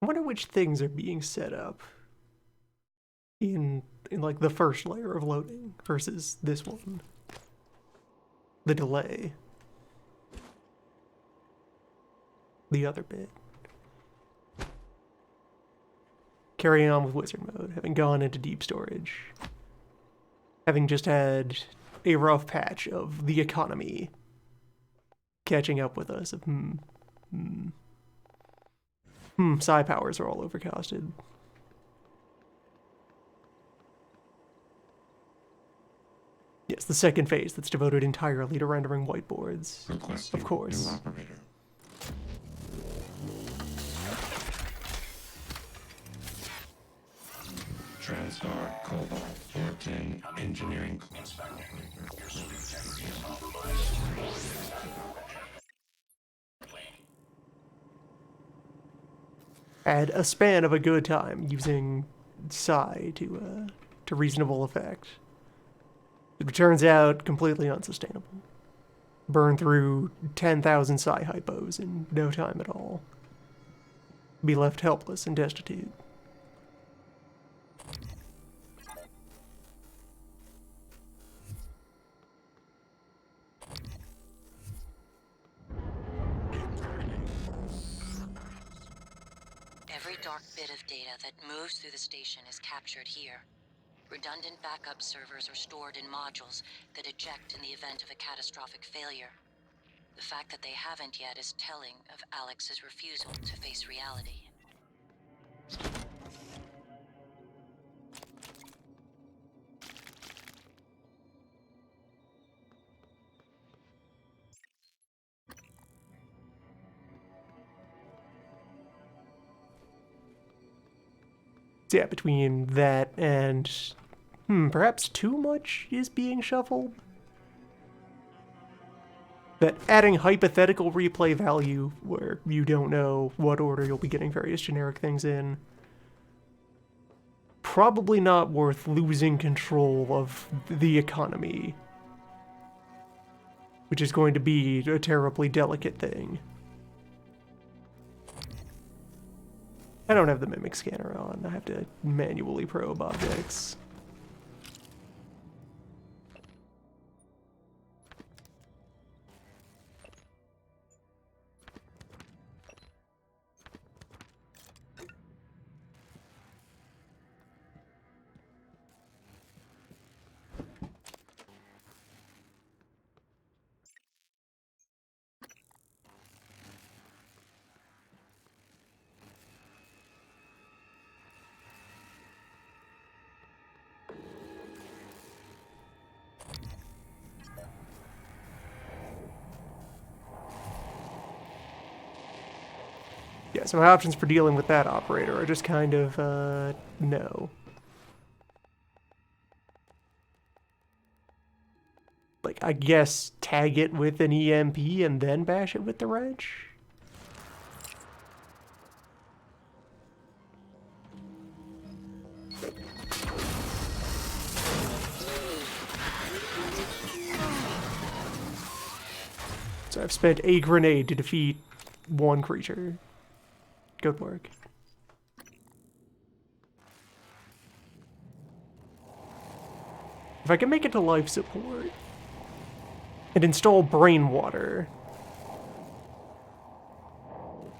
I wonder which things are being set up in like the first layer of loading versus this one. The delay. The other bit. Carrying on with wizard mode, having gone into deep storage. Having just had a rough patch of the economy catching up with us. Psi powers are all overcosted. Yes, the second phase that's devoted entirely to rendering whiteboards. Requesting Of course. new operator. Transtar Cobalt 410 Engineering. Had a span of a good time using psi to reasonable effect. It turns out completely unsustainable. Burn through 10,000 psi hypos in no time at all. Be left helpless and destitute. Every dark bit of data that moves through the station is captured here. Redundant backup servers are stored in modules that eject in the event of a catastrophic failure. The fact that they haven't yet is telling of Alex's refusal to face reality. So yeah, between that and perhaps too much is being shuffled. That adding hypothetical replay value where you don't know what order you'll be getting various generic things in. Probably not worth losing control of the economy. Which is going to be a terribly delicate thing. I don't have the Mimic Scanner on. I have to manually probe objects. Yeah, so my options for dealing with that operator are just kind of, no. Like, I guess tag it with an EMP and then bash it with the wrench? So I've spent a grenade to defeat one creature. Good work. If I can make it to life support and install brain water,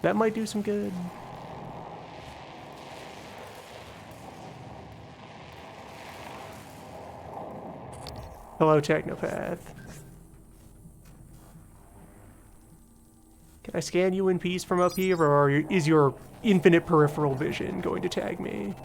that might do some good. Hello, Technopath. Can I scan you in peace from up here, or is your infinite peripheral vision going to tag me?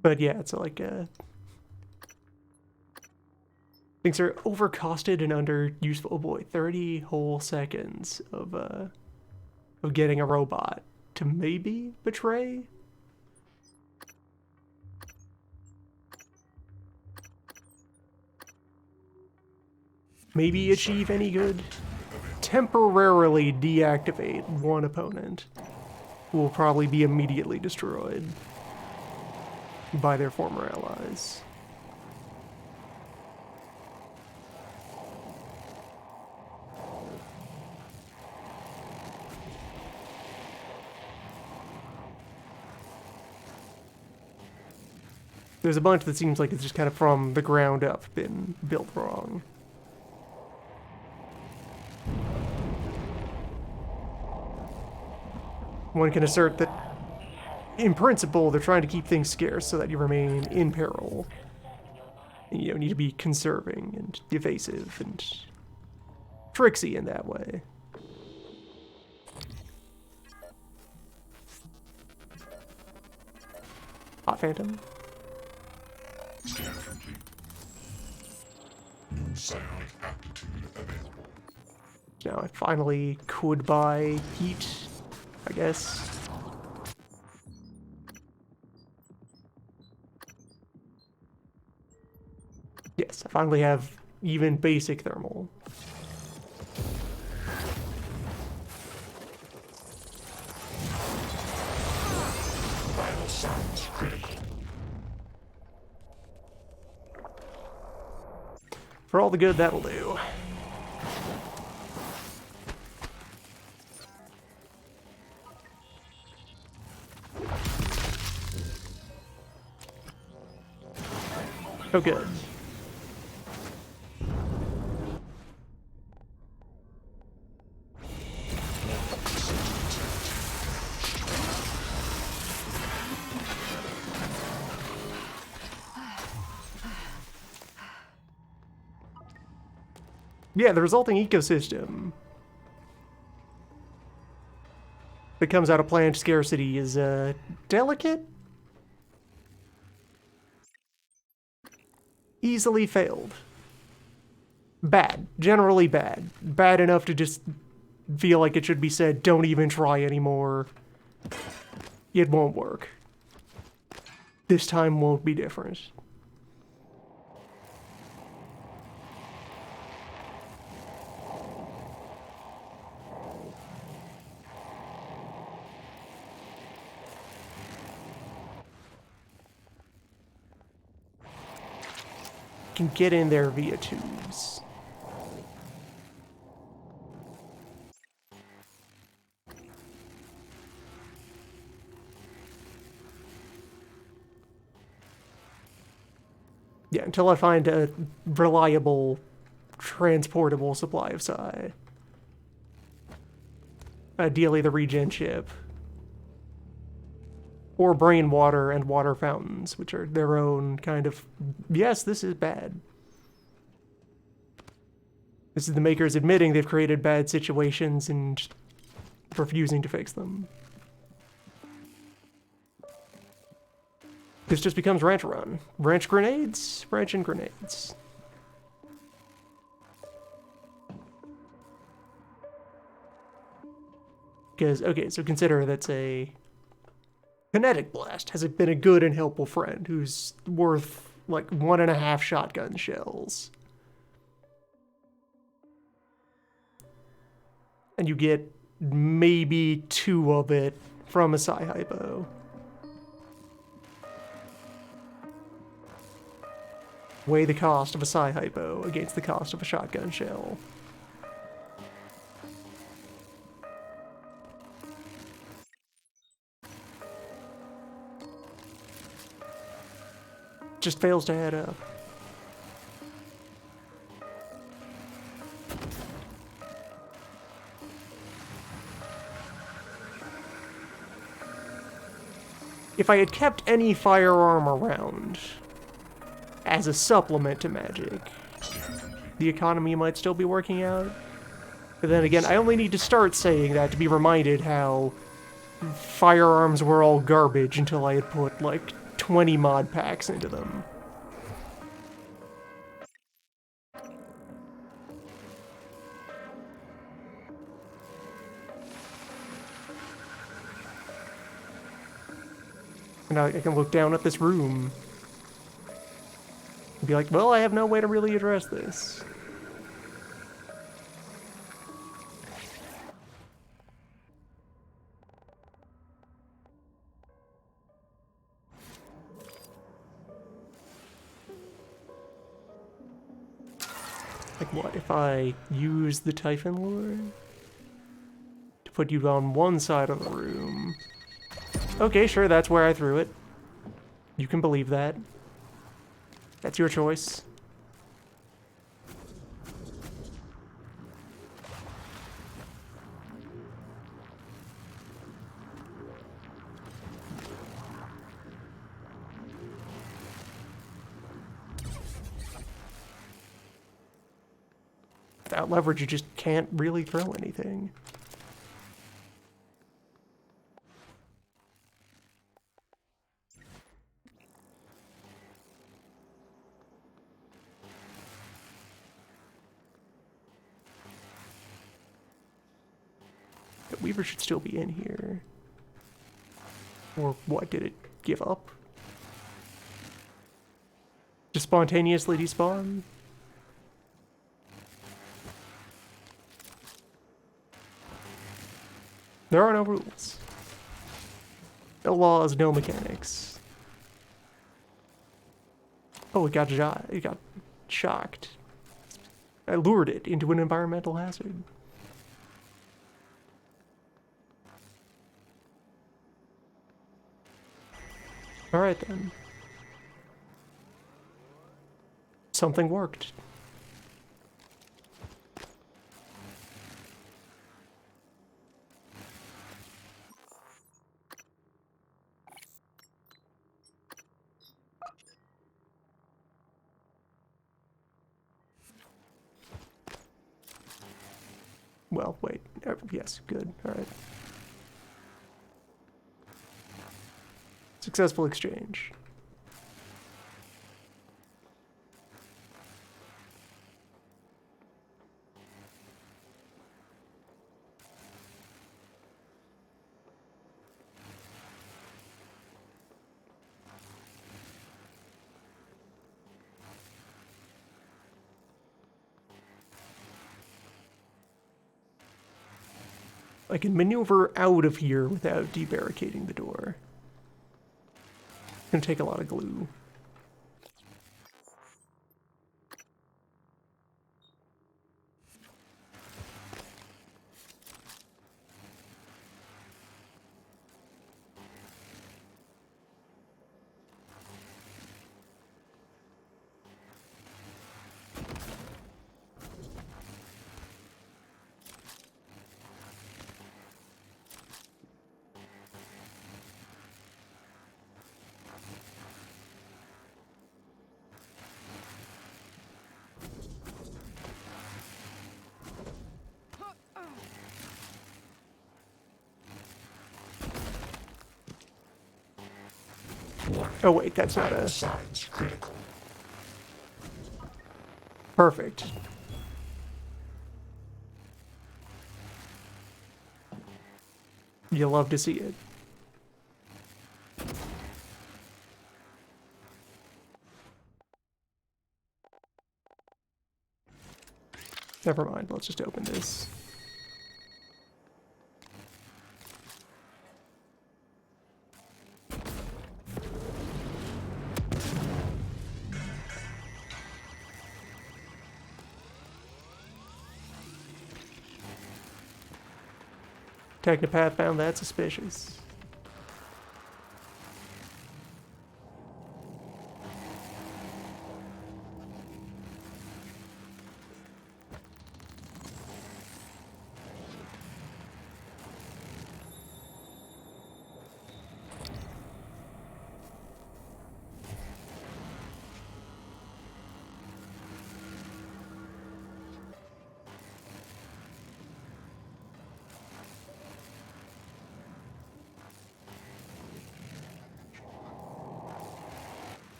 But yeah, it's like things are overcosted and under useful. Oh boy, 30 whole seconds of getting a robot to maybe betray. maybe achieve any good. Temporarily deactivate one opponent, who will probably be immediately destroyed by their former allies. There's a bunch that seems like it's just kind of from the ground up been built wrong. One can assert that, in principle, they're trying to keep things scarce so that you remain in peril. And you need to be conserving and evasive and tricksy in that way. Hot Phantom. Scan complete. New psionic aptitude available. Now I finally could buy heat, I guess. Yes, I finally have even basic thermal. Vital signs critical. For all the good that'll do. Oh, good. Yeah, the resulting ecosystem that comes out of plant scarcity is delicate, easily failed, bad, generally bad, bad enough to just feel like it should be said, don't even try anymore. It won't work. This time won't be different. Can get in there via tubes. Yeah, until I find a reliable, transportable supply of psi. Ideally the regen chip. Or brain water and water fountains, which are their own kind of, yes, this is bad. This is the makers admitting they've created bad situations and refusing to fix them. This just becomes ranch run. Ranch grenades, ranch and grenades. Because, okay, so consider that's a Kinetic Blast has been a good and helpful friend who's worth like 1.5 shotgun shells. And you get maybe 2 of it from a Psi-Hypo. Weigh the cost of a Psi-Hypo against the cost of a shotgun shell. Just fails to add up. If I had kept any firearm around as a supplement to magic, the economy might still be working out. But then again, I only need to start saying that to be reminded how firearms were all garbage until I had put like 20 mod packs into them. And now I can look down at this room and be like, well, I have no way to really address this. what if I use the Typhon Lure to put you on one side of the room? Okay, sure, that's where I threw it. You can believe that. That's your choice. Without leverage, you just can't really throw anything. The Weaver should still be in here. Or what, did it give up? Just spontaneously despawn? There are no rules. No laws, no mechanics. Oh, it got shocked. I lured it into an environmental hazard. Alright then. Something worked. Well, wait. Yes, good. Alright. Successful exchange. I can maneuver out of here without debarricading the door. It's gonna take a lot of glue. Oh wait, that's not a... Signs critical. Perfect. You love to see it. Never mind, let's just open this. Technopath found that suspicious.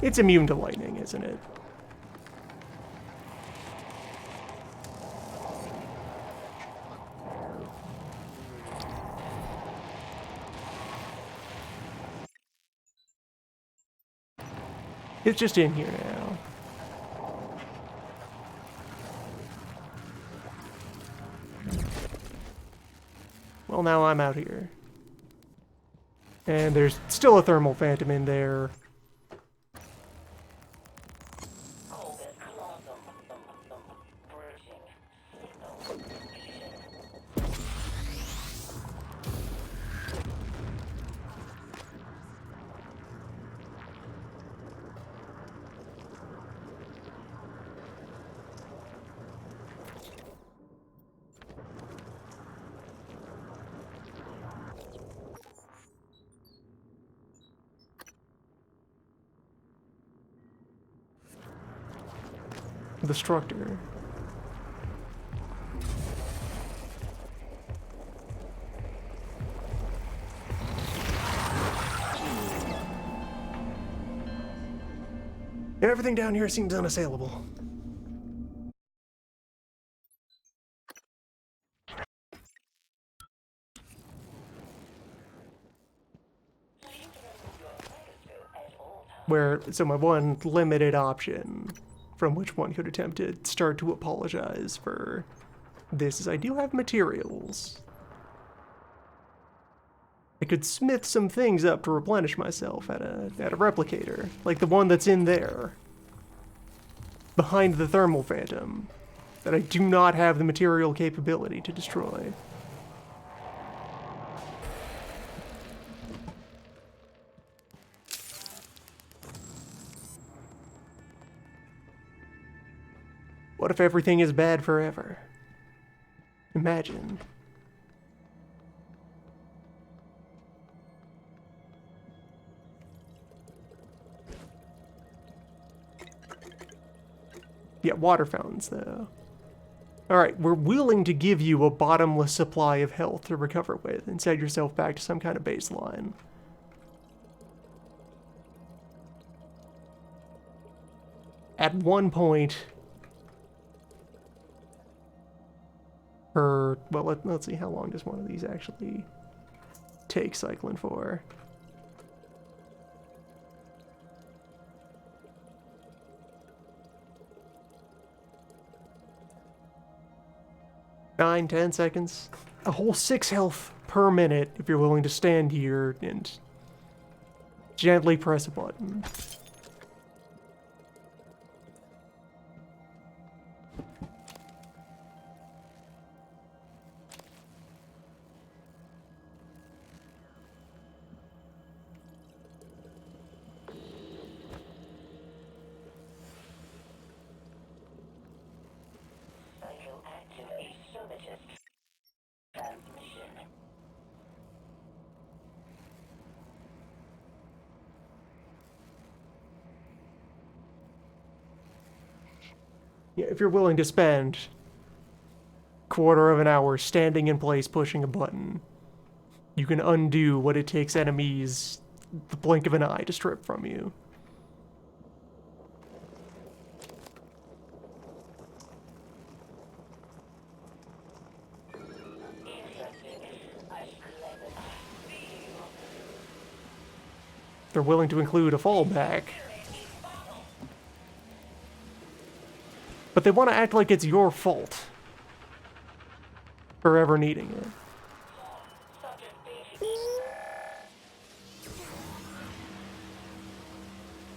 It's immune to lightning, isn't it? It's just in here now. Well, now I'm out here. And there's still a thermal phantom in there. The structure. Everything down here seems unassailable. So my one limited option from which one could attempt to start to apologize for this is I do have materials. I could smith some things up to replenish myself at a replicator, like the one that's in there, behind the thermal phantom, that I do not have the material capability to destroy. What if everything is bad forever? Imagine. Yeah, water fountains, though. Alright, we're willing to give you a bottomless supply of health to recover with and set yourself back to some kind of baseline. At one point, well, let's see, how long does one of these actually take cycling for? Nine, 10 seconds. A whole 6 health per minute if you're willing to stand here and gently press a button. Yeah, if you're willing to spend a quarter of an hour standing in place pushing a button, you can undo what it takes enemies the blink of an eye to strip from you. They're willing to include a fallback. But they want to act like it's your fault for ever needing it.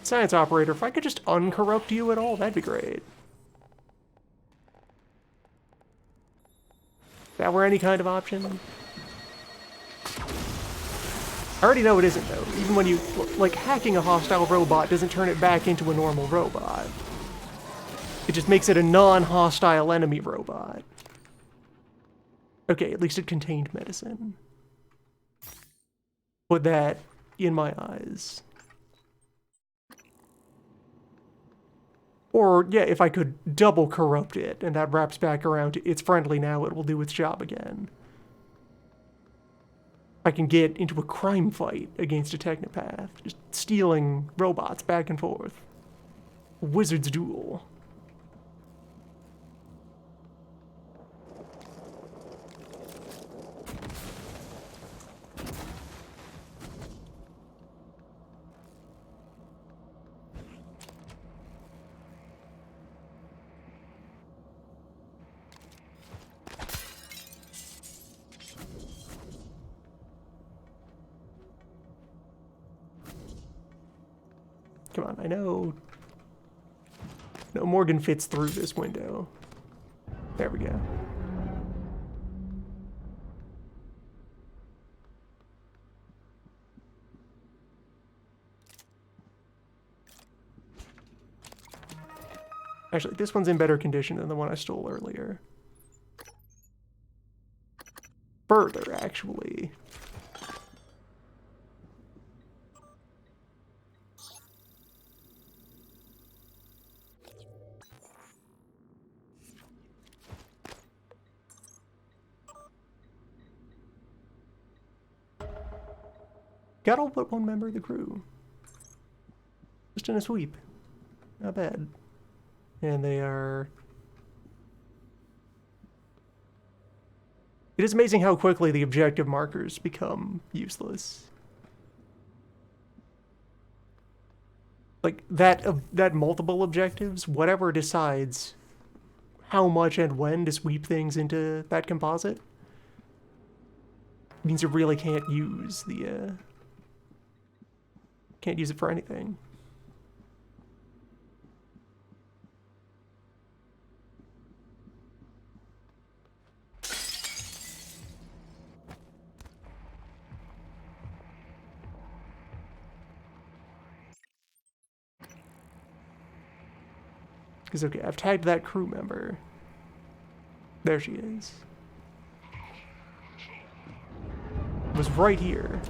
Science operator, if I could just uncorrupt you at all, that'd be great. If that were any kind of option. I already know it isn't, though. Even when you, like, hacking a hostile robot doesn't turn it back into a normal robot. It just makes it a non-hostile enemy robot. Okay, at least it contained medicine. Put that in my eyes. Or, yeah, if I could double corrupt it, and that wraps back around to it's friendly now, it will do its job again. I can get into a crime fight against a technopath, just stealing robots back and forth. A wizard's duel. Come on, I know. No, Morgan fits through this window. There we go. Actually, this one's in better condition than the one I stole earlier. Further, actually. Got all but one member of the crew. Just in a sweep. Not bad. And they are... It is amazing how quickly the objective markers become useless. Like, that multiple objectives, whatever decides how much and when to sweep things into that composite, means you really can't use the, can't use it for anything. Because, okay, I've tagged that crew member. There she is. It was right here.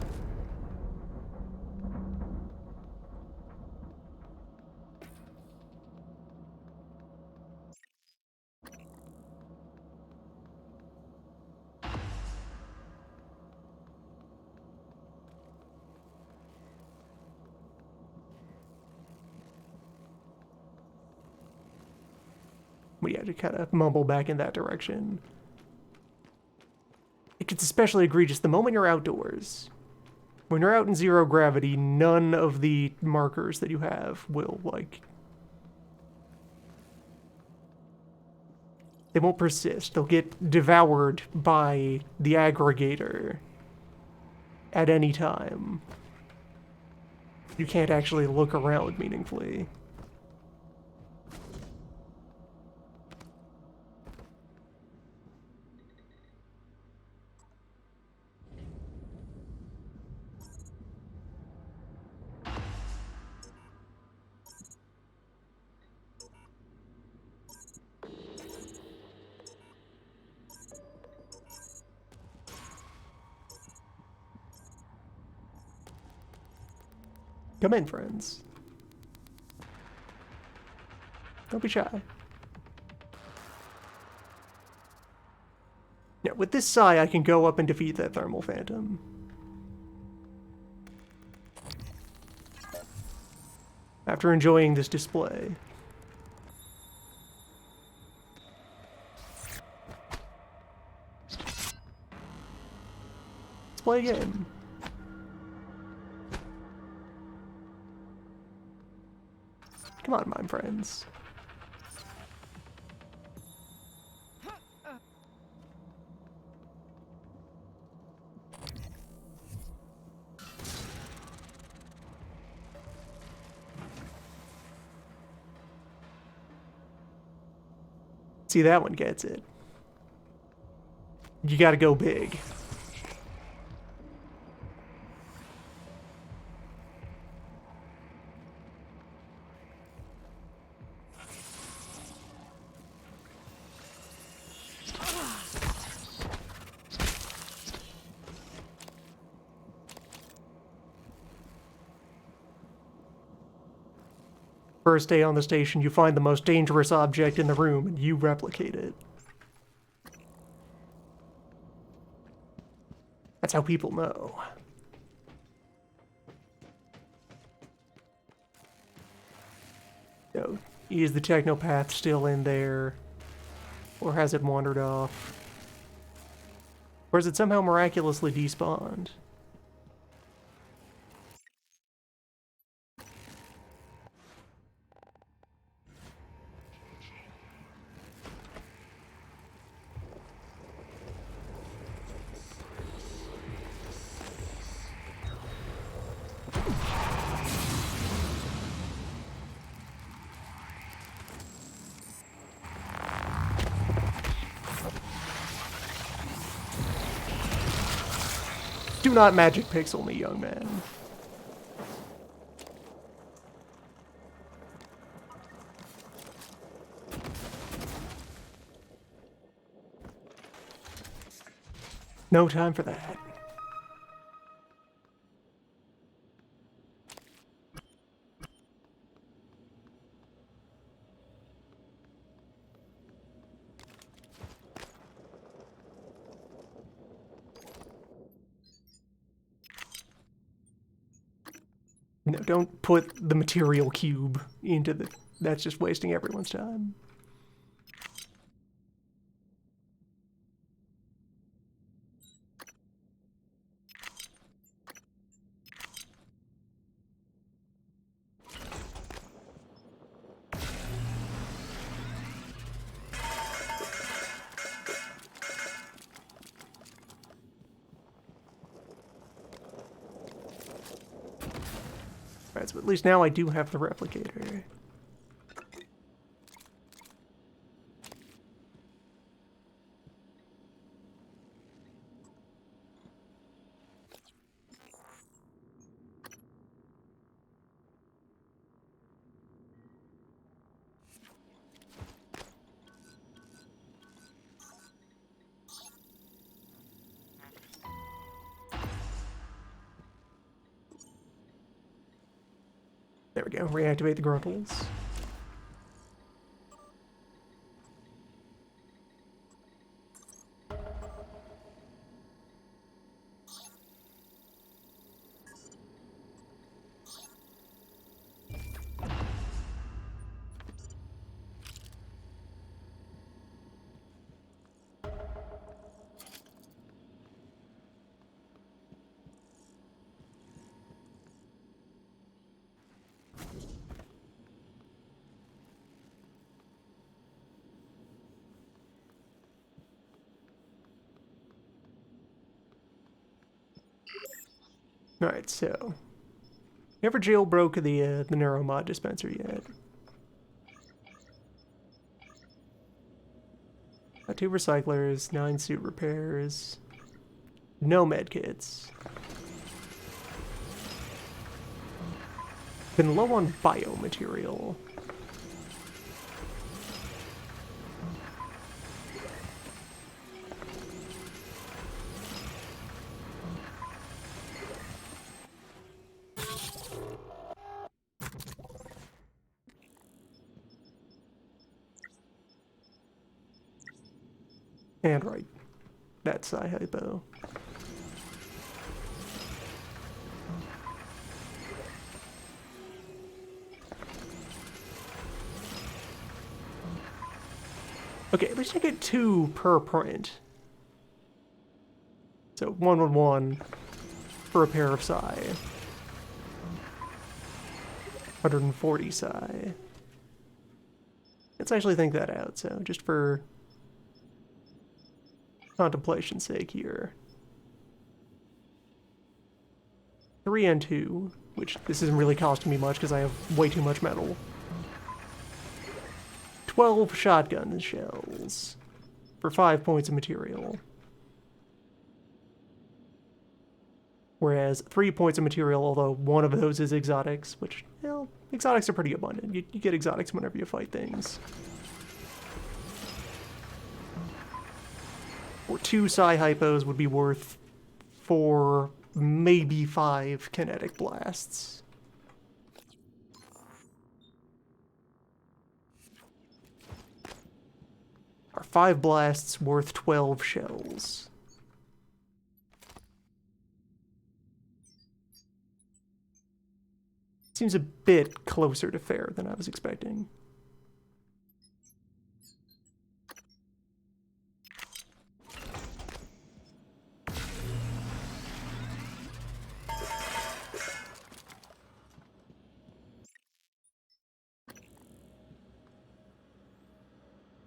We had to kind of mumble back in that direction. It gets especially egregious the moment you're outdoors. When you're out in zero gravity, none of the markers that you have will, like... They won't persist. They'll get devoured by the aggregator at any time. You can't actually look around meaningfully. Come in, friends. Don't be shy. Now, with this Psy, I can go up and defeat that Thermal Phantom. After enjoying this display. Let's play again. Come on, my friends. See, that one gets it. You gotta go big. First day on the station, you find the most dangerous object in the room, and you replicate it. That's how people know. So, is the Technopath still in there? Or has it wandered off? Or is it somehow miraculously despawned? not magic pixel me, young man. No time for that. No, don't put the material cube into the... That's just wasting everyone's time. Alright, so at least now I do have the replicator. There we go, reactivate the gruntles. Alright, so... Never jailbroke the neuromod dispenser yet. Got 2 recyclers, 9 suit repairs, no medkits. Been low on biomaterial. And right, that's Sci-Hypo. Okay, at least I get 2 per print. So 111 for a pair of Psi. 140 Psi. Let's actually think that out, so just for contemplation's sake here. 3 and 2, which this isn't really costing me much because I have way too much metal. 12 shotgun shells for 5 points of material. Whereas 3 points of material, although one of those is exotics, which, well, exotics are pretty abundant. You get exotics whenever you fight things. Or 2 Sci-Hypos would be worth 4, maybe 5 kinetic blasts. Are 5 blasts worth 12 shells? Seems a bit closer to fair than I was expecting.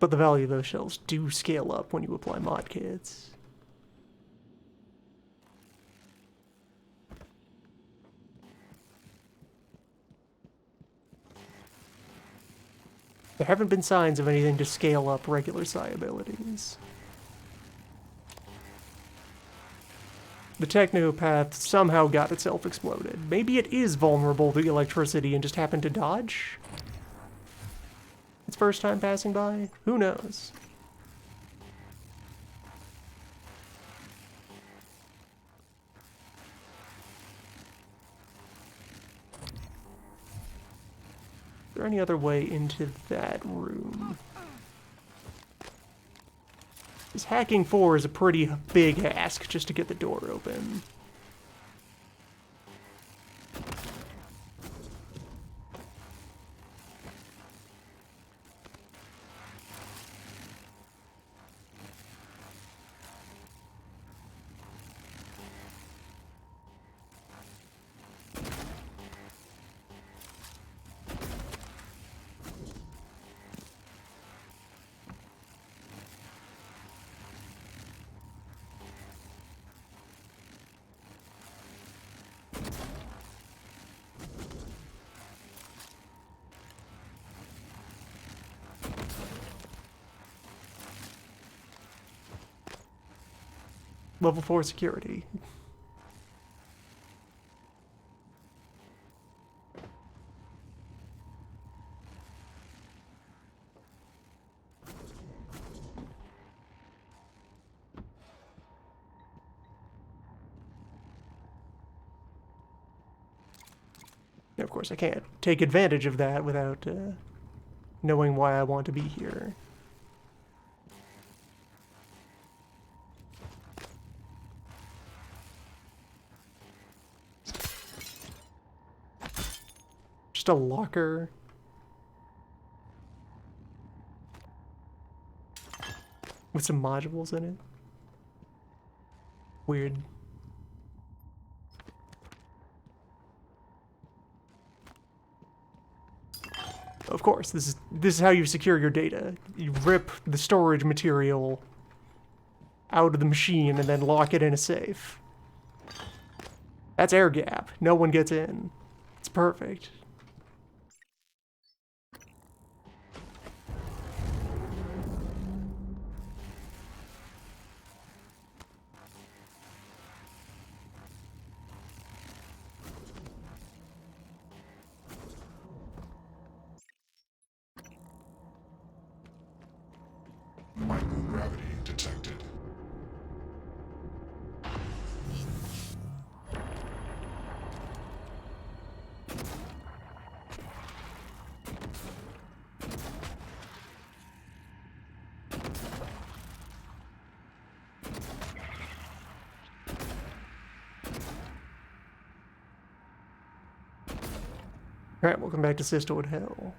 But the value of those shells do scale up when you apply mod kits. There haven't been signs of anything to scale up regular Psi abilities. the technopath somehow got itself exploded. Maybe it is vulnerable to electricity and just happened to dodge? Its first time passing by? Who knows? Is there any other way into that room? This hacking 4 is a pretty big ask just to get the door open. Level 4 security. Now, of course, I can't take advantage of that without knowing why I want to be here. Just a locker. With some modules in it. Weird. Of course, this is how you secure your data. You rip the storage material out of the machine and then lock it in a safe. That's air gap. No one gets in. It's perfect. Microgravity detected. Alright, welcome back to Sisterhood Hell.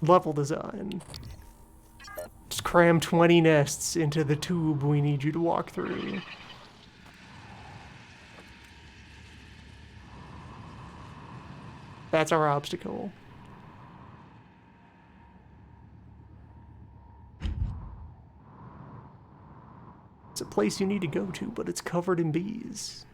Level design. Just cram 20 nests into the tube we need you to walk through. That's our obstacle. It's a place you need to go to, but it's covered in bees.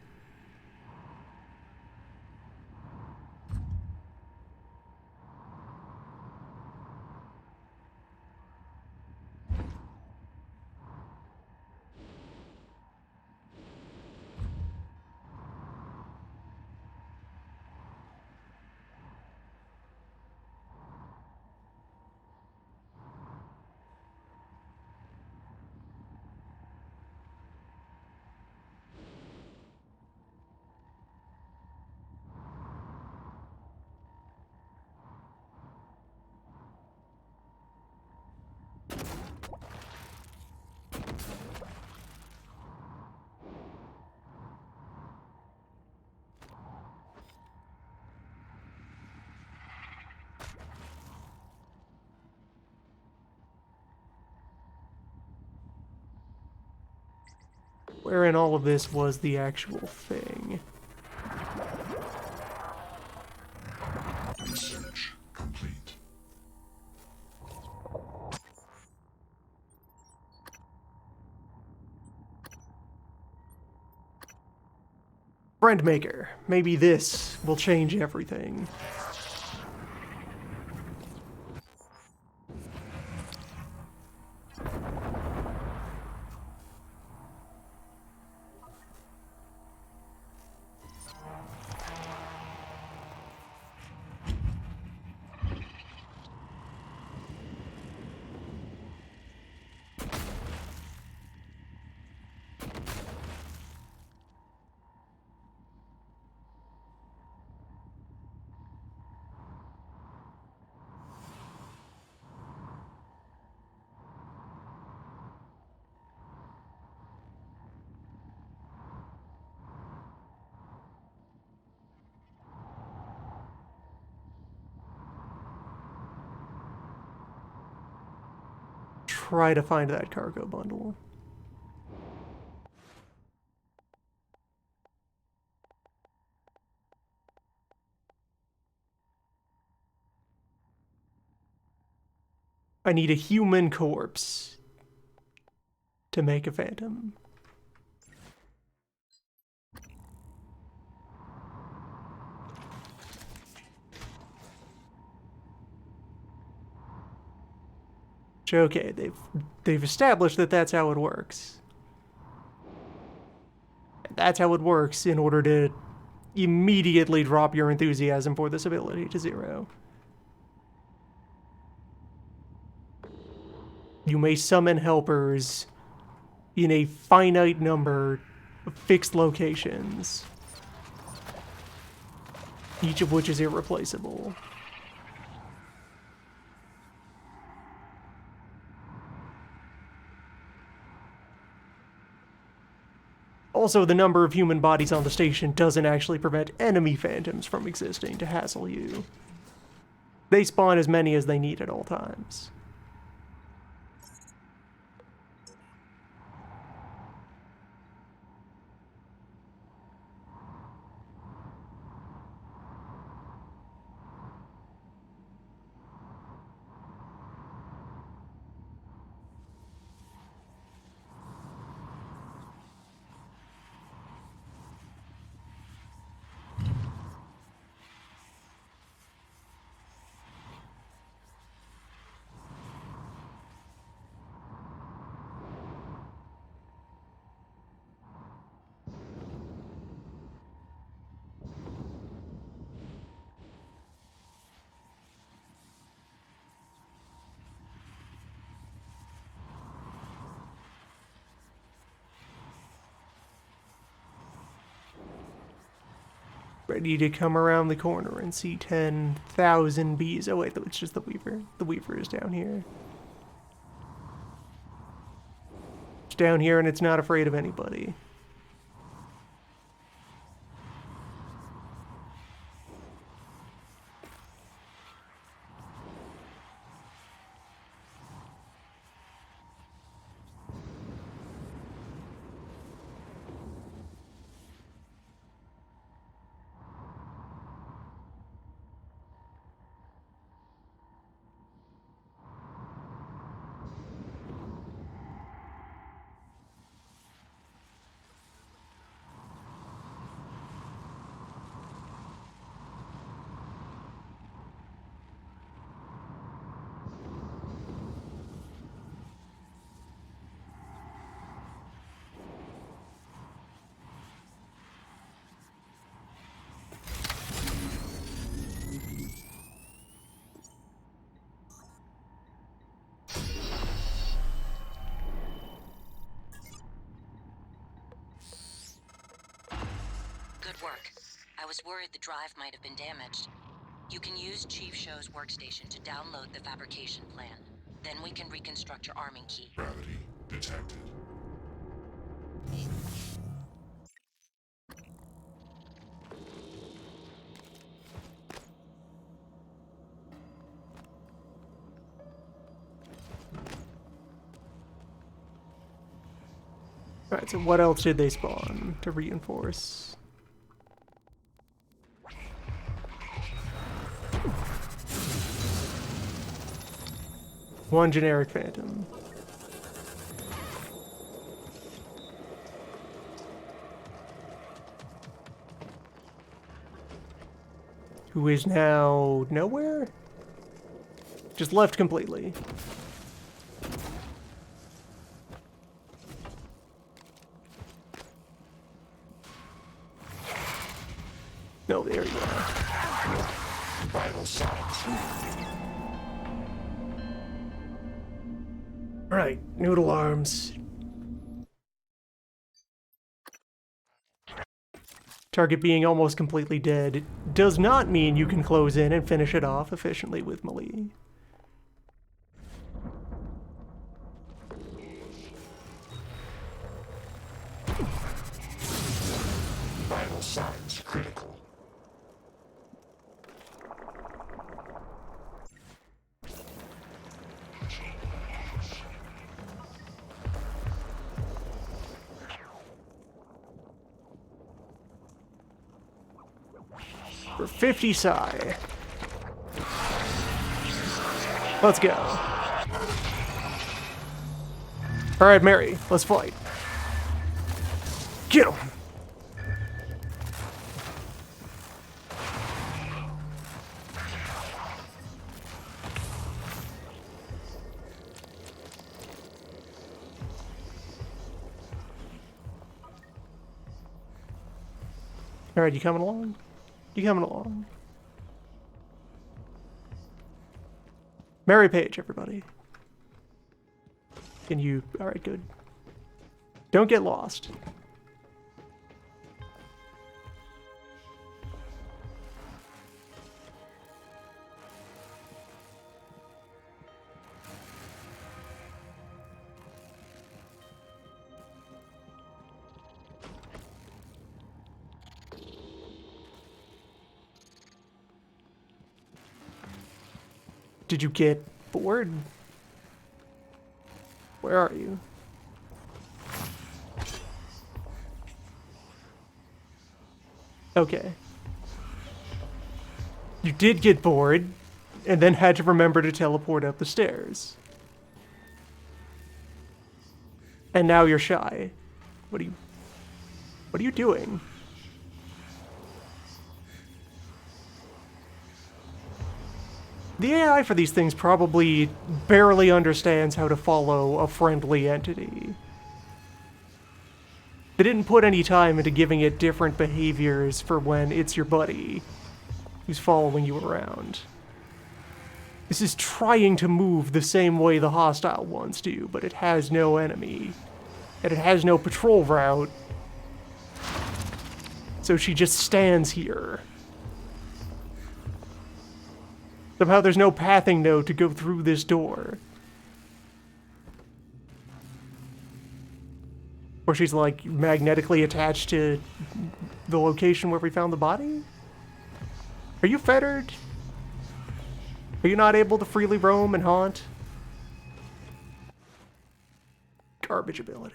Where in all of this was the actual thing? Research complete. Friendmaker. Maybe this will change everything. Try to find that cargo bundle. I need a human corpse to make a phantom. Okay, they've established that that's how it works. That's how it works in order to immediately drop your enthusiasm for this ability to 0. You may summon helpers in a finite number of fixed locations, each of which is irreplaceable. Also, the number of human bodies on the station doesn't actually prevent enemy phantoms from existing to hassle you. They spawn as many as they need at all times. Ready to come around the corner and see 10,000 bees. Oh wait, it's just the Weaver. The Weaver is down here. It's down here and it's not afraid of anybody. Good work. I was worried the drive might have been damaged. You can use Chief Show's workstation to download the fabrication plan. Then we can reconstruct your arming key. Gravity detected. Alright, so what else did they spawn to reinforce? One generic phantom. Who is now nowhere? Just left completely. No, there you are. Vital signs. Alright, noodle arms. Target being almost completely dead does not mean you can close in and finish it off efficiently with melee. Vital signs critical. For 50 psi. Let's go. Alright, Mary, let's fight. Get him! Alright, you coming along? You coming along? Mary Page, everybody. Can you... Alright, good. Don't get lost. Did you get bored? Where are you? Okay. You did get bored, and then had to remember to teleport up the stairs. And now you're shy. What are you doing? The AI for these things probably barely understands how to follow a friendly entity. They didn't put any time into giving it different behaviors for when it's your buddy who's following you around. This is trying to move the same way the hostile ones do, but it has no enemy. And it has no patrol route. So she just stands here. Somehow there's no pathing node to go through this door. Or she's like magnetically attached to the location where we found the body? Are you fettered? Are you not able to freely roam and haunt? Garbage ability.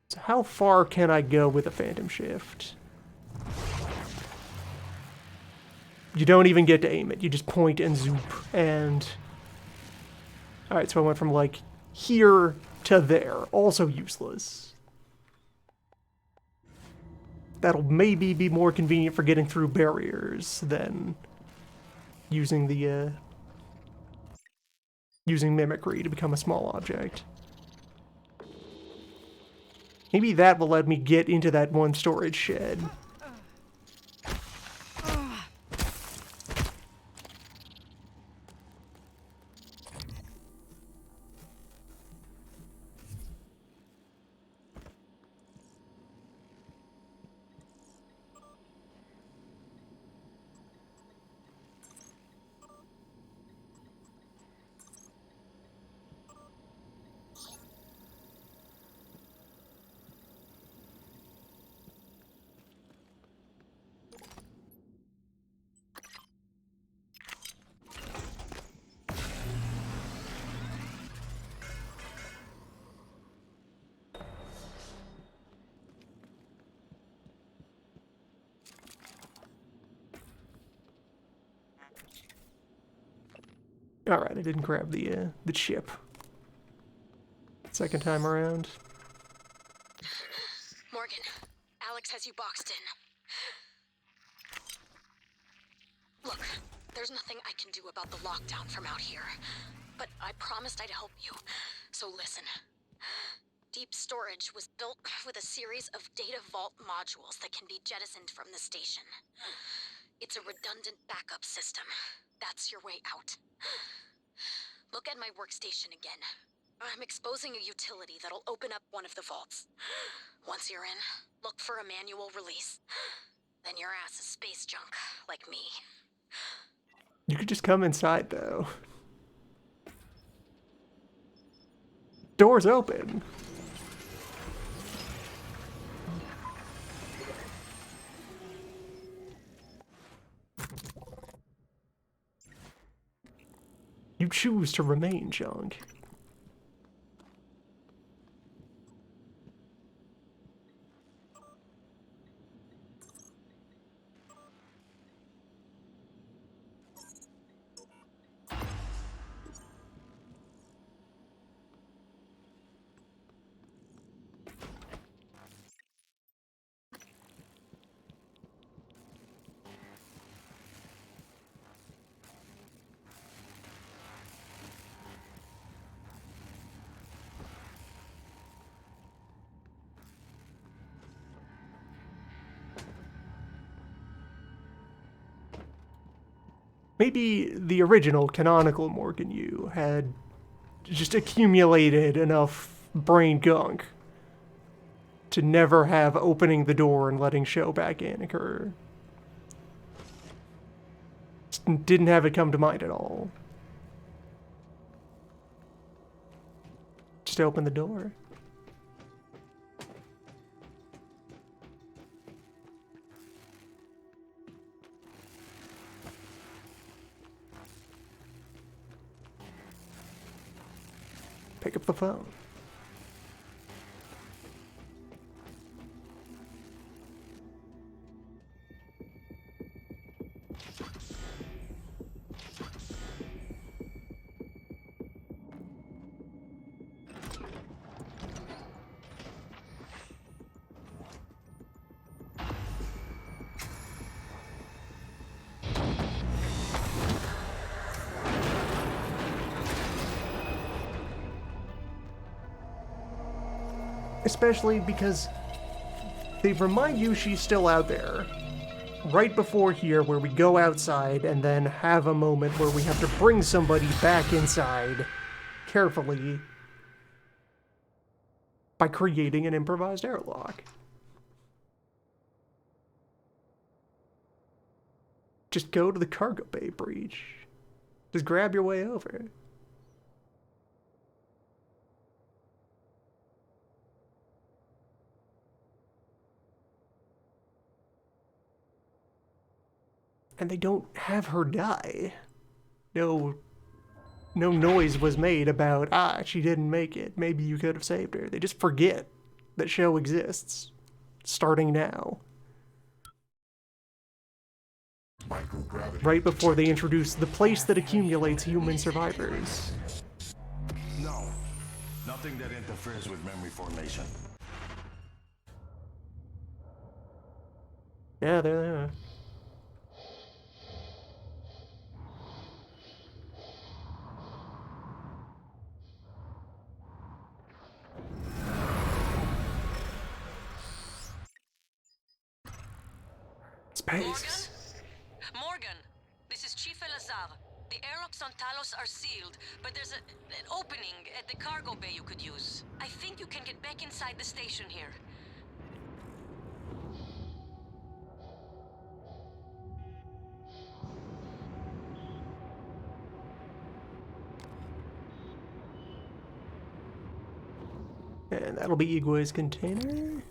So how far can I go with a Phantom Shift? You don't even get to aim it. You just point and zoop. And... Alright, so I went from, like, here to there. Also useless. That'll maybe be more convenient for getting through barriers than using the, using mimicry to become a small object. Maybe that will let me get into that one storage shed. Alright, I didn't grab the chip. Second time around. Morgan, Alex has you boxed in. Look, there's nothing I can do about the lockdown from out here. But I promised I'd help you. So listen. Deep storage was built with a series of data vault modules that can be jettisoned from the station. It's a redundant backup system. That's your way out. Look at my workstation again. I'm exposing a utility that'll open up one of the vaults. Once you're in, look for a manual release. Then your ass is space junk, like me. You could just come inside, though. Door's open. You choose to remain, Junk. Maybe the original canonical Morgan Yu had just accumulated enough brain gunk to never have opening the door and letting show back in occur. Just didn't have it come to mind at all. Just open the door. Pick up the phone. Especially because they remind you she's still out there. Right before here, where we go outside and then have a moment where we have to bring somebody back inside carefully by creating an improvised airlock. Just go to the cargo bay breach. Just grab your way over. And they don't have her die. No noise was made about, she didn't make it. Maybe you could have saved her. They just forget that show exists. Starting now. Microgravity. Right before they introduce the place that accumulates human survivors. No, nothing that interferes with memory formation. Yeah, there they are. Space. Morgan, this is Chief Elazar. The airlocks on Talos are sealed, but there's an opening at the cargo bay you could use. I think you can get back inside the station here. And that'll be Igua's container.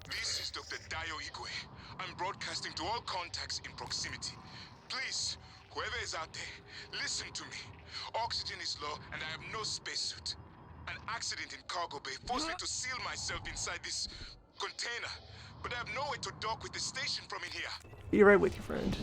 This is Dr. Dayo Igwe. I'm broadcasting to all contacts in proximity. Please, whoever is out there, listen to me. Oxygen is low and I have no spacesuit. An accident in cargo bay forced me to seal myself inside this container. But I have no way to dock with the station from in here. Be right with you, friend.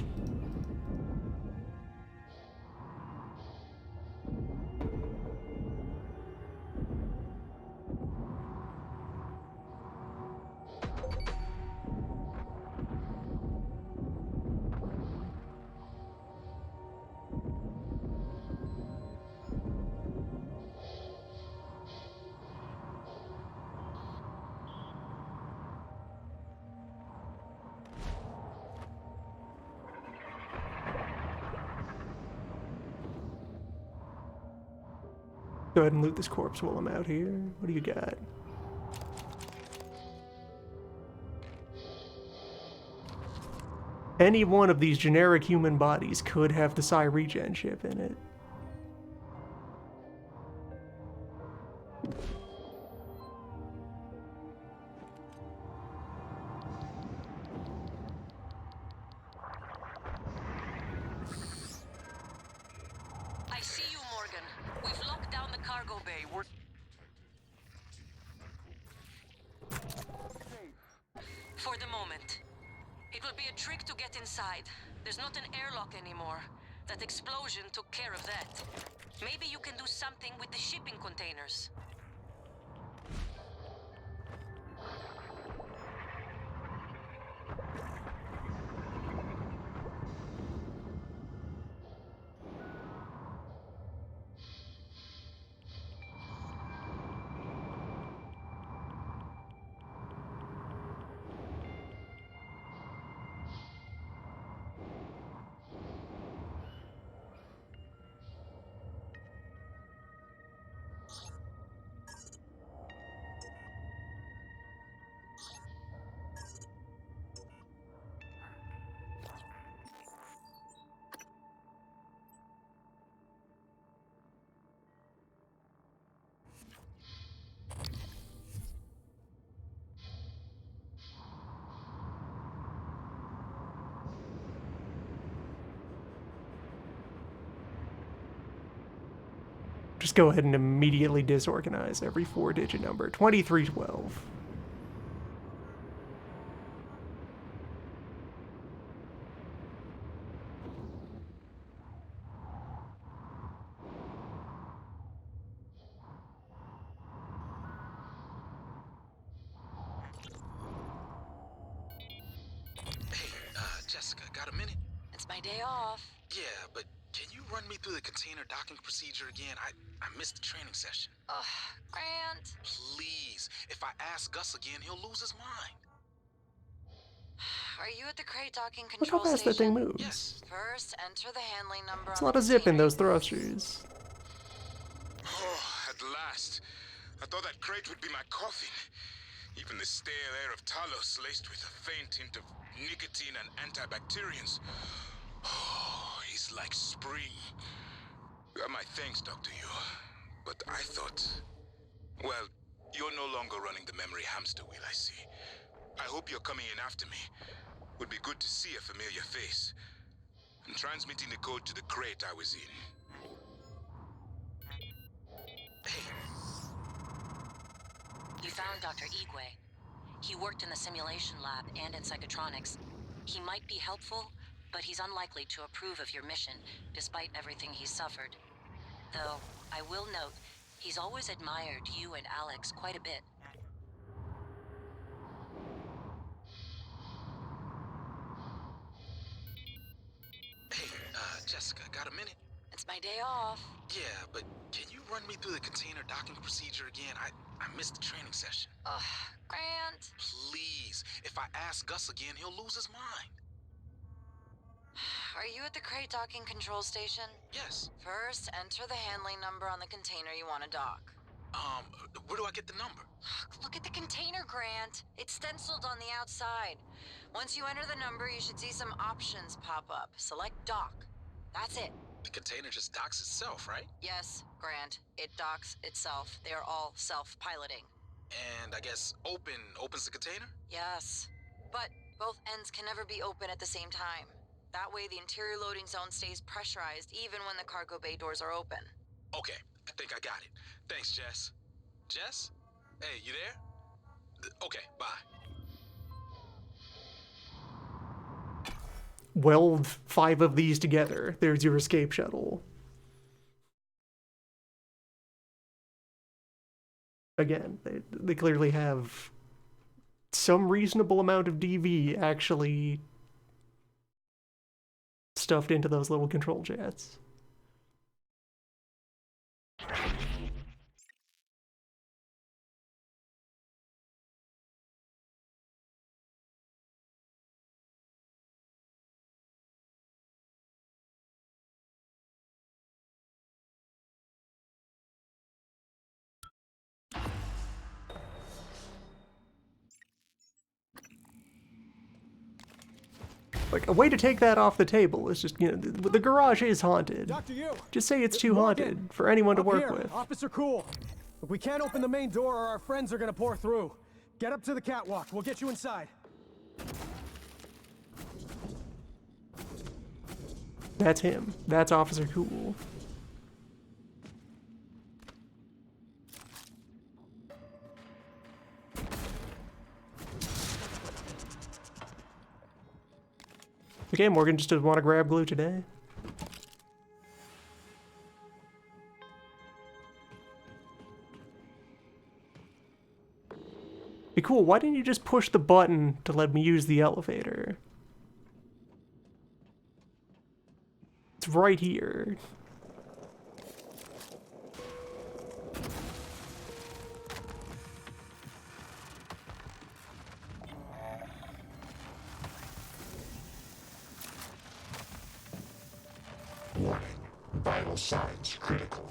Go ahead and loot this corpse while I'm out here. What do you got? Any one of these generic human bodies could have the Psi regen chip in it. I see you, Morgan. We've locked down the cargo bay. We're... For the moment. It will be a trick to get inside. There's not an airlock anymore. That explosion took care of that. Maybe you can do something with the shipping containers. Just go ahead and immediately disorganize every 4-digit number. 2312. Jessica, got a minute? It's my day off. Yeah, but can you run me through the container docking procedure again? I missed the training session. Ugh, Grant. Please, if I ask Gus again, he'll lose his mind. Are you at the crate docking Look control how fast that station? thing moves. Yes. First, enter the handling number There's on a lot the of zip in container. those thrusters. Oh, at last. I thought that crate would be my coffin. Even the stale air of Talos laced with a faint hint of nicotine and antibacterians. Oh, he's like spring. My thanks, Dr. Yu. But I thought... Well, you're no longer running the memory hamster wheel, I see. I hope you're coming in after me. Would be good to see a familiar face. I'm transmitting the code to the crate I was in. You found Dr. Igwe. He worked in the simulation lab and in psychotronics. He might be helpful, but he's unlikely to approve of your mission, despite everything he's suffered. Though, I will note, he's always admired you and Alex quite a bit. Jessica, got a minute? It's my day off. Yeah, but can you run me through the container docking procedure again? I missed the training session. Ugh, Grant. Please, if I ask Gus again, he'll lose his mind. Are you at the crate docking control station? Yes. First, enter the handling number on the container you want to dock. Where do I get the number? Look at the container, Grant. It's stenciled on the outside. Once you enter the number, you should see some options pop up. Select dock. That's it. The container just docks itself, right? Yes, Grant. It docks itself. They are all self-piloting. And I guess opens the container? Yes. But both ends can never be open at the same time. That way the interior loading zone stays pressurized even when the cargo bay doors are open. Okay, I think I got it. Thanks, Jess. Jess? Hey, you there? Okay, bye. Weld 5 of these together. There's your escape shuttle. Again, they clearly have some reasonable amount of DV actually stuffed into those little control jets. Like, a way to take that off the table is just, you know, the garage is haunted. Dr. Yu! Just say it's too Morgan, haunted for anyone to up work here, with. Officer Cool. Look, we can't open the main door or our friends are gonna pour through. Get up to the catwalk. We'll get you inside. That's him. That's Officer Cool. Okay, Morgan just doesn't want to grab glue today. Be cool, why didn't you just push the button to let me use the elevator? It's right here. Warning. Vital signs critical.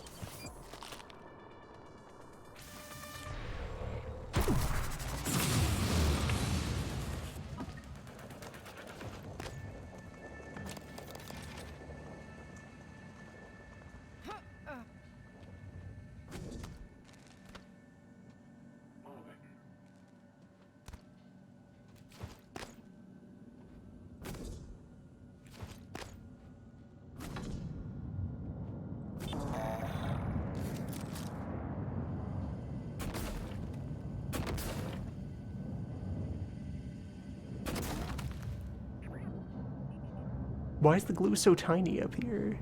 Why is the glue so tiny up here?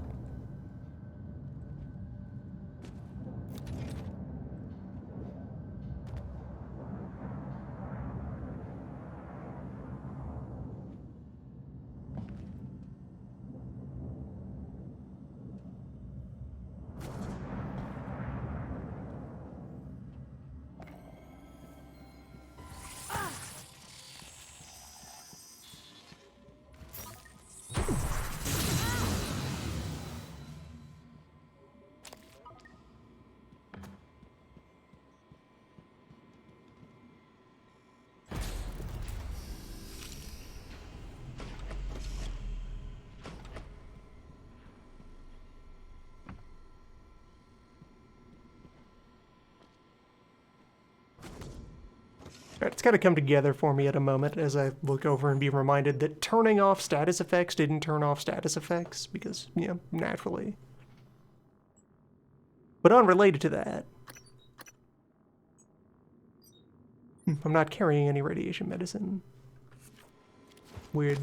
Alright, it's gotta come together for me at a moment as I look over and be reminded that turning off status effects didn't turn off status effects, because, you know, naturally. But unrelated to that, I'm not carrying any radiation medicine. Weird.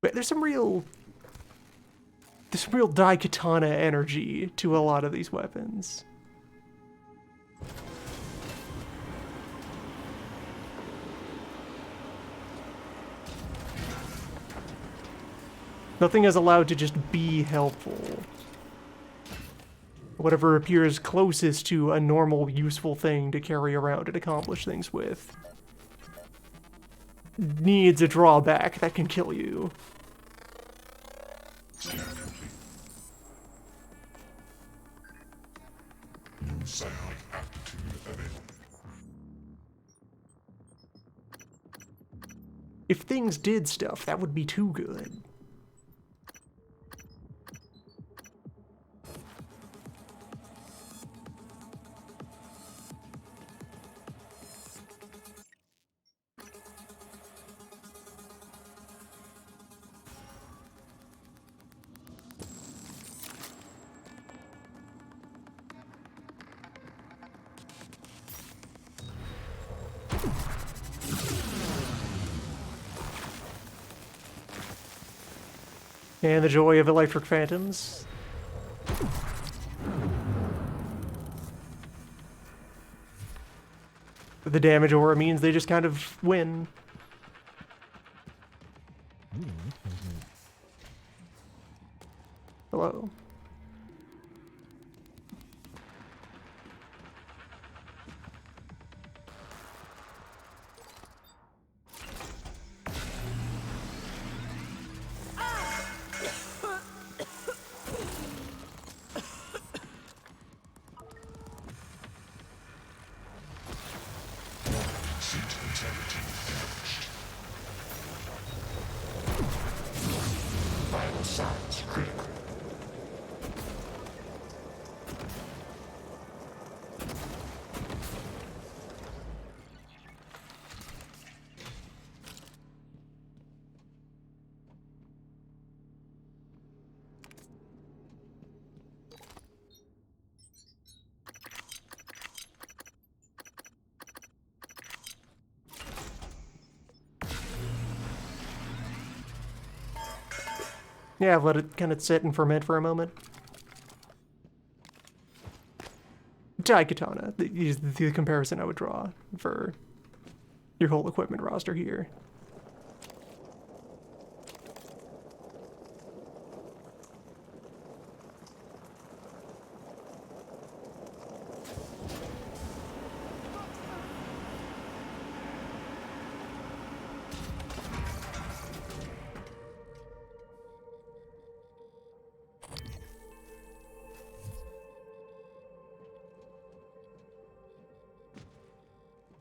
But there's some real Daikatana energy to a lot of these weapons. Nothing is allowed to just be helpful. Whatever appears closest to a normal, useful thing to carry around and accomplish things with needs a drawback that can kill you. Scan complete. New psionic aptitude available. If things did stuff, that would be too good. And the joy of electric phantoms. The damage aura means they just kind of win. Hello. Seat integrity damaged. Vital signs critical. Yeah, let it kind of sit and ferment for a moment. Daikatana is the comparison I would draw for your whole equipment roster here.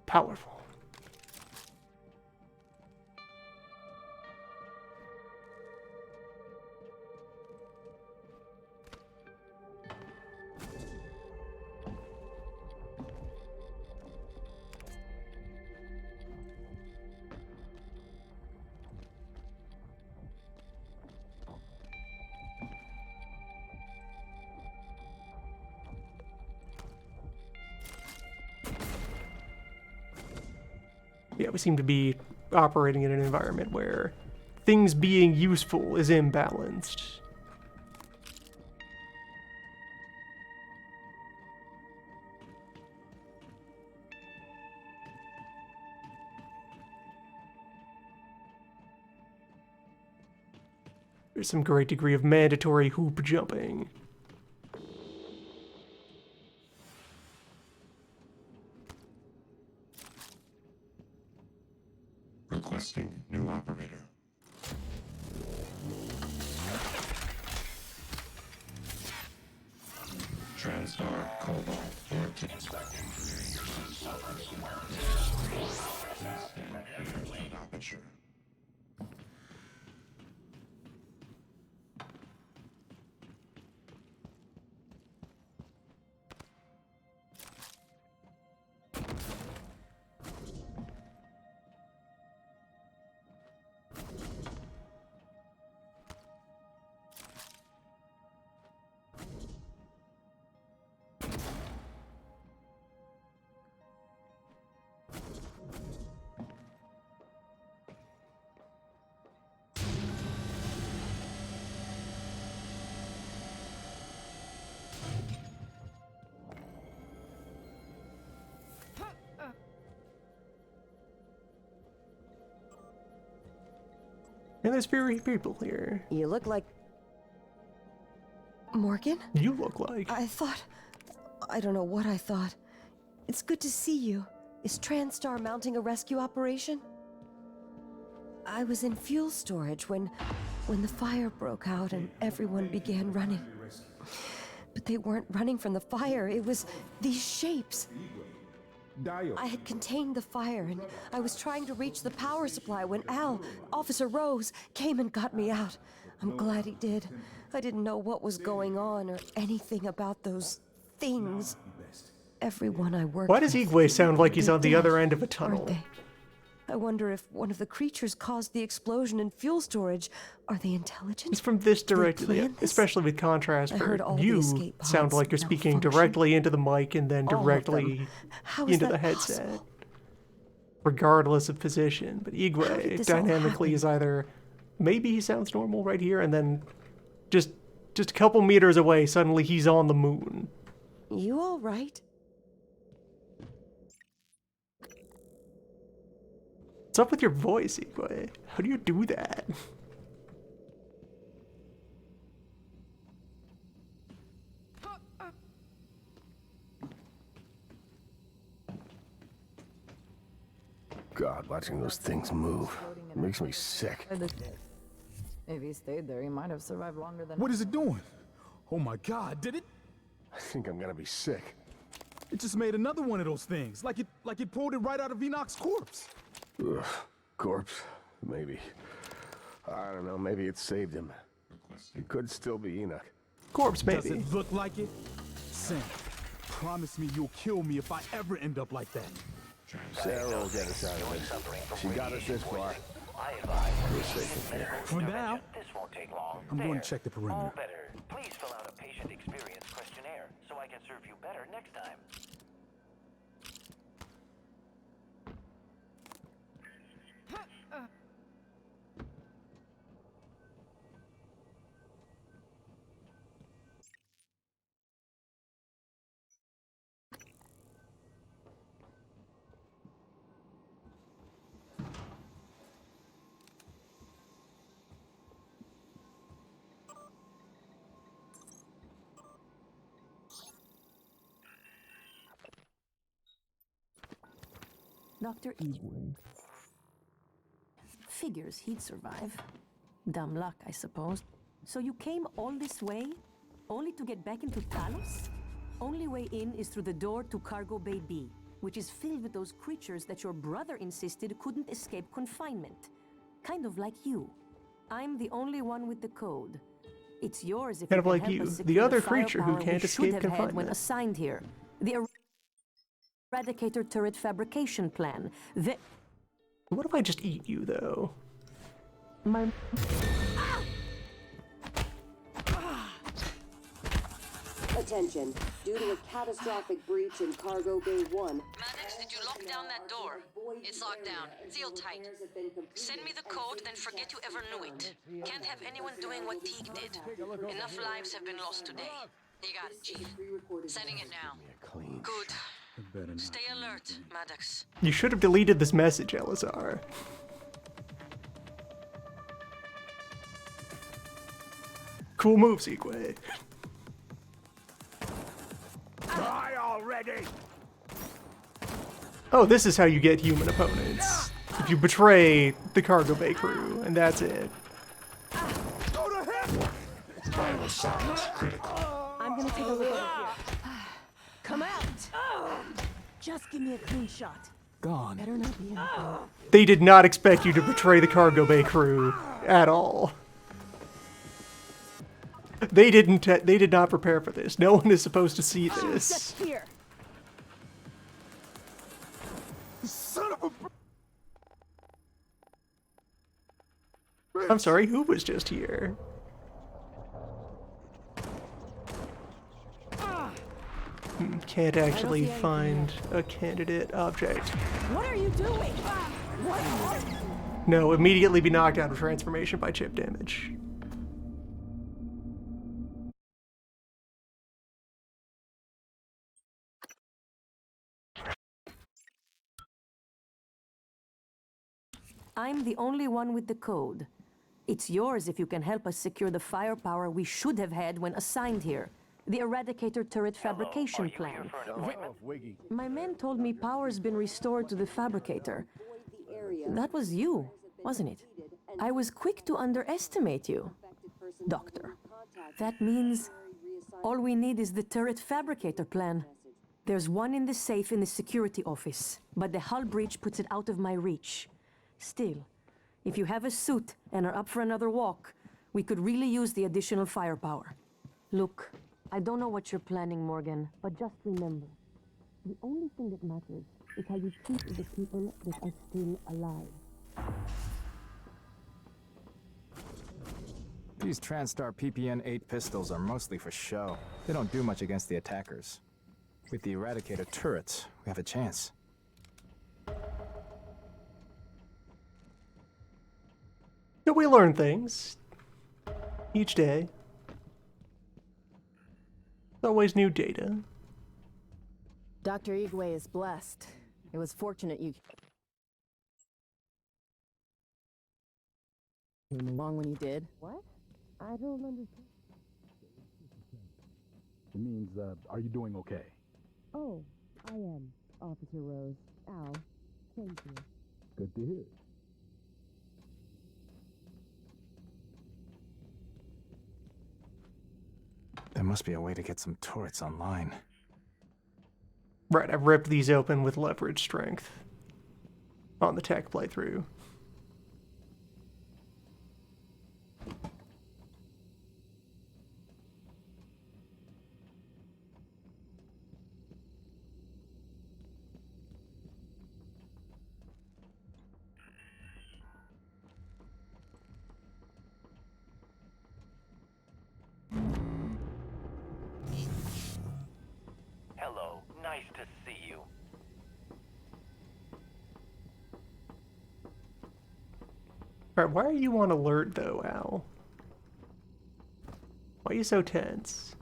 Powerful. Yeah, we seem to be operating in an environment where things being useful is imbalanced. There's some great degree of mandatory hoop jumping. Requesting new operator. TranStar Cobalt 14. Aperture. And there's very people here. You look like... Morgan? You look like. I thought... I don't know what I thought. It's good to see you. Is TranStar mounting a rescue operation? I was in fuel storage when the fire broke out and everyone began running. But they weren't running from the fire, it was these shapes. I had contained the fire and I was trying to reach the power supply when Officer Rose, came and got me out. I'm glad he did. I didn't know what was going on or anything about those things. Everyone I worked Why does with, Igwe sound like he's they're on the dead, other end of a aren't tunnel? they? I wonder if one of the creatures caused the explosion in fuel storage. Are they intelligent? It's from this Did they directly, plan this? especially with contrast. I For heard all the you escape sound pods like you're speaking malfunction. directly into the mic and then All of directly them. How is into that the headset, possible? regardless of position. But How did Igwe this all dynamically happen? is either maybe he sounds normal right here, and then just a couple meters away, suddenly he's on the moon. You all right? What's up with your voice, Ikwe? How do you do that? God, watching those things move makes me sick. If he stayed there, he might have survived longer than. What is it doing? Oh my God, did it? I think I'm gonna be sick. It just made another one of those things. Like it pulled it right out of Enoch's corpse. Ugh, corpse? Maybe. I don't know, maybe it saved him. It could still be Enoch. Corpse, Does maybe. it look like it? Sam, promise me you'll kill me if I ever end up like that. Sarah will get us out of this. She got us this far. We're safe in here. For now, This won't take long. I'm going to check the perimeter. All better. Please fill out a patient experience questionnaire so I can serve you better next time. Dr. Eastwood. Figures he'd survive. Dumb luck, I suppose. So you came all this way, only to get back into Talos? Only way in is through the door to Cargo Bay B, which is filled with those creatures that your brother insisted couldn't escape confinement. Kind of like you. I'm the only one with the code. It's yours if Kind you of can like help you, us the secure other creature who firepower we can't should escape have had when confinement. assigned here. The Eradicator turret fabrication plan. What if I just eat you, though? My... Attention. Due to a catastrophic breach in Cargo Bay 1... Maddox, did you lock down that door? It's locked down. Sealed tight. Send me the code, then forget you ever knew it. Can't have anyone doing what Teague did. Enough lives have been lost today. You got it, Chief. Sending it now. Good. Stay alert, Maddox. You should have deleted this message, Elazar. Cool move, Ikwe. Die already! Oh, this is how you get human opponents. If you betray the Cargo Bay crew, and that's it. Go to him! Vital signs critical. I'm gonna take a look over here. Come out! Just give me a clean shot. Gone. Better not be anything. They did not expect you to betray the Cargo Bay crew at all. They did not prepare for this. No one is supposed to see this. Just here. Son of a... I'm sorry, who was just here? Can't actually find a candidate object. What are you doing? What? No, immediately be knocked out of transformation by chip damage. I'm the only one with the code. It's yours if you can help us secure the firepower we should have had when assigned here. The Eradicator turret fabrication plan. My men told me power's been restored to the fabricator. That was you, wasn't it? I was quick to underestimate you, Doctor. That means all we need is the turret fabricator plan. There's one in the safe in the security office, but the hull breach puts it out of my reach. Still, if you have a suit and are up for another walk, we could really use the additional firepower. Look, I don't know what you're planning, Morgan, but just remember, the only thing that matters is how you treat the people that are still alive. These TranStar PPN-8 pistols are mostly for show. They don't do much against the attackers. With the Eradicator turrets, we have a chance. But we learn things each day. Always new data. Dr. Igwe is blessed. It was fortunate you came along when you did. What? I don't understand. It means, are you doing okay? Oh, I am, Officer Rose. Ow. Thank you. Good to hear. There must be a way to get some turrets online. Right, I've ripped these open with leverage strength on the tech playthrough. Hello, nice to see you. Alright, why are you on alert though, Al? Why are you so tense?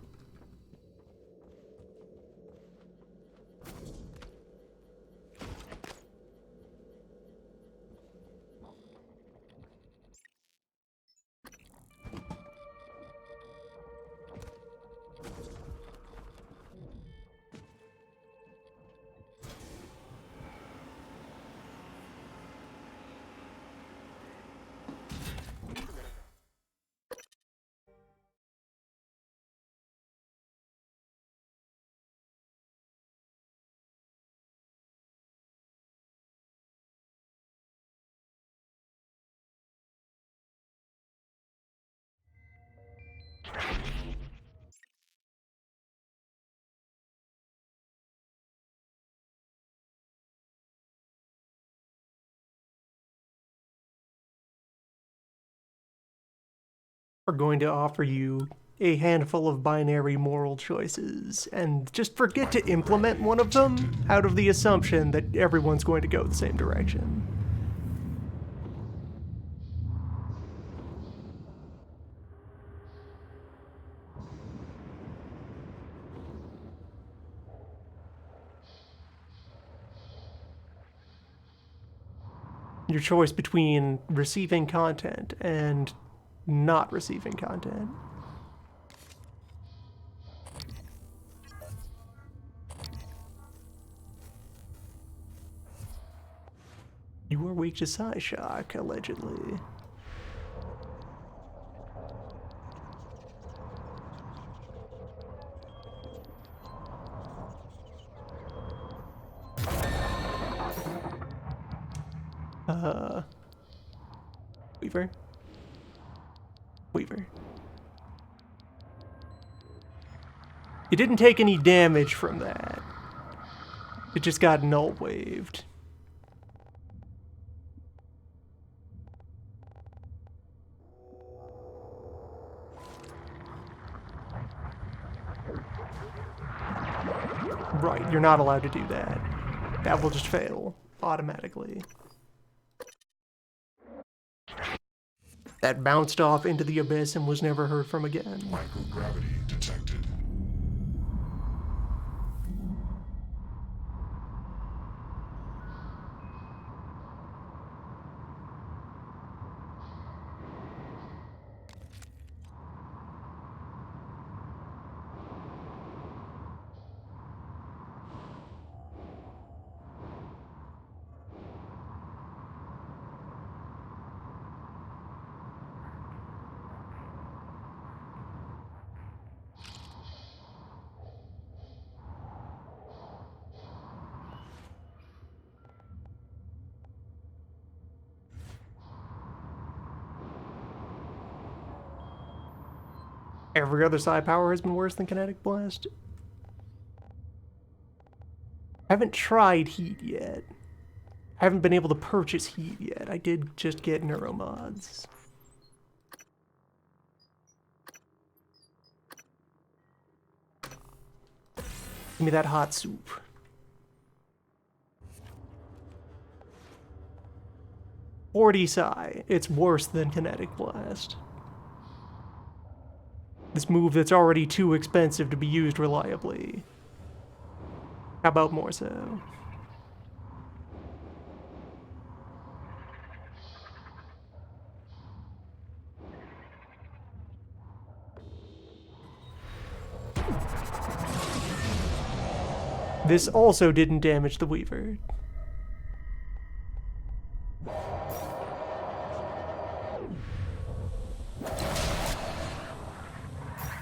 Are going to offer you a handful of binary moral choices and just forget to implement one of them out of the assumption that everyone's going to go the same direction. Your choice between receiving content and not receiving content. You are weak to Psyshock, allegedly. Weaver? Weaver. You didn't take any damage from that. It just got null waved. Right, you're not allowed to do that. That will just fail automatically. That bounced off into the abyss and was never heard from again. Microgravity detected. Every other psi power has been worse than Kinetic Blast. I haven't tried heat yet. I haven't been able to purchase heat yet. I did just get neuromods. Give me that hot soup. 40 psi. It's worse than Kinetic Blast. This move that's already too expensive to be used reliably. How about more so? This also didn't damage the Weaver.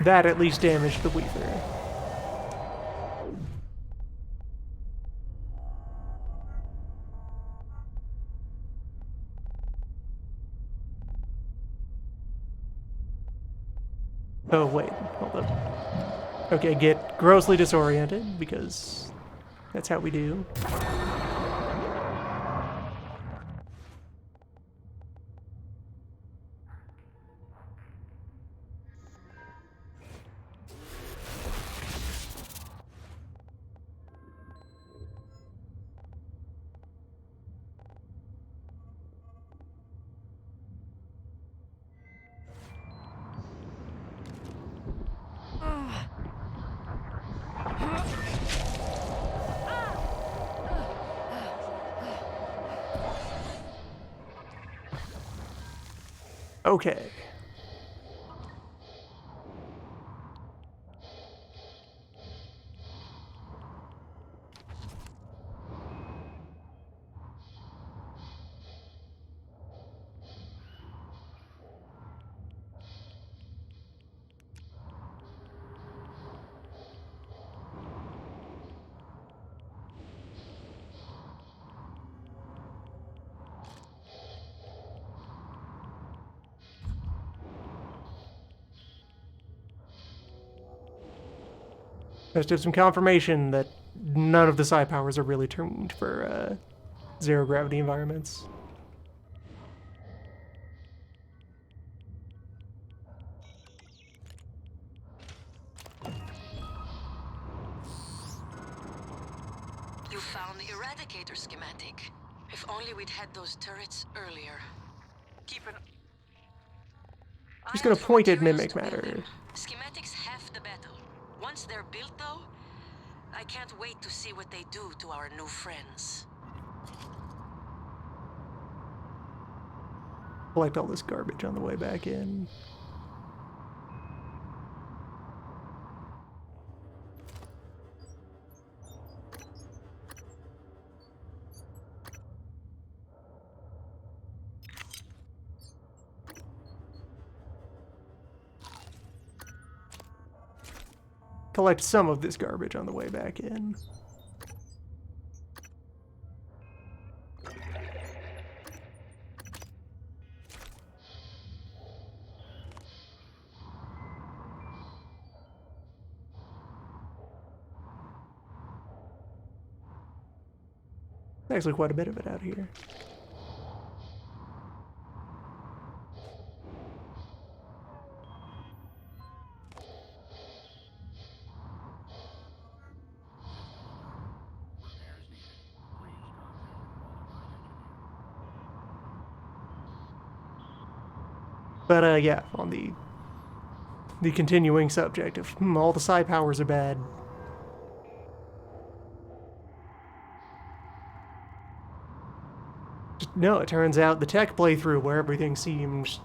That at least damaged the Weaver. Oh wait, hold up. Okay, get grossly disoriented, because that's how we do. Okay. Just have some confirmation that none of the psi powers are really tuned for zero gravity environments. You found the Eradicator schematic. If only we'd had those turrets earlier. Keep an... Just gonna point at Mimic Matter. Schematics half the battle. Once they're built, though, I can't wait to see what they do to our new friends. Collect all this garbage on the way back in. Collect some of this garbage on the way back in. Actually, quite a bit of it out here. But yeah, on the continuing subject of all the psi powers are bad. No, it turns out the tech playthrough where everything seems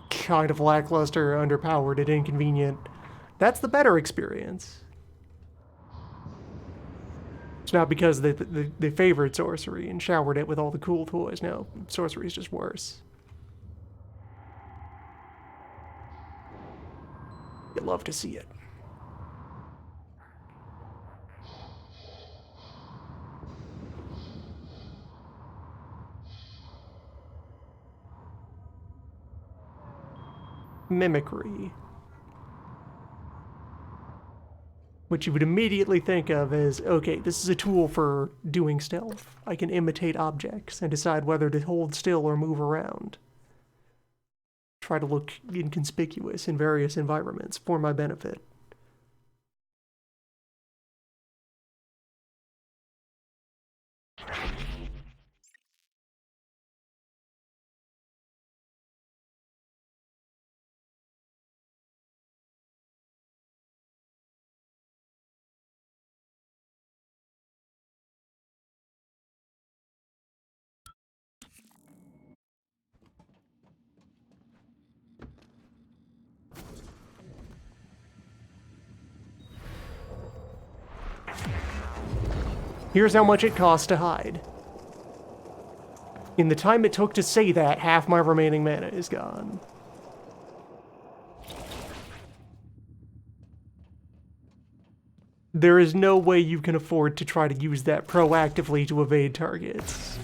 kind of lackluster, underpowered, and inconvenient, that's the better experience. It's not because they favored sorcery and showered it with all the cool toys. No, sorcery is just worse. You love to see it. Mimicry. Which you would immediately think of as, okay, this is a tool for doing stealth. I can imitate objects and decide whether to hold still or move around. Try to look inconspicuous in various environments for my benefit. Here's how much it costs to hide. In the time it took to say that, half my remaining mana is gone. There is no way you can afford to try to use that proactively to evade targets.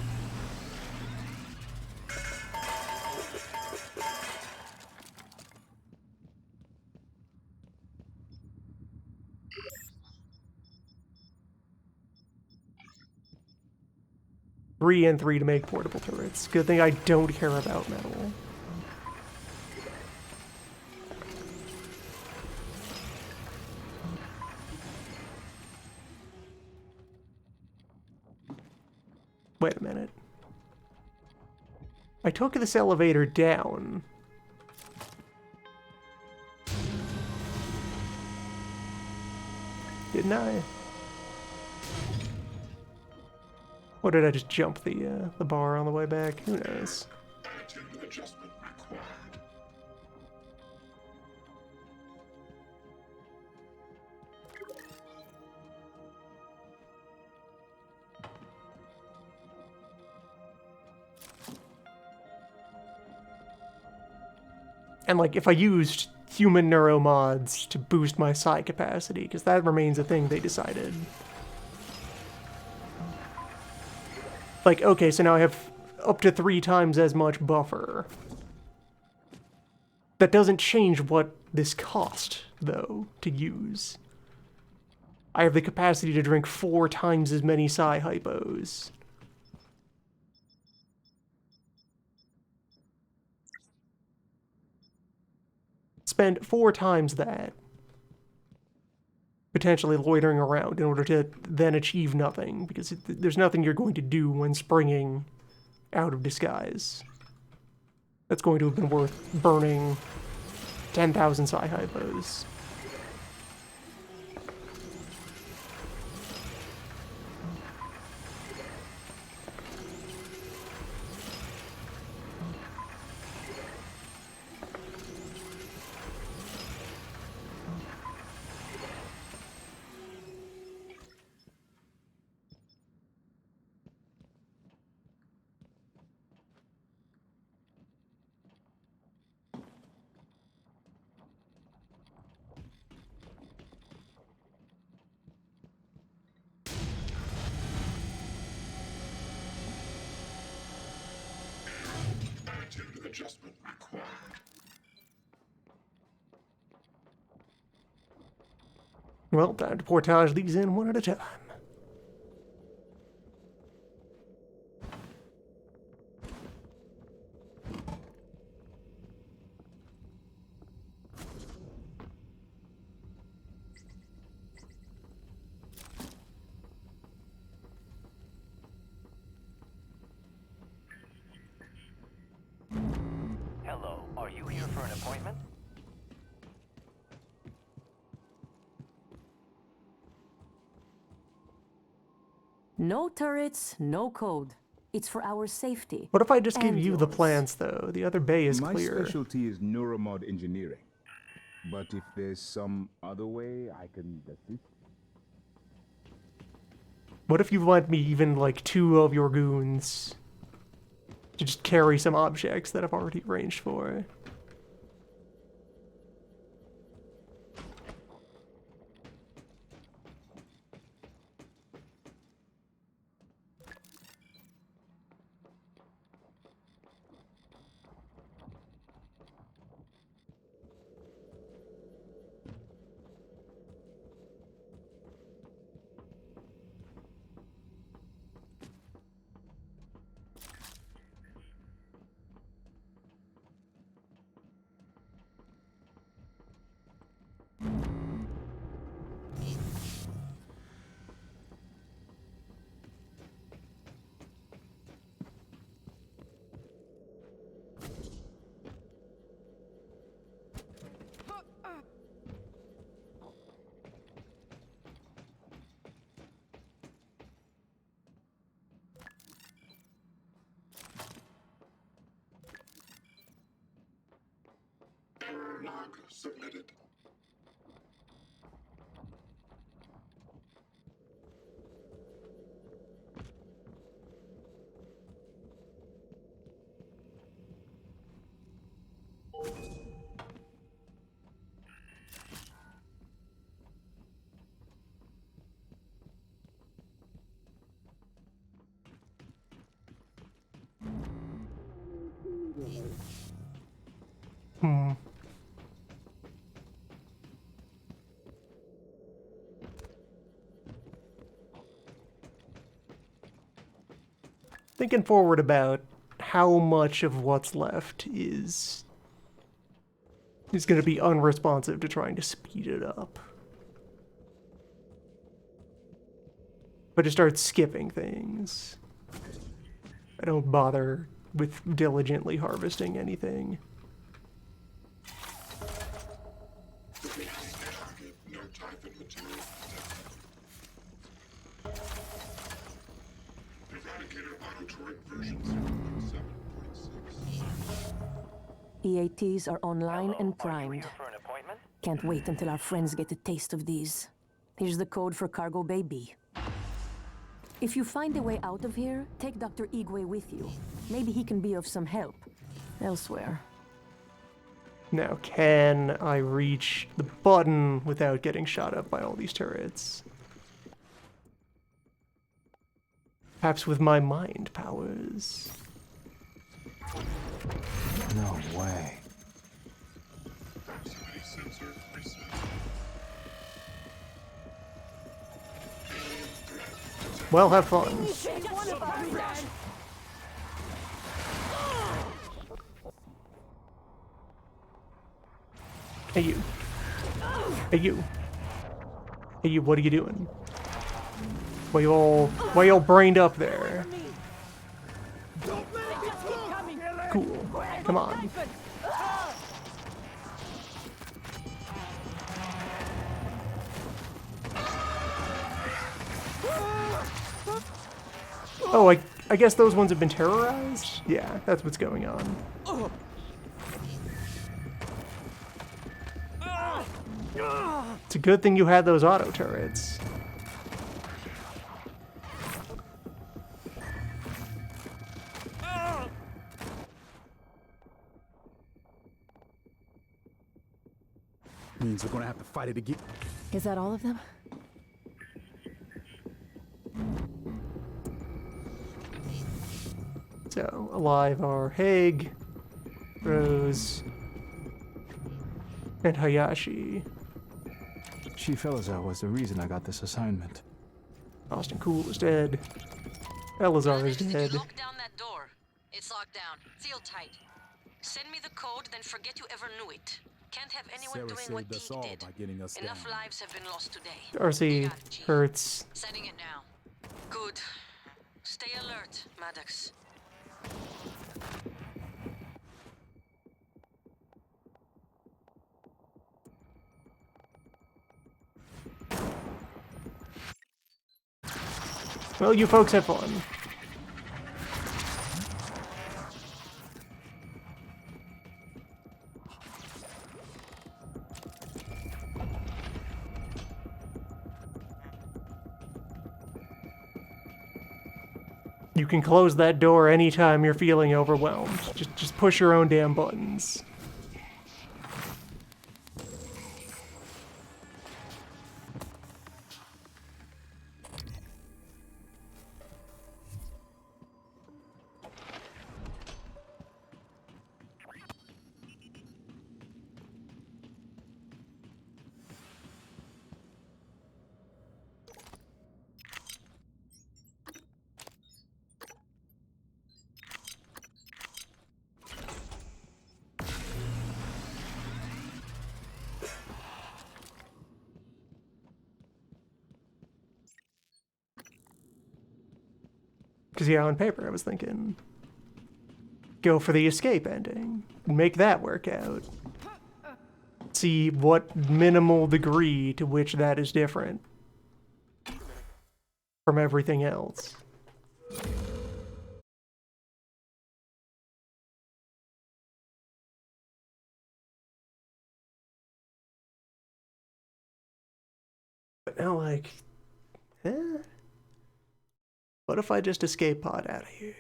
Three and 3 to make portable turrets. Good thing I don't care about metal. Wait a minute. I took this elevator down. Didn't I? Or did I just jump the bar on the way back? Who knows? Adjustment required. And like, if I used human neuromods to boost my psi capacity, because that remains a thing they decided. Like, okay, so now I have up to 3 times as much buffer. That doesn't change what this cost, though, to use. I have the capacity to drink 4 times as many psi hypos. Spend 4 times that. Potentially loitering around in order to then achieve nothing, because there's nothing you're going to do when springing out of disguise. That's going to have been worth burning 10,000 psi hypos. Adjustment required. Well, time to portage these in one at a time. Hello, are you here for an appointment? No turrets, no code. It's for our safety. What if I just give and you the yours. plans, though? The other bay is My clear. specialty is neuromod engineering. But if there's some other way I can assist. What if you let me even, like, 2 of your goons to just carry some objects that I've already arranged for? Log submitted. thinking forward about how much of what's left is going to be unresponsive to trying to speed it up. But to start skipping things, I don't bother with diligently harvesting anything. EATs are online and primed. Can't wait until our friends get a taste of these. Here's the code for Cargo Bay B. If you find a way out of here, take Dr. Igwe with you. Maybe he can be of some help elsewhere. Now, can I reach the button without getting shot up by all these turrets? Perhaps with my mind powers. No way. Well, have fun. Hey you. Hey you. Hey you, what are you doing? Why you all brained up there? Cool. Come on. Oh, I guess those ones have been terrorized? Yeah, that's what's going on. It's a good thing you had those auto turrets. Means we're gonna have to fight it again. Is that all of them? So, alive are Haig, Rose, and Hayashi. Chief Elazar was the reason I got this assignment. Austin Cool is dead. Elazar is dead. Lock down that door. It's locked down. Seal tight. Send me the code, then forget you ever knew it. Can't have anyone Sarah doing what saved us all Deke did. by getting us Enough down. lives have been lost today. Darcy, Hurts. Sending it now. Good. Stay alert, Maddox. Well, you folks have fun. You can close that door anytime you're feeling overwhelmed. Just push your own damn buttons. Because, yeah, on paper, I was thinking, go for the escape ending. Make that work out. See what minimal degree to which that is different from everything else. But now, like, what if I just escape pod out of here?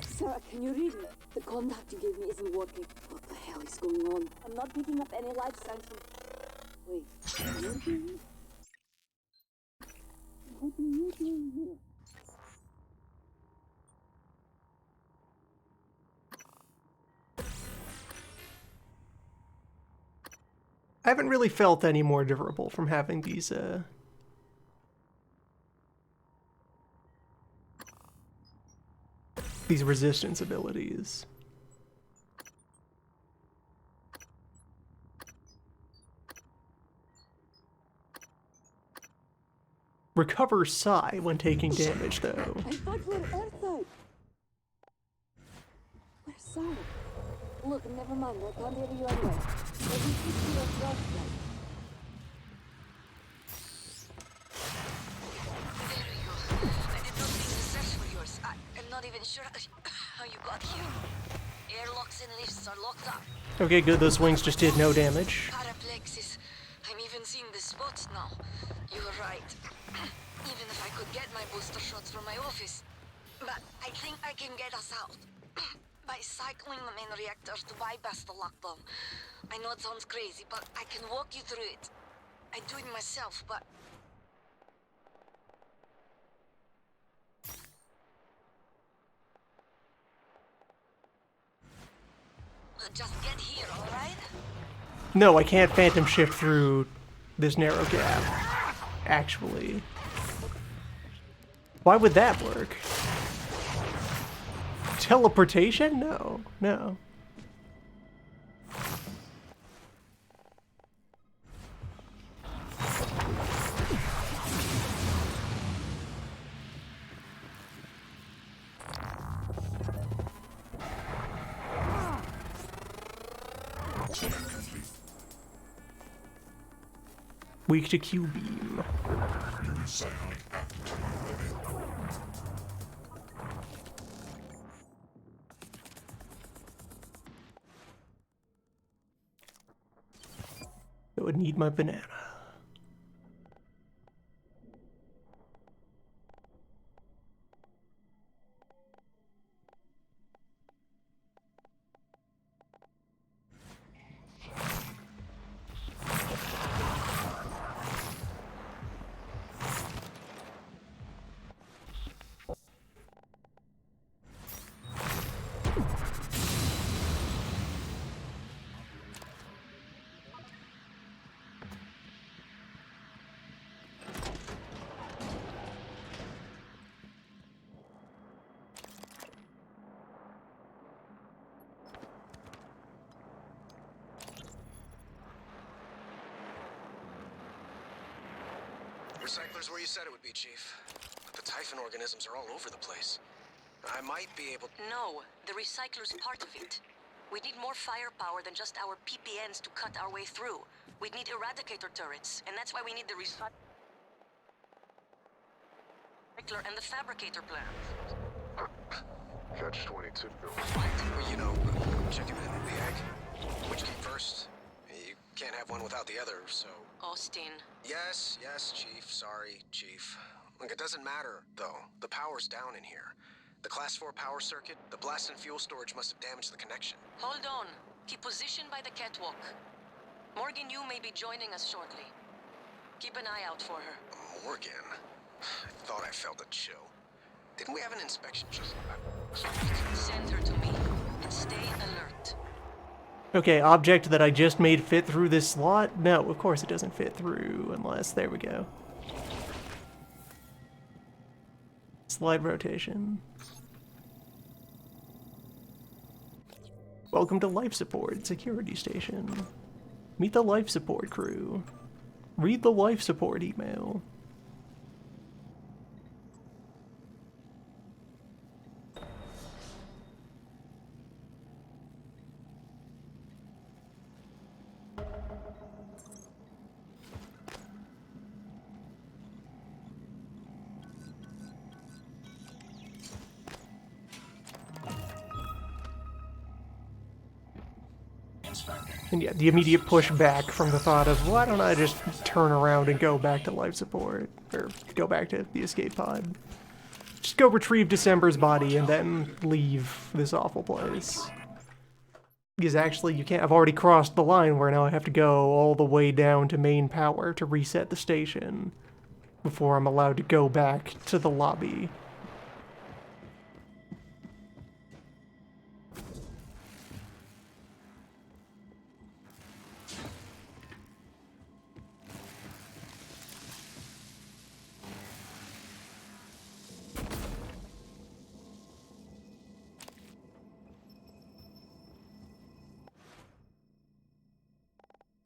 Sarah, can you read me? The contact you gave me isn't working. What the hell is going on? I'm not picking up any live signs from... Wait, what are you doing? What are you doing here? I haven't really felt any more durable from having these resistance abilities. Recover Psi when taking damage, though. I thought we were airside. We're sorry. Look, never mind. I can't hear you anyway. Maybe you should do a drug test. I did not mean to search for yours. I'm not even sure how you got here. Airlocks and lifts are locked up. Okay, good. Those wings just did no damage. Paraplexis. I'm even seeing the spots now. You were right. Even if I could get my booster shots from my office. But I think I can get us out. By cycling the main reactor to bypass the lockdown. I know it sounds crazy, but I can walk you through it. I do it myself, but... Just get here, alright? No, I can't phantom shift through this narrow gap. Actually. Why would that work? Teleportation? No, no. Weak to Q-beam. I would need my banana. Recycler's where you said it would be, Chief. But the Typhon organisms are all over the place. I might be able... No, the recycler's part of it. We need more firepower than just our PPNs to cut our way through. We need Eradicator turrets, and that's why we need the recycler and the fabricator plans. Catch-22. You know, chicken and the egg. Which came first? You can't have one without the other, so... Austin. Yes, Chief. Sorry, Chief. Look, it doesn't matter, though. The power's down in here. The Class 4 power circuit, the blast and fuel storage must have damaged the connection. Hold on. Keep positioned by the catwalk. Morgan Yu may be joining us shortly. Keep an eye out for her. Morgan? I thought I felt a chill. Didn't we have an inspection just... Send her to me, and stay alert. Okay, object that I just made fit through this slot? No, of course it doesn't fit through unless... There we go. Slide rotation. Welcome to Life Support Security Station. Meet the Life Support crew. Read the Life Support email. And yeah, the immediate pushback from the thought of, why don't I just turn around and go back to life support? Or go back to the escape pod. Just go retrieve December's body and then leave this awful place. Because actually, you can't. I've already crossed the line where now I have to go all the way down to main power to reset the station before I'm allowed to go back to the lobby.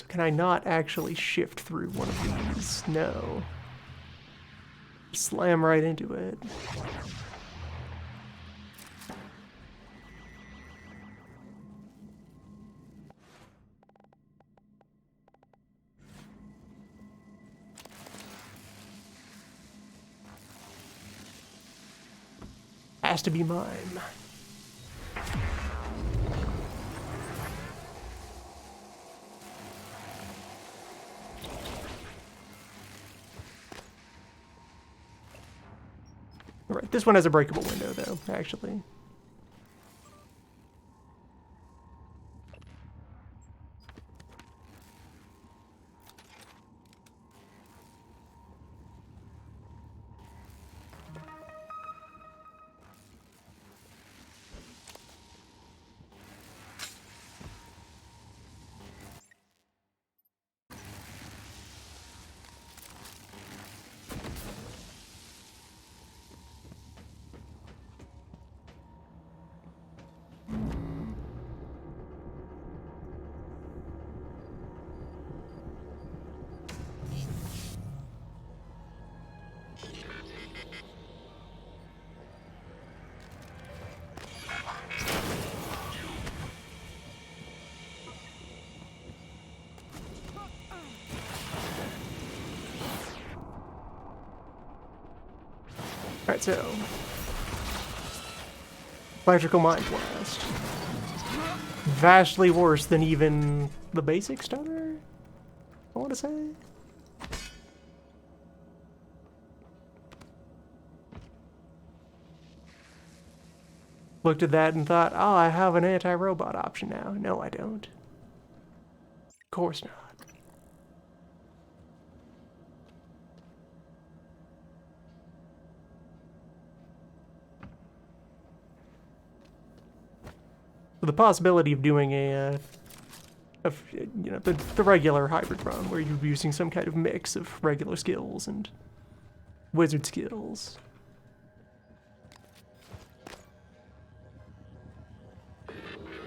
Can I not actually shift through one of these? No. Slam right into it. Has to be mine. Right, this one has a breakable window, though, actually. Alright, so... Electrical Mind Blast. Vastly worse than even the basic stunner, I want to say. Looked at that and thought, oh, I have an anti-robot option now. No, I don't. Of course not. The possibility of doing the regular hybrid run where you're using some kind of mix of regular skills and wizard skills.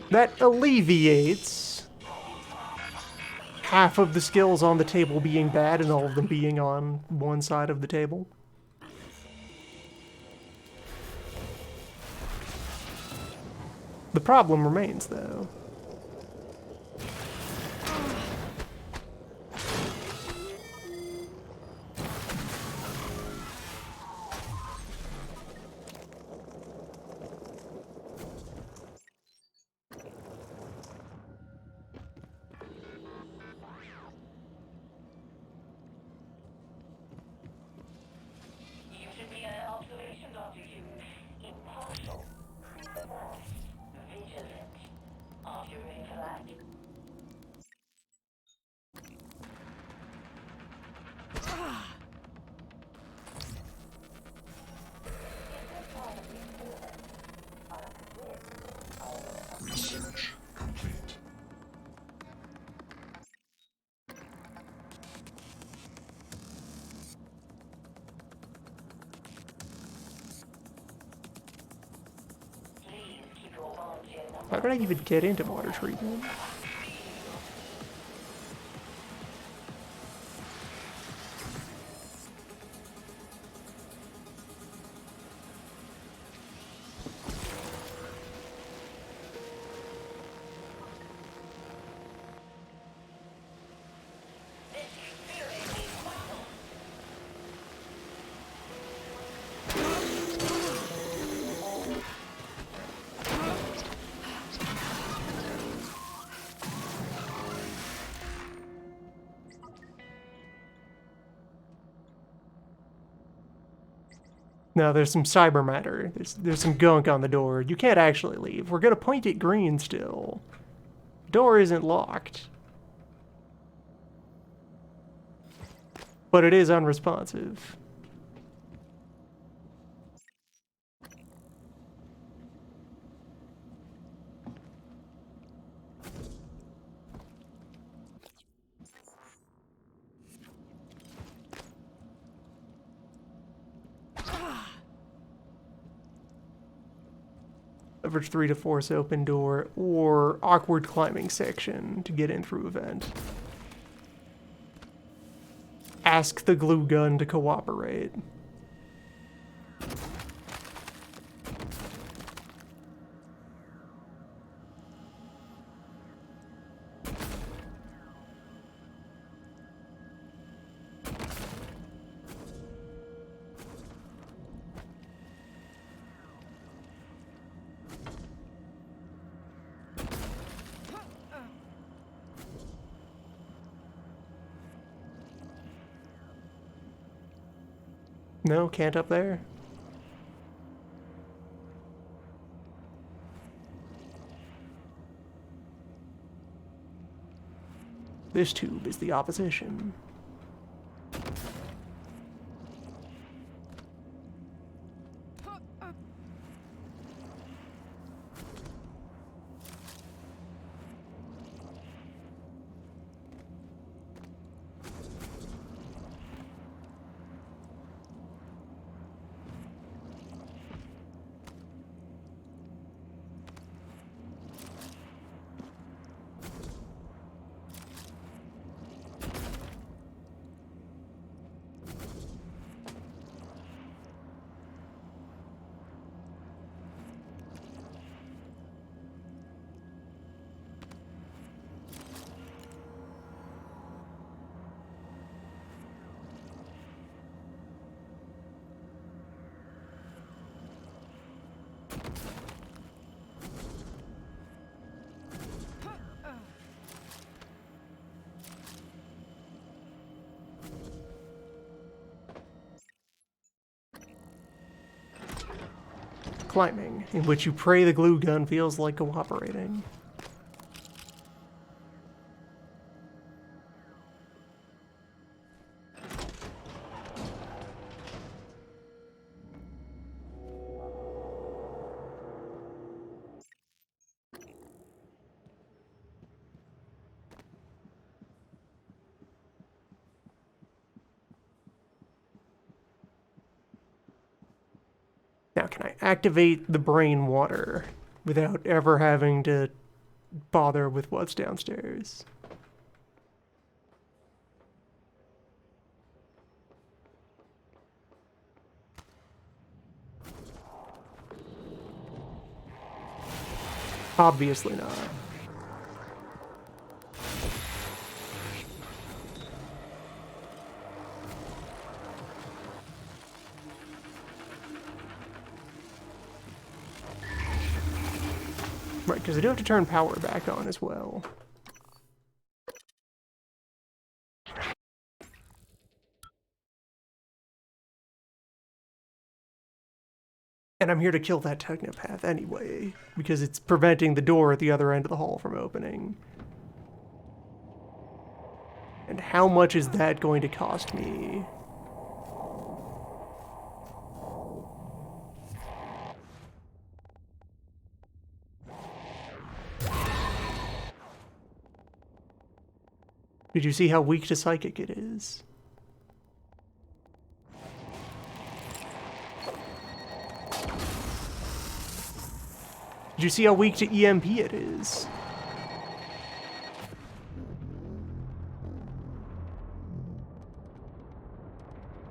That alleviates half of the skills on the table being bad and all of them being on one side of the table. The problem remains, though. Research complete. How did I even get into water treatment? No, there's some cyber matter. There's some gunk on the door. You can't actually leave. We're gonna point it green still. door isn't locked. But it is unresponsive. Leverage 3 to force open door, or awkward climbing section to get in through a vent. Ask the glue gun to cooperate. No, can't up there. This tube is the opposition. Climbing, in which you pray the glue gun feels like cooperating. Now, can I activate the brain water without ever having to bother with what's downstairs? Obviously not. Right, because I do have to turn power back on as well. And I'm here to kill that technopath anyway, because it's preventing the door at the other end of the hall from opening. And how much is that going to cost me? Did you see how weak to psychic it is? Did you see how weak to EMP it is?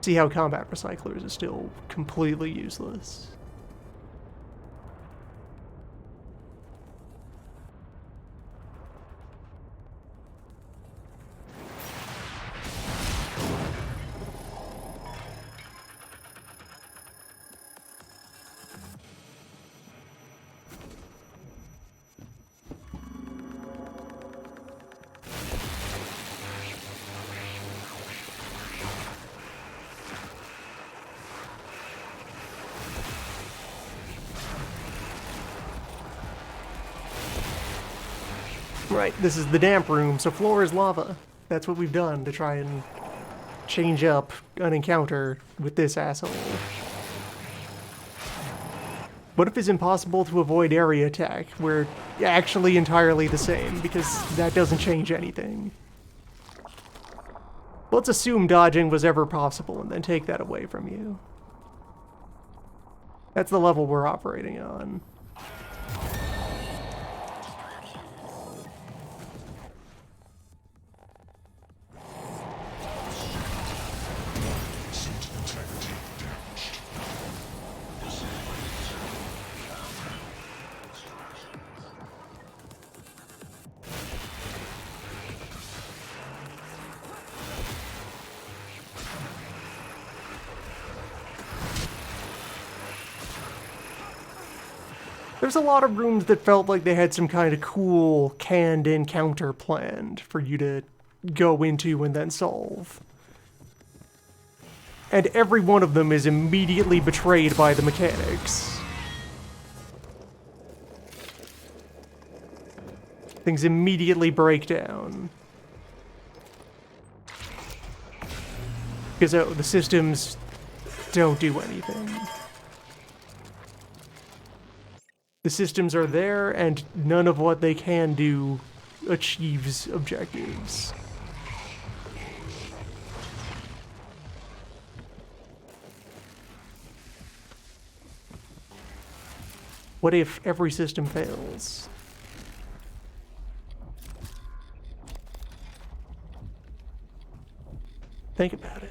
See how combat recyclers is still completely useless. Right, this is the damp room, so floor is lava. That's what we've done to try and change up an encounter with this asshole. What if it's impossible to avoid area attack? We're actually entirely the same, because that doesn't change anything. Let's assume dodging was ever possible and then take that away from you. That's the level we're operating on. There's a lot of rooms that felt like they had some kind of cool canned encounter planned for you to go into and then solve. And every one of them is immediately betrayed by the mechanics. Things immediately break down. Because the systems don't do anything. The systems are there, and none of what they can do achieves objectives. What if every system fails? Think about it.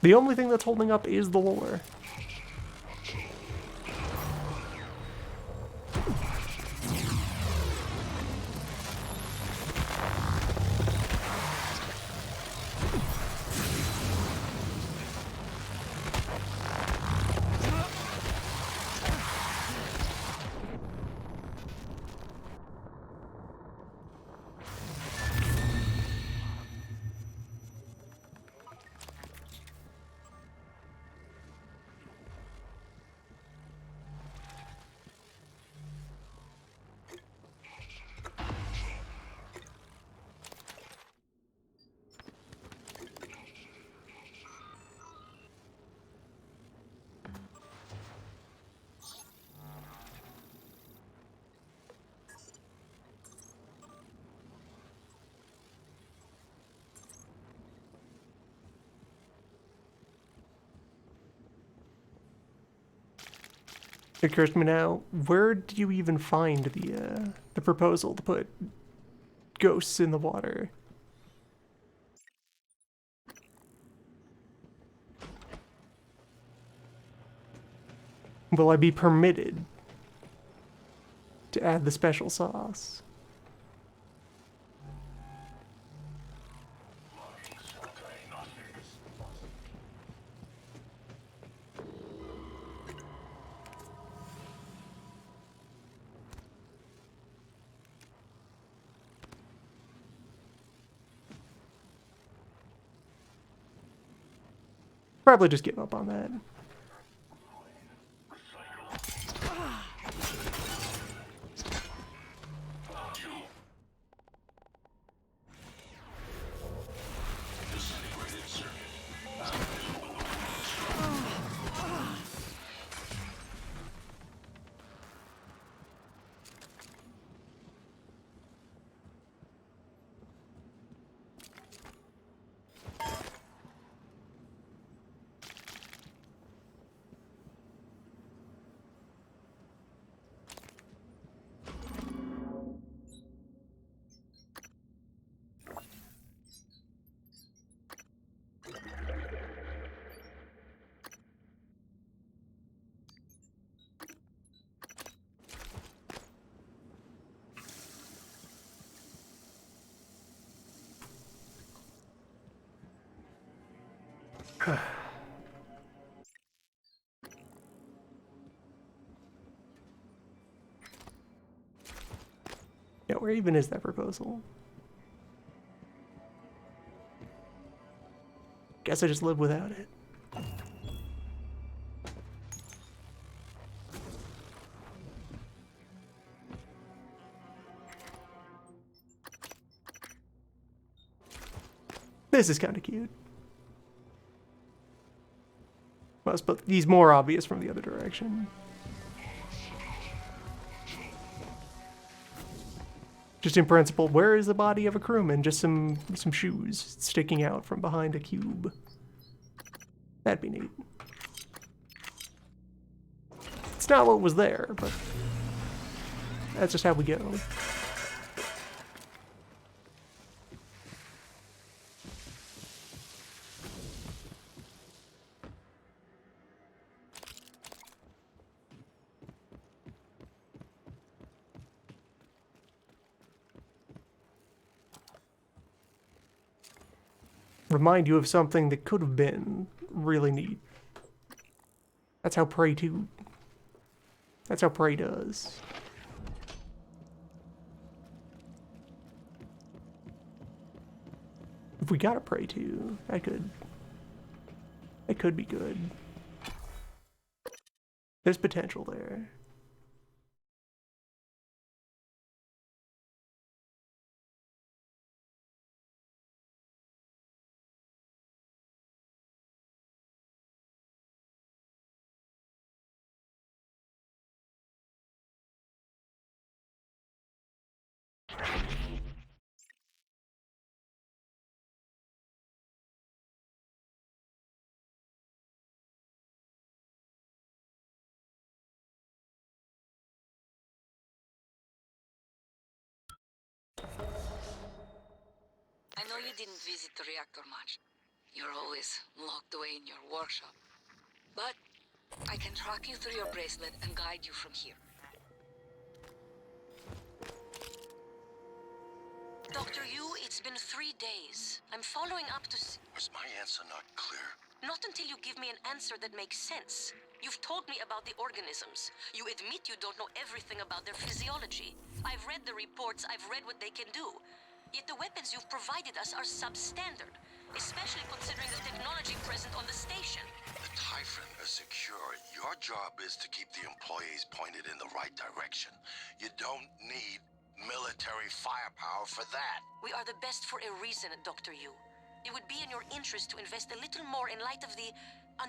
The only thing that's holding up is the lore. It occurs to me now, where do you even find the proposal to put ghosts in the water? Will I be permitted to add the special sauce? Probably just give up on that. Yeah, where even is that proposal? Guess I just live without it. This is kind of cute. But he's more obvious from the other direction. Just in principle, where is the body of a crewman? Just some shoes sticking out from behind a cube. That'd be neat. It's not what was there, but that's just how we go. Remind you of something that could have been really neat. That's how Prey 2. That's how Prey does. If we got a Prey 2, that could be good. There's potential there. I know you didn't visit the reactor much. You're always locked away in your workshop. But I can track you through your bracelet and guide you from here. Dr. Yu, it's been 3 days. I'm following up to see... Was my answer not clear? Not until you give me an answer that makes sense. You've told me about the organisms. You admit you don't know everything about their physiology. I've read the reports, I've read what they can do. Yet the weapons you've provided us are substandard, especially considering the technology present on the station. The Typhon is secure. Your job is to keep the employees pointed in the right direction. You don't need military firepower for that. We are the best for a reason, Dr. Yu. It would be in your interest to invest a little more in light of the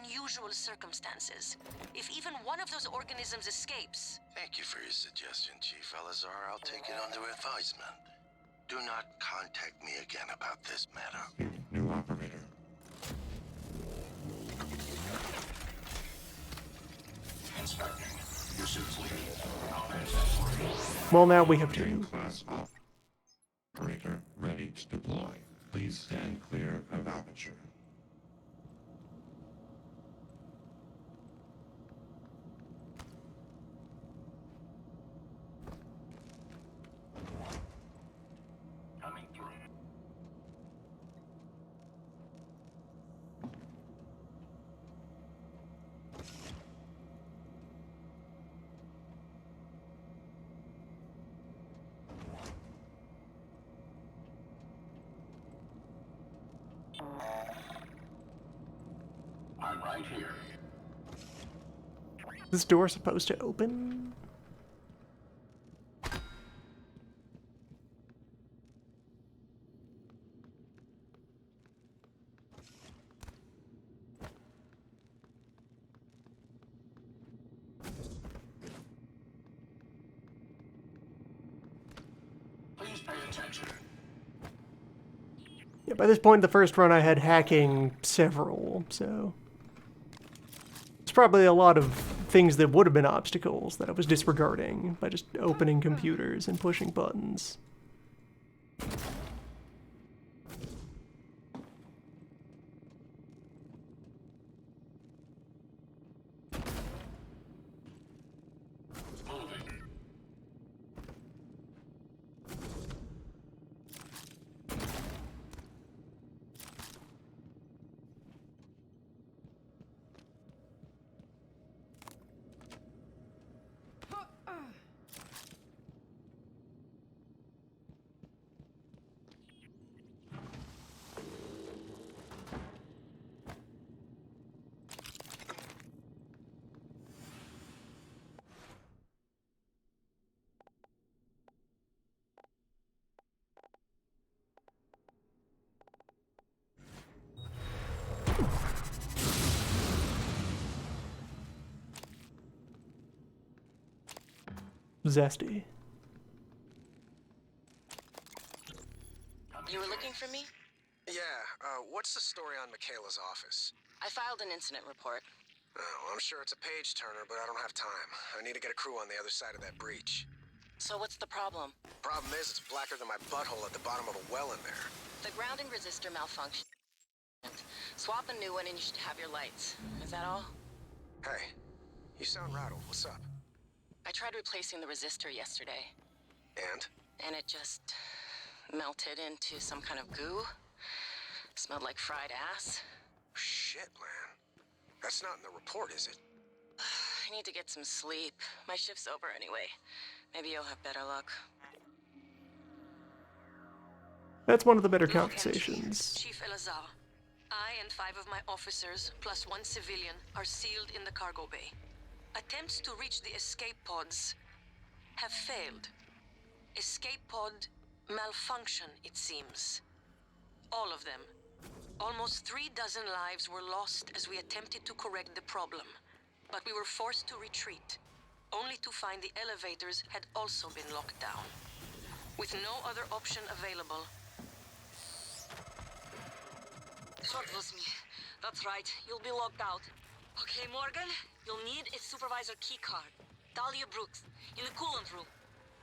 unusual circumstances. If even one of those organisms escapes... Thank you for your suggestion, Chief Elazar. I'll take it under advisement. Do not contact me again about this matter. New operator. Inspecting. Usage lead. Well, now we have two. Class operator ready to deploy. Please stand clear of aperture. Coming through. I'm right here. This door supposed to open? Please pay attention. Yeah, by this point, the first run I had hacking several, so... It's probably a lot of things that would have been obstacles that I was disregarding by just opening computers and pushing buttons. zesty. You were looking for me? Yeah, what's the story on Michaela's office? I filed an incident report. Oh, I'm sure it's a page turner, but I don't have time. I need to get a crew on the other side of that breach. So what's the problem? Problem is, it's blacker than my butthole at the bottom of a well in there. The grounding resistor malfunctioned. Swap a new one and you should have your lights. Is that all? Hey, you sound rattled. What's up? I tried replacing the resistor yesterday. And? And it just melted into some kind of goo. Smelled like fried ass. Shit, man. That's not in the report, is it? I need to get some sleep. My shift's over anyway. Maybe you'll have better luck. That's one of the better conversations. Chief Elazar, I and 5 of my officers, plus 1 civilian, are sealed in the cargo bay. Attempts to reach the escape pods have failed. Escape pod malfunction, it seems. All of them. Almost 36 lives were lost as we attempted to correct the problem. But we were forced to retreat, only to find the elevators had also been locked down. With no other option available. That was me. That's right. You'll be locked out. Okay, Morgan, you'll need a supervisor keycard. Dahlia Brooks, in the coolant room.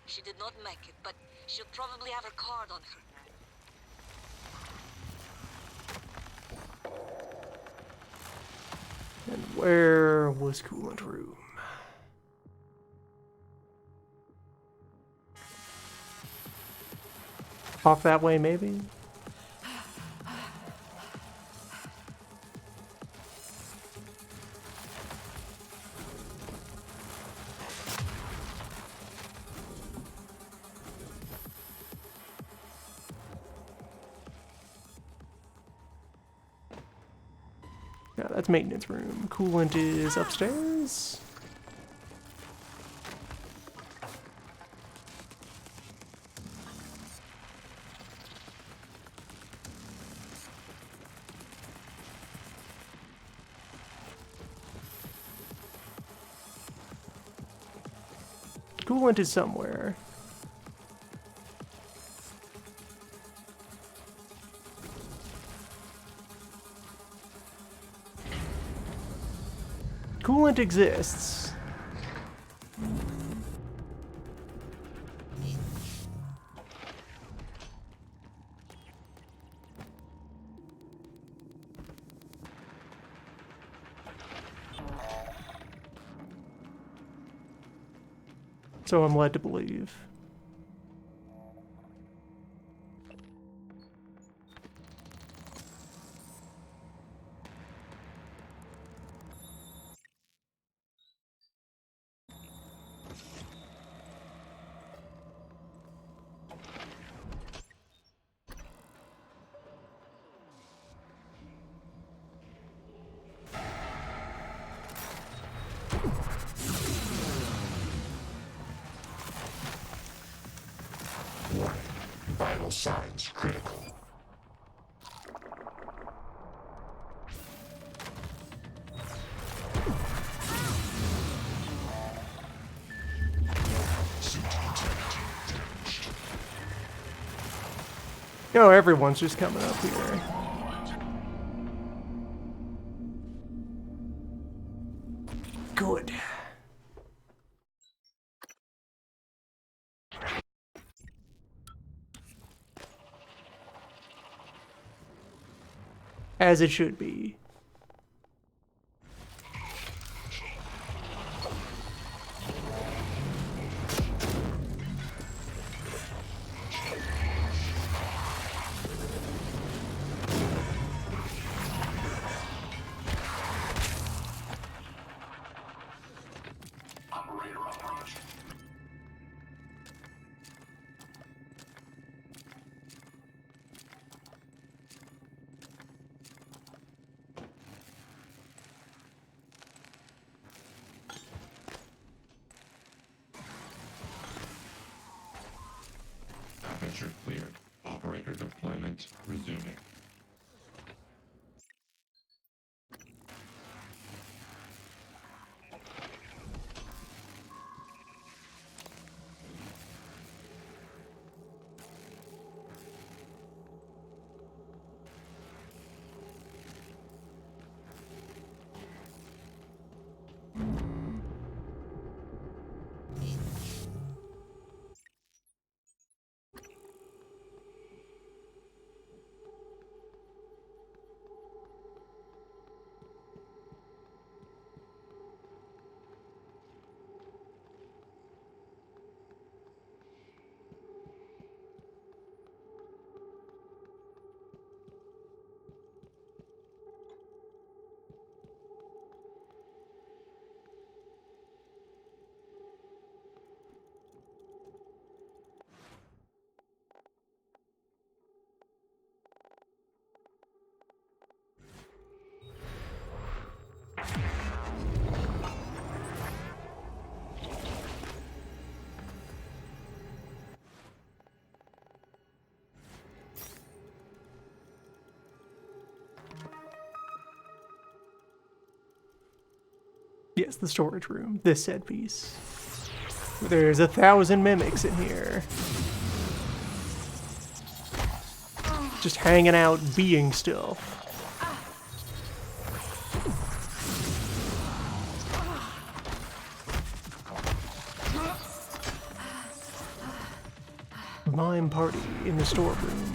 She did not make it, but she'll probably have her card on her. And where was coolant room? Off that way, maybe? Yeah, that's maintenance room. Coolant is upstairs. Coolant is somewhere. Coolant exists. So I'm led to believe. Vital signs critical. Yo, everyone's just coming up here. Good. As it should be. Operator approach. Yes, the storage room. This set piece. There's 1,000 mimics in here. Just hanging out, being stuff. Mime party in the storeroom.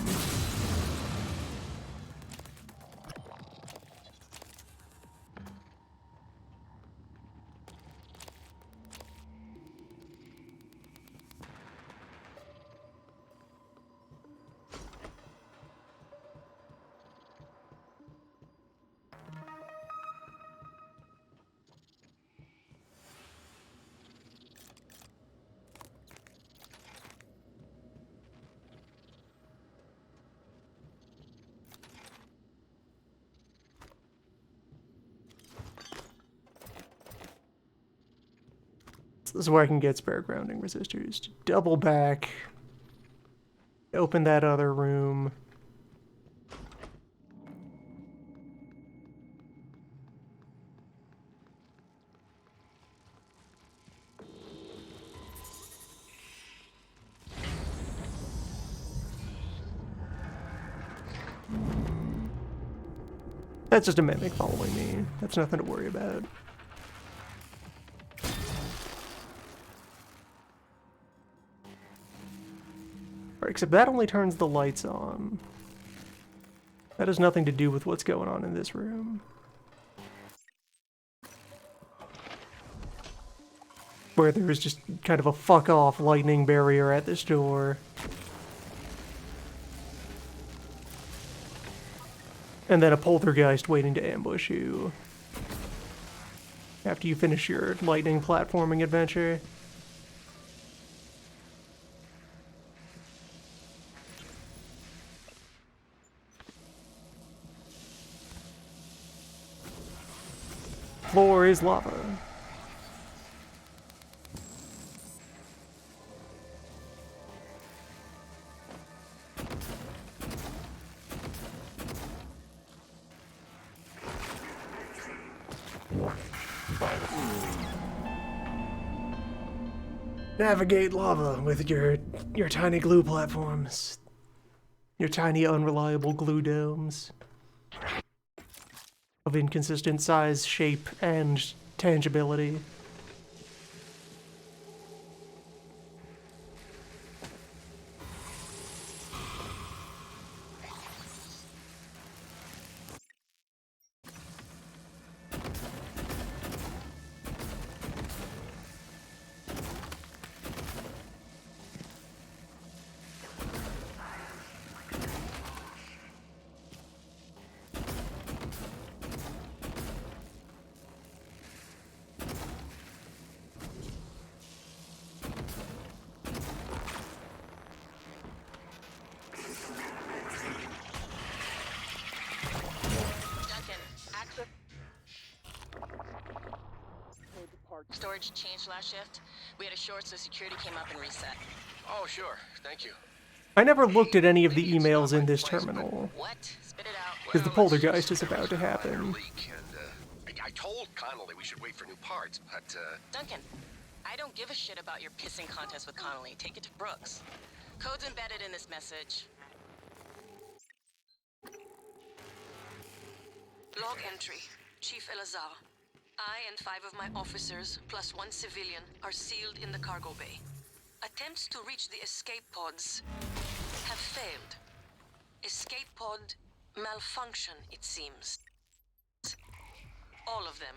This is where I can get spare grounding resistors. Double back. Open that other room. That's just a mimic following me. That's nothing to worry about. Except that only turns the lights on. That has nothing to do with what's going on in this room. Where there is just kind of a fuck-off lightning barrier at this door. And then a poltergeist waiting to ambush you. After you finish your lightning platforming adventure. Floor is lava. Navigate lava with your tiny glue platforms. Your tiny unreliable glue domes. Of inconsistent size, shape, and tangibility. Storage changed last shift. We had a short, so security came up and reset. Oh, sure. Thank you. I never looked at any of the emails in this terminal. What? Spit it out. Because the poltergeist is about to happen. And, I told Connolly we should wait for new parts, but, Duncan, I don't give a shit about your pissing contest with Connolly. Take it to Brooks. Code's embedded in this message. Log entry. Chief Elazar. I and 5 of my officers, plus 1 civilian, are sealed in the cargo bay. Attempts to reach the escape pods have failed. Escape pod malfunction, it seems. All of them.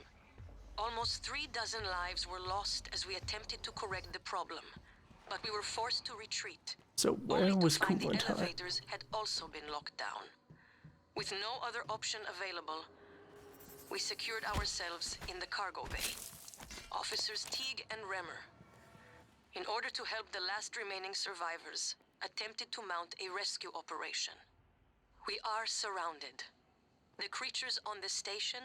Almost 3 dozen lives were lost as we attempted to correct the problem, but we were forced to retreat. So where was The Coolant Hut? elevators had also been locked down. With no other option available, we secured ourselves in the cargo bay. Officers Teague and Remmer, in order to help the last remaining survivors, attempted to mount a rescue operation. We are surrounded. The creatures on the station,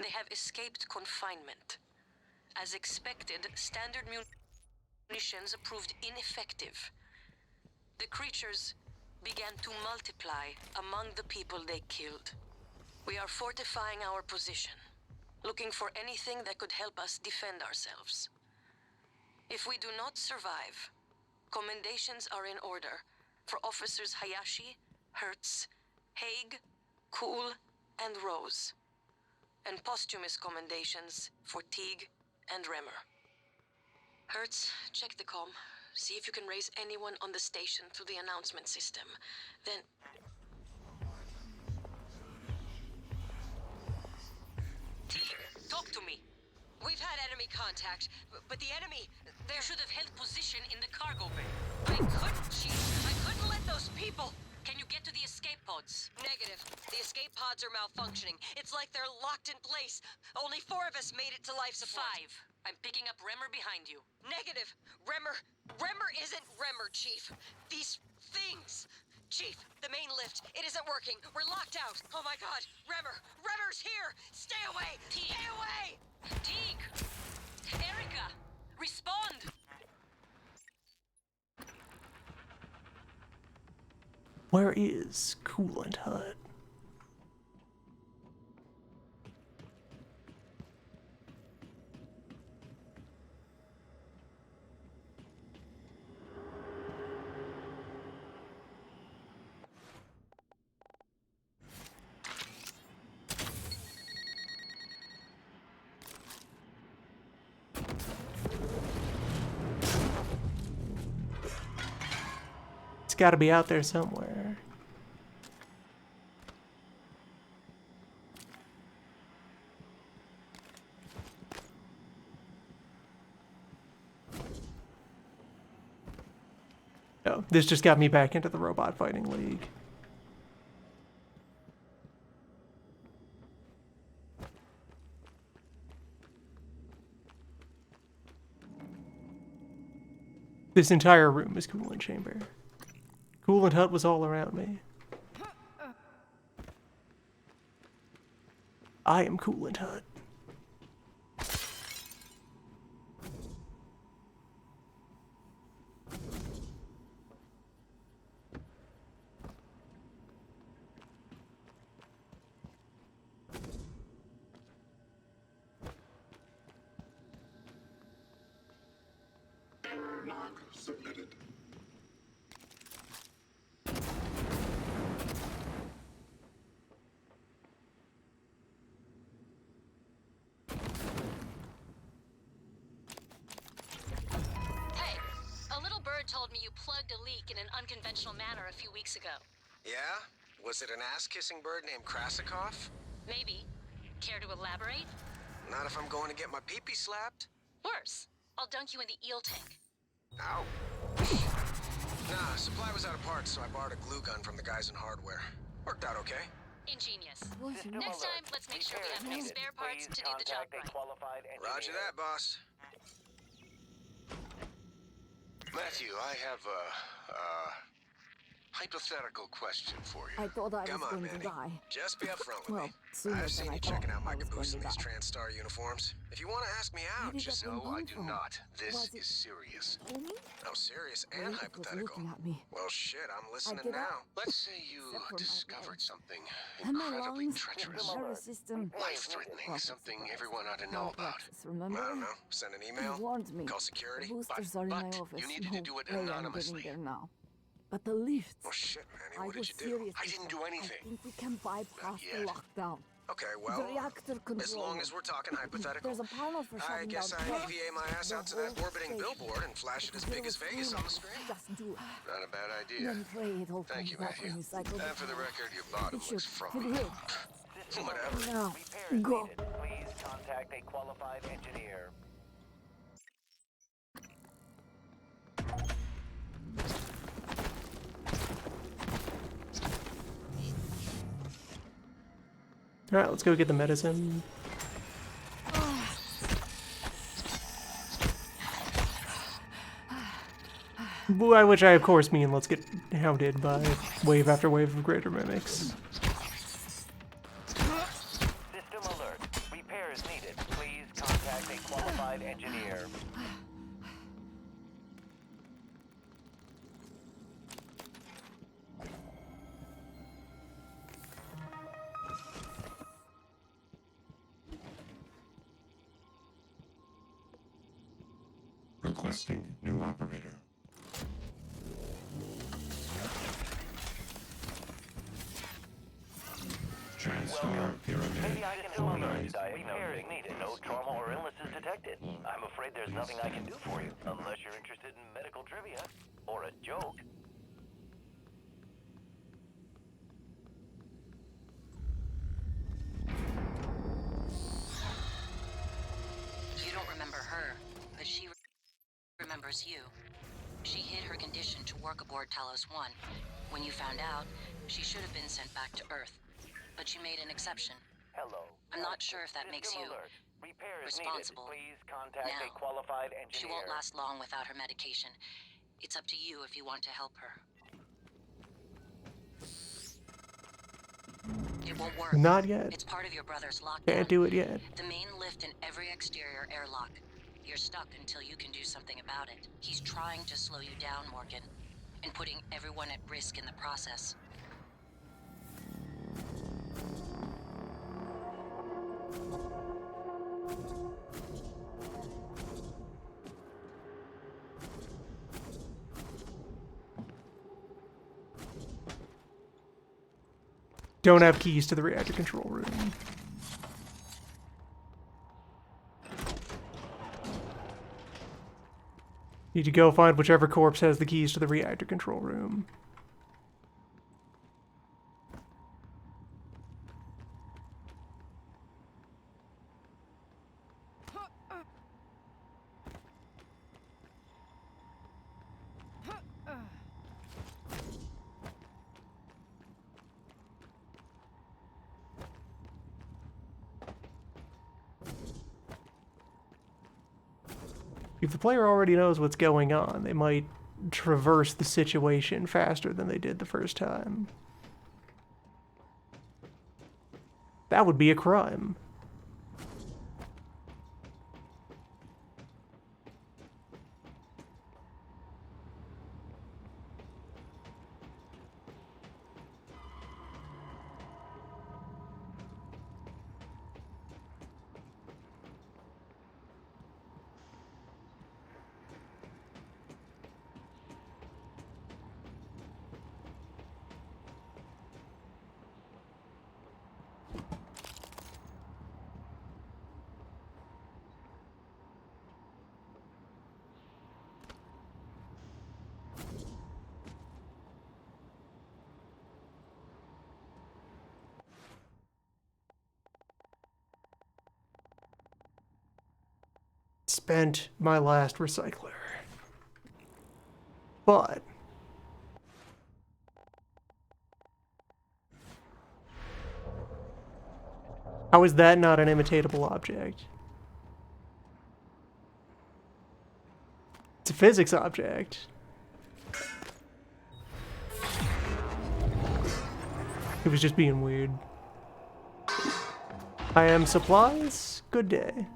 they have escaped confinement. As expected, standard munitions proved ineffective. The creatures began to multiply among the people they killed. We are fortifying our position. looking for anything that could help us defend ourselves. If we do not survive, commendations are in order for Officers Hayashi, Hertz, Haig, Cool, and Rose. And posthumous commendations for Teague and Remmer. Hertz, check the comm. See if you can raise anyone on the station through the announcement system. Then... Teague, talk to me. We've had enemy contact, but the enemy, they should have held position in the cargo bay. I couldn't, Chief. I couldn't let those people... Can you get to the escape pods? Negative. The escape pods are malfunctioning. It's like they're locked in place. Only 4 of us made it to life support. 5. I'm picking up Remmer behind you. Negative. Remmer isn't Remmer, Chief. These things. Chief, the main lift. It isn't working. We're locked out. Oh my God. Remmer's here. Stay away. Teague. Stay away. Teague. Erica. Respond. Where is Coolant Hut? It's got to be out there somewhere. Oh, this just got me back into the Robot Fighting League. This entire room is Coolant Chamber. Coolant Hut was all around me. I am Coolant Hut. Knock submitted. Hey, a little bird told me you plugged a leak in an unconventional manner a few weeks ago. Yeah? Was it an ass-kissing bird named Krasikov? Maybe. Care to elaborate? Not if I'm going to get my pee-pee slapped. Worse. I'll dunk you in the eel tank. Ow. Nah, supply was out of parts, so I borrowed a glue gun from the guys in hardware. Worked out okay. Ingenious. Next time, let's make sure we have enough spare parts to do the job right. Roger that, boss. Matthew, I have a hypothetical question for you. I thought I was Come on, going to Manny. die. Just be upfront with Well, me. sooner I've than seen I you thought checking out my I was caboose in going these to die. TranStar uniforms. If you want to ask me out, Where did just... that No, thing I come do from? not. This Was it is serious. Homie? Oh, serious The and way it was hypothetical. looking at me. Well, shit, I'm listening get up. now. Let's say you Except for my discovered legs. something And my incredibly lungs, treacherous, the nervous system. life-threatening, Oh, something surprise. everyone ought to know about. Alexis, remember? I don't know. Send an You email? warned me. Call security? The boosters are in my but office. you needed No to do it way I'm anonymously. getting there now. But the lifts. Oh, shit, Manny, I what was did you do? serious. I didn't do anything. I think we can bypass the yet. lockdown. Okay, The well, reactor control. as long as we're talking hypothetical. There's a panel for I shutting guess down I trucks. EVA my ass The out to that whole orbiting station. billboard and flash it as big as Vegas on the screen. Just do it. Not a bad idea. Then pray it all Thank you, comes back Matthew. when you cycle And for the record, your bottom Bishop, looks for frothy. real. Whatever. Now, Repairs go. needed. Please contact a qualified engineer. Alright, let's go get the medicine. By which I of course mean let's get hounded by wave after wave of greater mimics. System alert. Repairs needed. Please contact a qualified engineer. Requesting new operator. TranStar Pyramid Maybe I can fill in 49. those diagnosing needed. No trauma or illnesses detected. I'm afraid there's nothing I can do for you, unless you're interested in medical trivia or a joke. You don't remember her, but she remembers you. She hid her condition to work aboard Talos 1. When you found out, she should have been sent back to Earth. But you made an exception. Hello. I'm not sure if that makes you responsible. Please contact Now, a qualified engineer. she won't last long without her medication. It's up to you if you want to help her. It won't work. Not yet. It's part of your brother's lockdown. Can't do it yet. The main lift in every exterior airlock. You're stuck until you can do something about it. He's trying to slow you down, Morgan, and putting everyone at risk in the process. Don't have keys to the reactor control room. Need to go find whichever corpse has the keys to the reactor control room. If the player already knows what's going on, they might traverse the situation faster than they did the first time. That would be a crime. Spent my last recycler. But how is that not an imitatable object? It's a physics object. It was just being weird. I am supplies. Good day.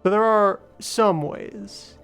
So there are some ways.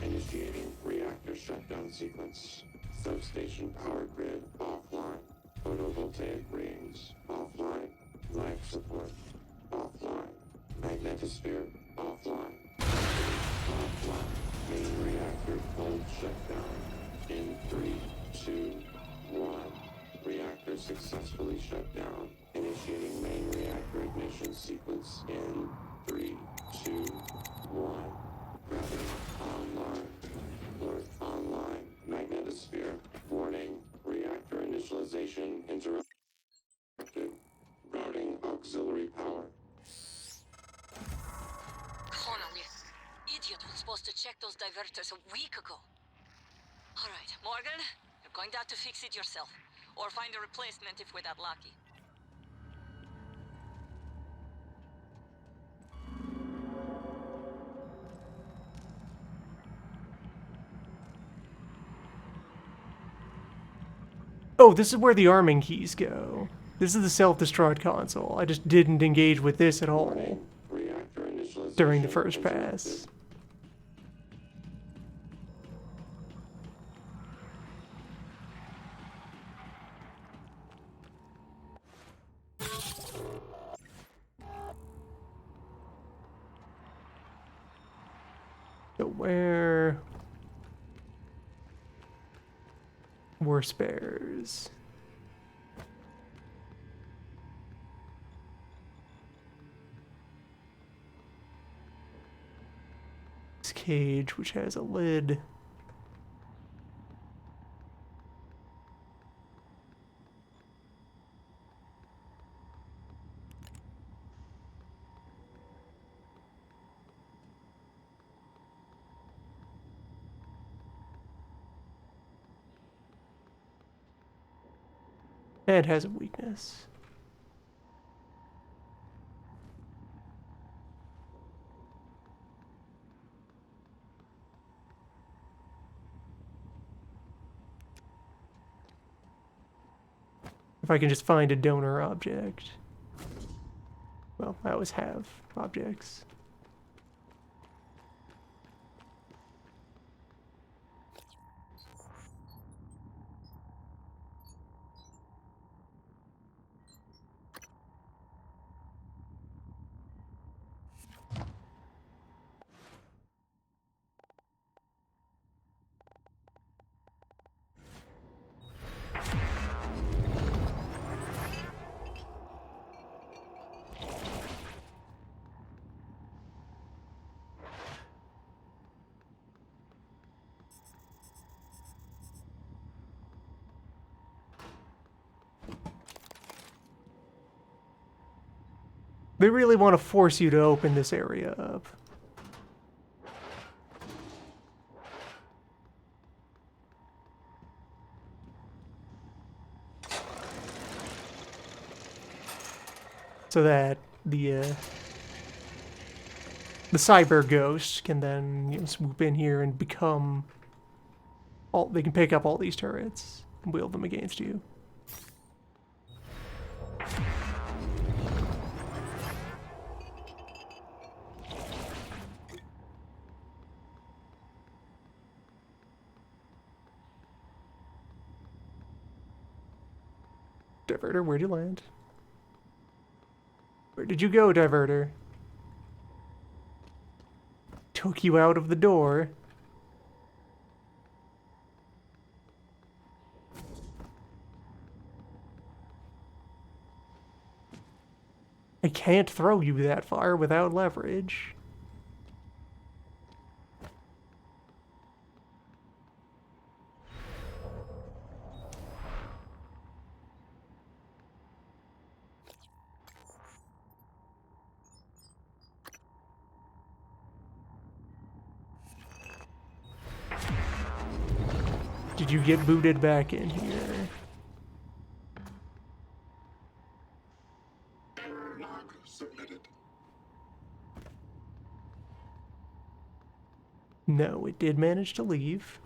Initiating reactor shutdown sequence. Substation power grid offline. Photovoltaic rings offline. Life support offline. Magnetosphere offline. Offline. Main reactor cold shutdown. In 3, 2, 1. Reactor successfully shut down. Initiating main reactor ignition sequence in 3, 2, 1. Gravity online. Alert online. Magnetosphere. Warning. Reactor initialization interrupted. Routing auxiliary power. Connolly, idiot was supposed to check those diverters a week ago. All right, Morgan, you're going to have to fix it yourself, or find a replacement if we're that lucky. Oh, this is where the arming keys go. This is the self-destruct console. I just didn't engage with this at all during the first pass. So where were spares? This cage, which has a lid. And has a weakness. If I can just find a donor object. Well, I always have objects. They really want to force you to open this area up. So that the cyber ghost can then, you know, swoop in here and become all. They can pick up all these turrets and wield them against you. Diverter, where'd you land? Where did you go, Diverter? Took you out of the door. I can't throw you that far without leverage. Did you get booted back in here? Log submitted. No, it did manage to leave.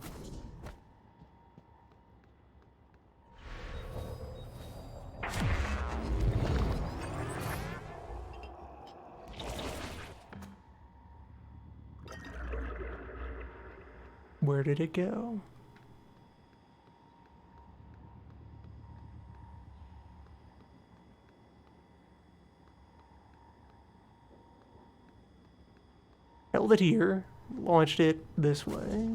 Where did it go? Held it here, launched it this way.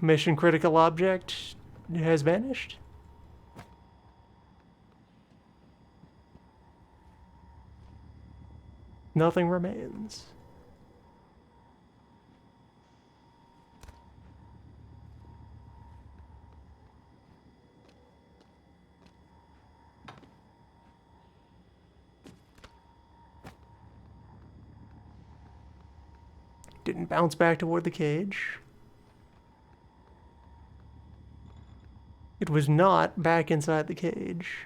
Mission critical object has vanished. nothing remains. Didn't bounce back toward the cage. It was not back inside the cage.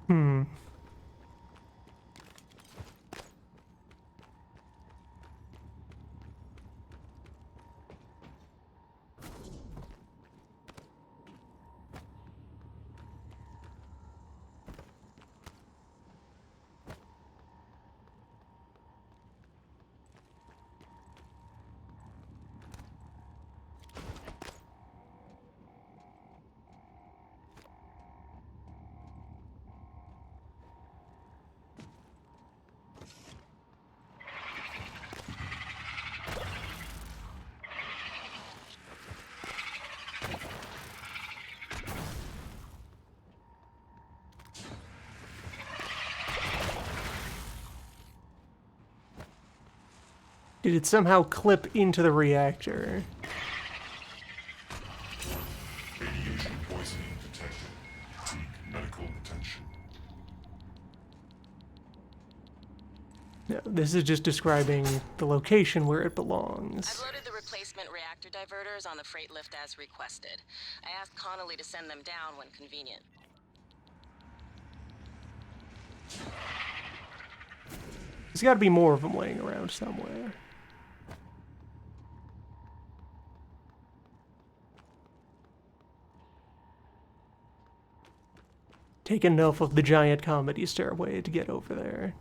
Hmm. Did it somehow clip into the reactor? Radiation poisoning detected. Seek medical attention. No, this is just describing the location where it belongs. I've loaded the replacement reactor diverters on the freight lift as requested. I asked Connolly to send them down when convenient. There's got to be more of them laying around somewhere. Take enough of the giant comedy stairway to get over there.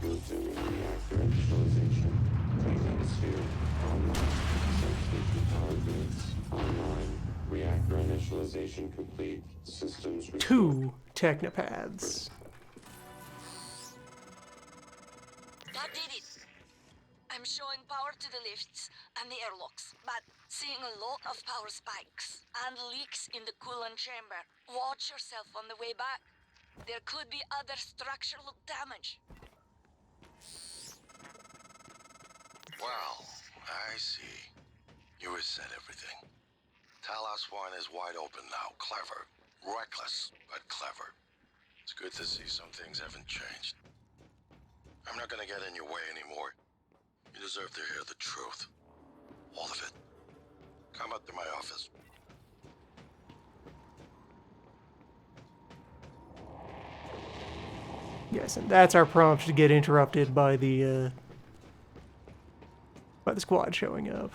Resuming reactor initialization. Clean sphere online. Substation power grids online. Reactor initialization complete. Systems restored. 2 technopads. That did it. I'm showing power to the lifts and the airlocks, but seeing a lot of power spikes and leaks in the coolant chamber. Watch yourself on the way back. There could be other structural damage. Well, I see. You reset everything. Talos 1 is wide open now. Clever. Reckless, but clever. It's good to see some things haven't changed. I'm not gonna get in your way anymore. You deserve to hear the truth. All of it. Come up to my office. Yes, and that's our prompt to get interrupted by the by the squad showing up.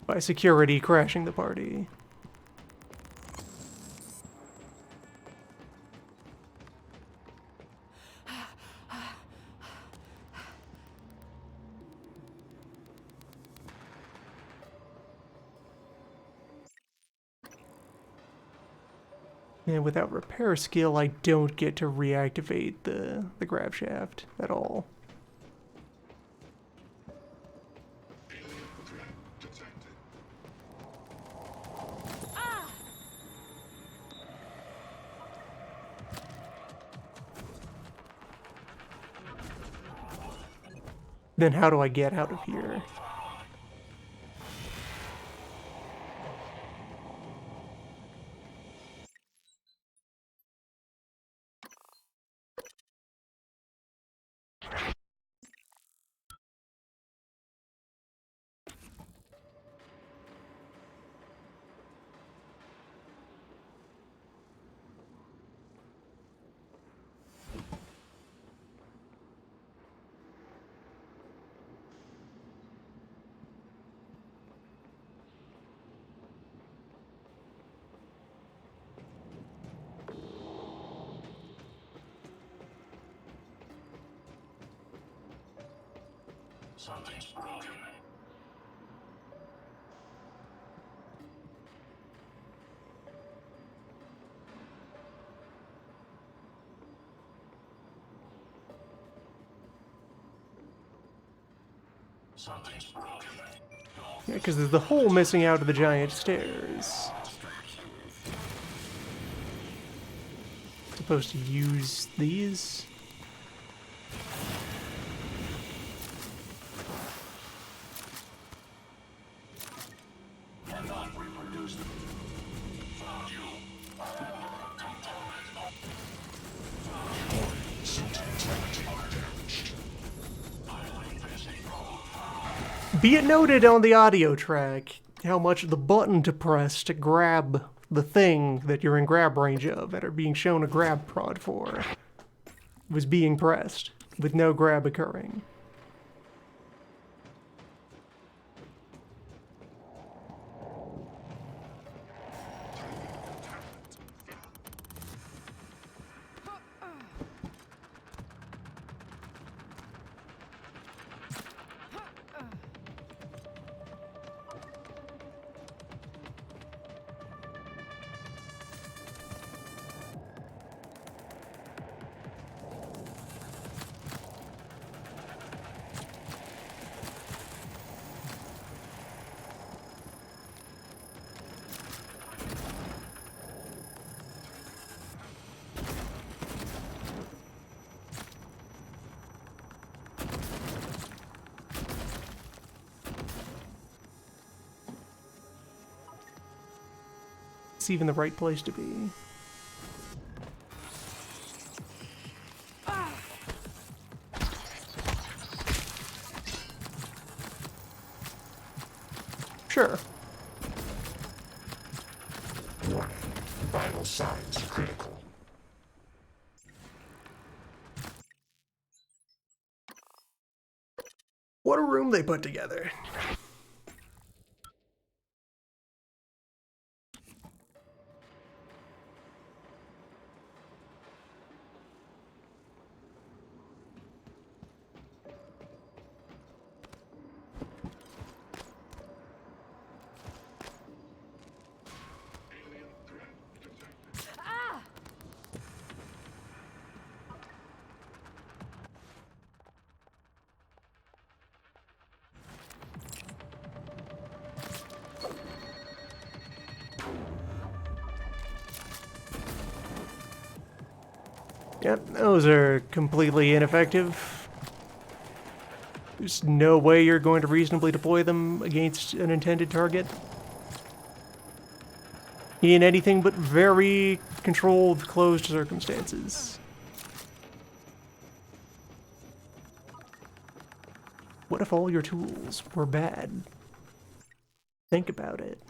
By security crashing the party. And without repair skill, I don't get to reactivate the grab shaft at all. Then how do I get out of here? Something's broken. Something's broken. Yeah, because there's the hole missing out of the giant stairs. Supposed to use these? Be it noted on the audio track how much the button to press to grab the thing that you're in grab range of and are being shown a grab prod for was being pressed with no grab occurring. It's even the right place to be. Sure. Warning. Vital signs critical. What a room they put together. Yep, those are completely ineffective. There's no way you're going to reasonably deploy them against an intended target. In anything but very controlled, closed circumstances. What if all your tools were bad? Think about it.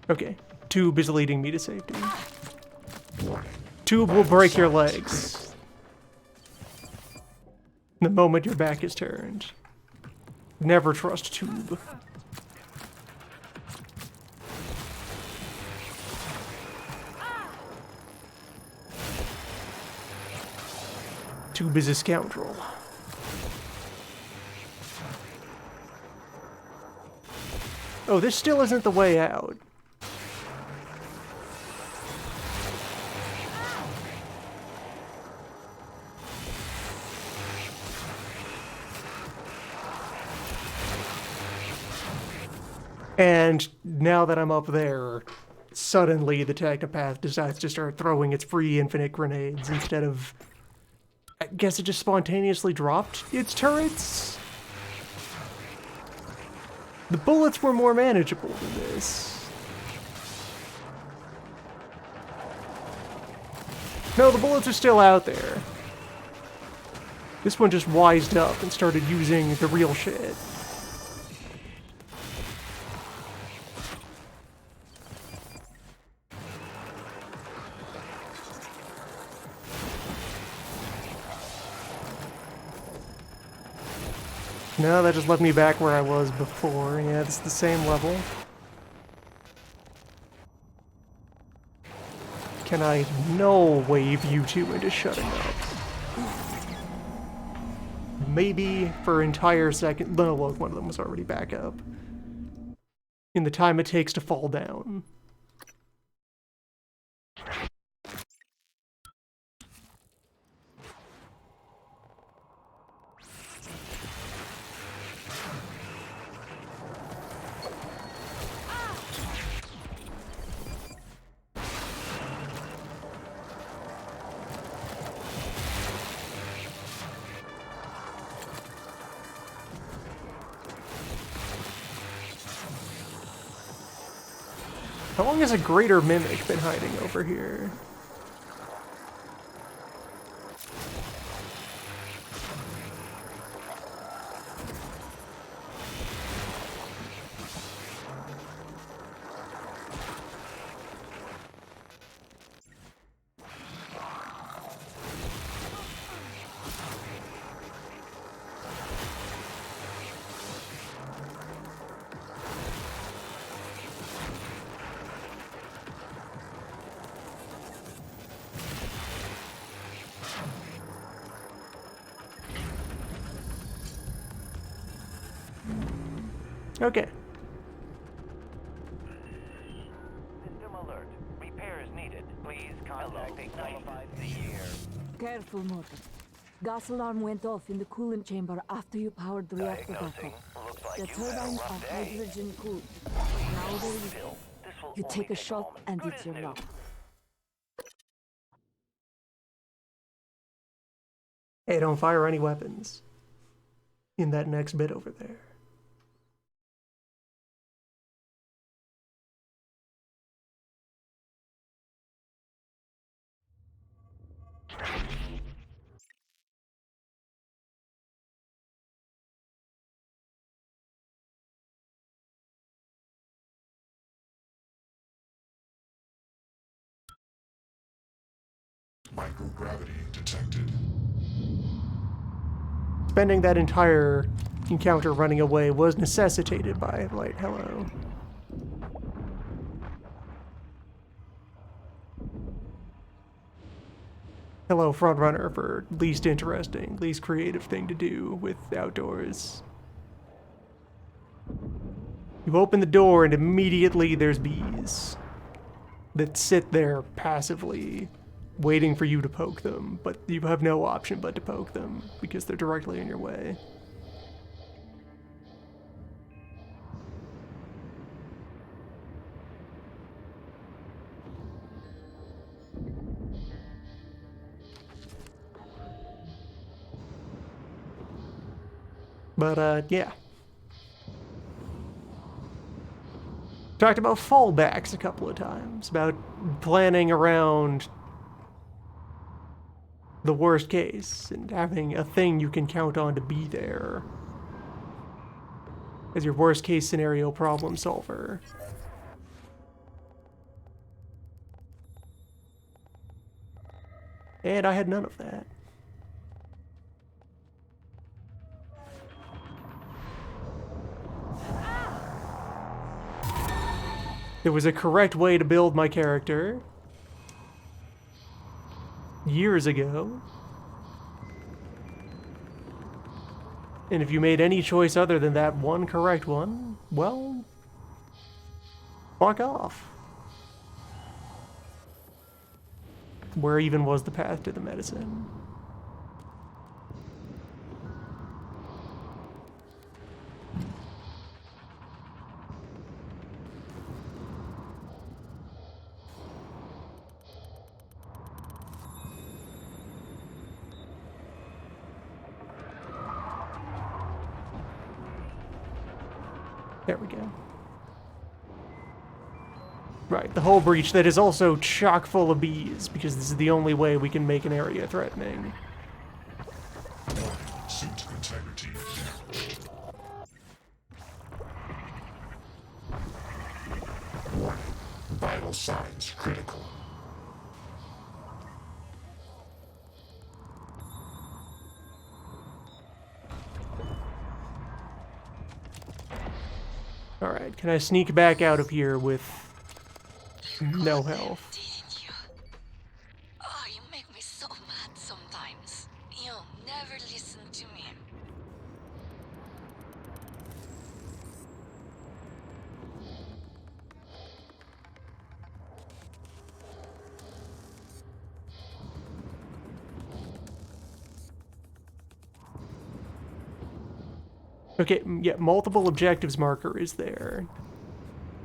Okay, tube is leading me to safety. Tube will break your legs the moment your back is turned. Never trust tube. Tube is a scoundrel. Oh, this still isn't the way out. And now that I'm up there, suddenly the Technopath decides to start throwing its free infinite grenades instead of... I guess it just spontaneously dropped its turrets? The bullets were more manageable than this. No, the bullets are still out there. This one just wised up and started using the real shit. No, that just left me back where I was before. Yeah, it's the same level. Can I no wave you two into shutting up? Maybe for entire second. No, look, one of them was already back up. In the time it takes to fall down. How long has a greater mimic been hiding over here? Okay. System alert. Repairs needed. Please contact a qualified engineer. Careful, Morgan. Gas alarm went off in the coolant chamber after you powered the reactor back up. The turbines are hydrogen cooled. Now they're leaking. You take a shot and it's your luck. Hey, don't fire any weapons in that next bit over there. Microgravity detected. Spending that entire encounter running away was necessitated by Light Hello. Hello, Frontrunner, for least interesting, least creative thing to do with outdoors. You open the door and immediately there's bees that sit there passively waiting for you to poke them, but you have no option but to poke them because they're directly in your way. But, yeah. Talked about fallbacks a couple of times, about planning around the worst case and having a thing you can count on to be there as your worst case scenario problem solver. And I had none of that. There was a correct way to build my character years ago. And if you made any choice other than that one correct one, well, fuck off. Where even was the path to the medicine? There we go. Right, the whole breach that is also chock full of bees, because this is the only way we can make an area threatening. Suit integrity damaged. Warning. Vital signs critical. Alright, can I sneak back out of here with no health? Oh, you make me so mad sometimes. You never listen to me. Okay, yeah, multiple objectives marker is there.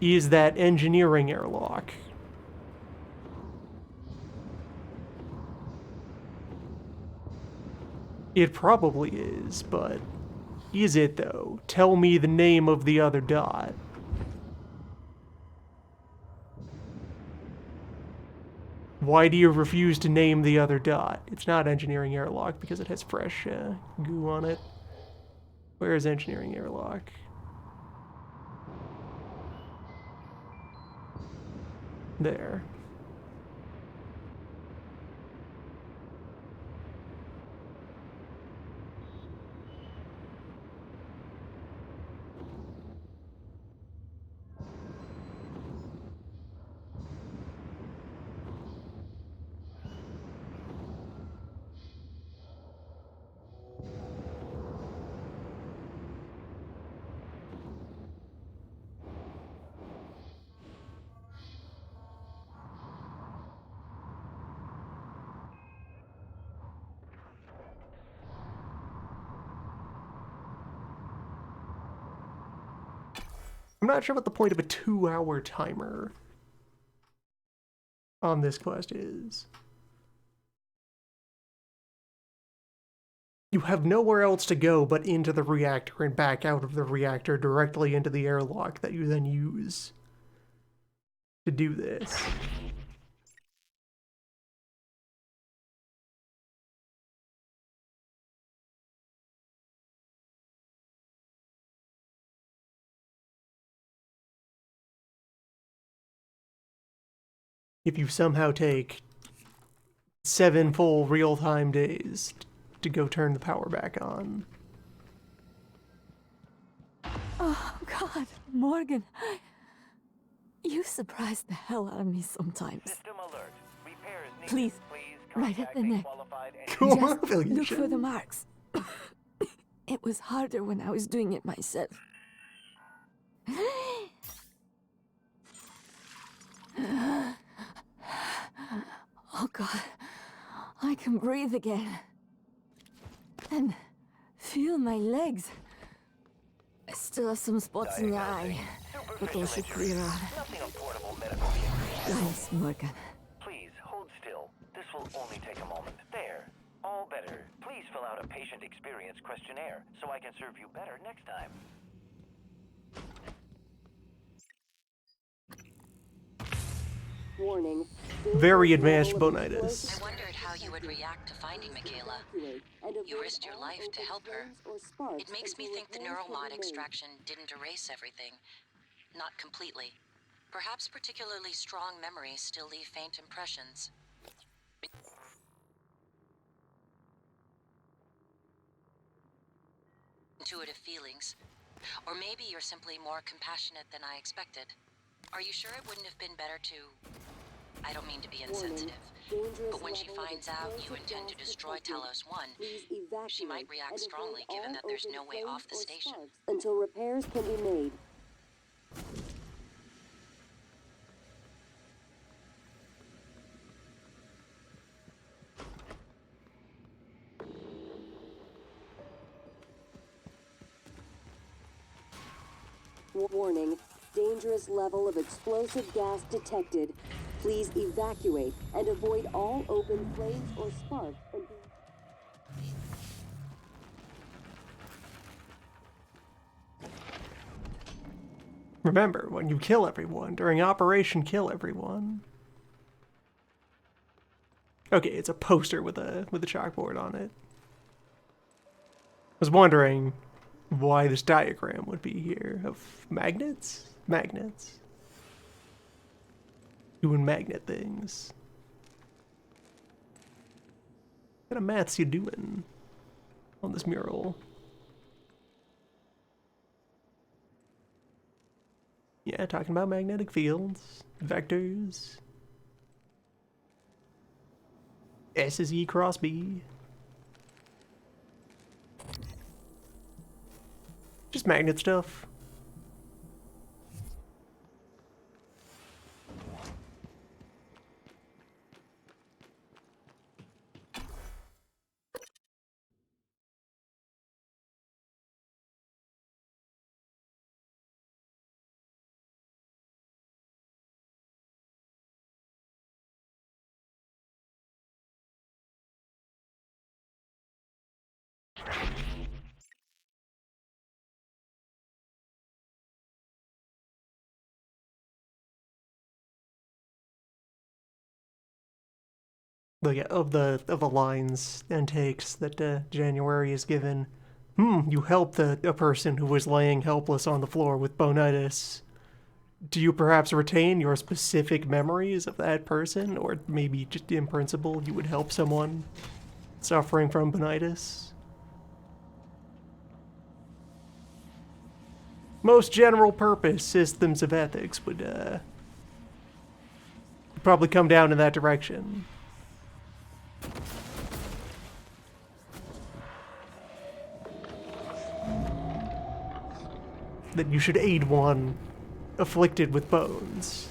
Is that engineering airlock? It probably is, but is it though? Tell me the name of the other dot. Why do you refuse to name the other dot? It's not engineering airlock because it has fresh goo on it. Where is engineering airlock? There. I'm not sure what the point of a 2-hour timer on this quest is. You have nowhere else to go but into the reactor and back out of the reactor directly into the airlock that you then use to do this. If you somehow take 7 full real-time days to go turn the power back on. Oh, God, Morgan. You surprise the hell out of me sometimes. System alert. Repairs needed. Please, right at the neck. Cool. Just look for the marks. It was harder when I was doing it myself. Oh, God. I can breathe again. And feel my legs. I still have some spots in the eye, but those should clear out. Thanks, Morgan. Please, hold still. This will only take a moment. There. All better. Please fill out a patient experience questionnaire so I can serve you better next time. Warning. Very advanced bonitis. I wondered how you would react to finding Michaela. You risked your life to help her. It makes me think the neuromod extraction didn't erase everything. Not completely. Perhaps particularly strong memories still leave faint impressions. intuitive feelings. Or maybe you're simply more compassionate than I expected. Are you sure it wouldn't have been better to... I don't mean to be insensitive, but when she finds out you intend to destroy Talos 1, she might react strongly given that there's no way off the station. Until repairs can be made. Warning, dangerous level of explosive gas detected. Please evacuate and avoid all open flames or sparks. Remember, when you kill everyone during Operation Kill Everyone. Okay, it's a poster with a chalkboard on it. I was wondering why this diagram would be here of magnets? Magnets. Doing magnet things. What kind of maths you doing on this mural? Yeah, talking about magnetic fields, vectors. S is E cross B. Just magnet stuff. But yeah, of the lines and takes that January is given, you helped a person who was laying helpless on the floor with bonitis. Do you perhaps retain your specific memories of that person, or maybe just in principle you would help someone suffering from bonitis? Most general purpose systems of ethics would probably come down in that direction. That you should aid one afflicted with bones.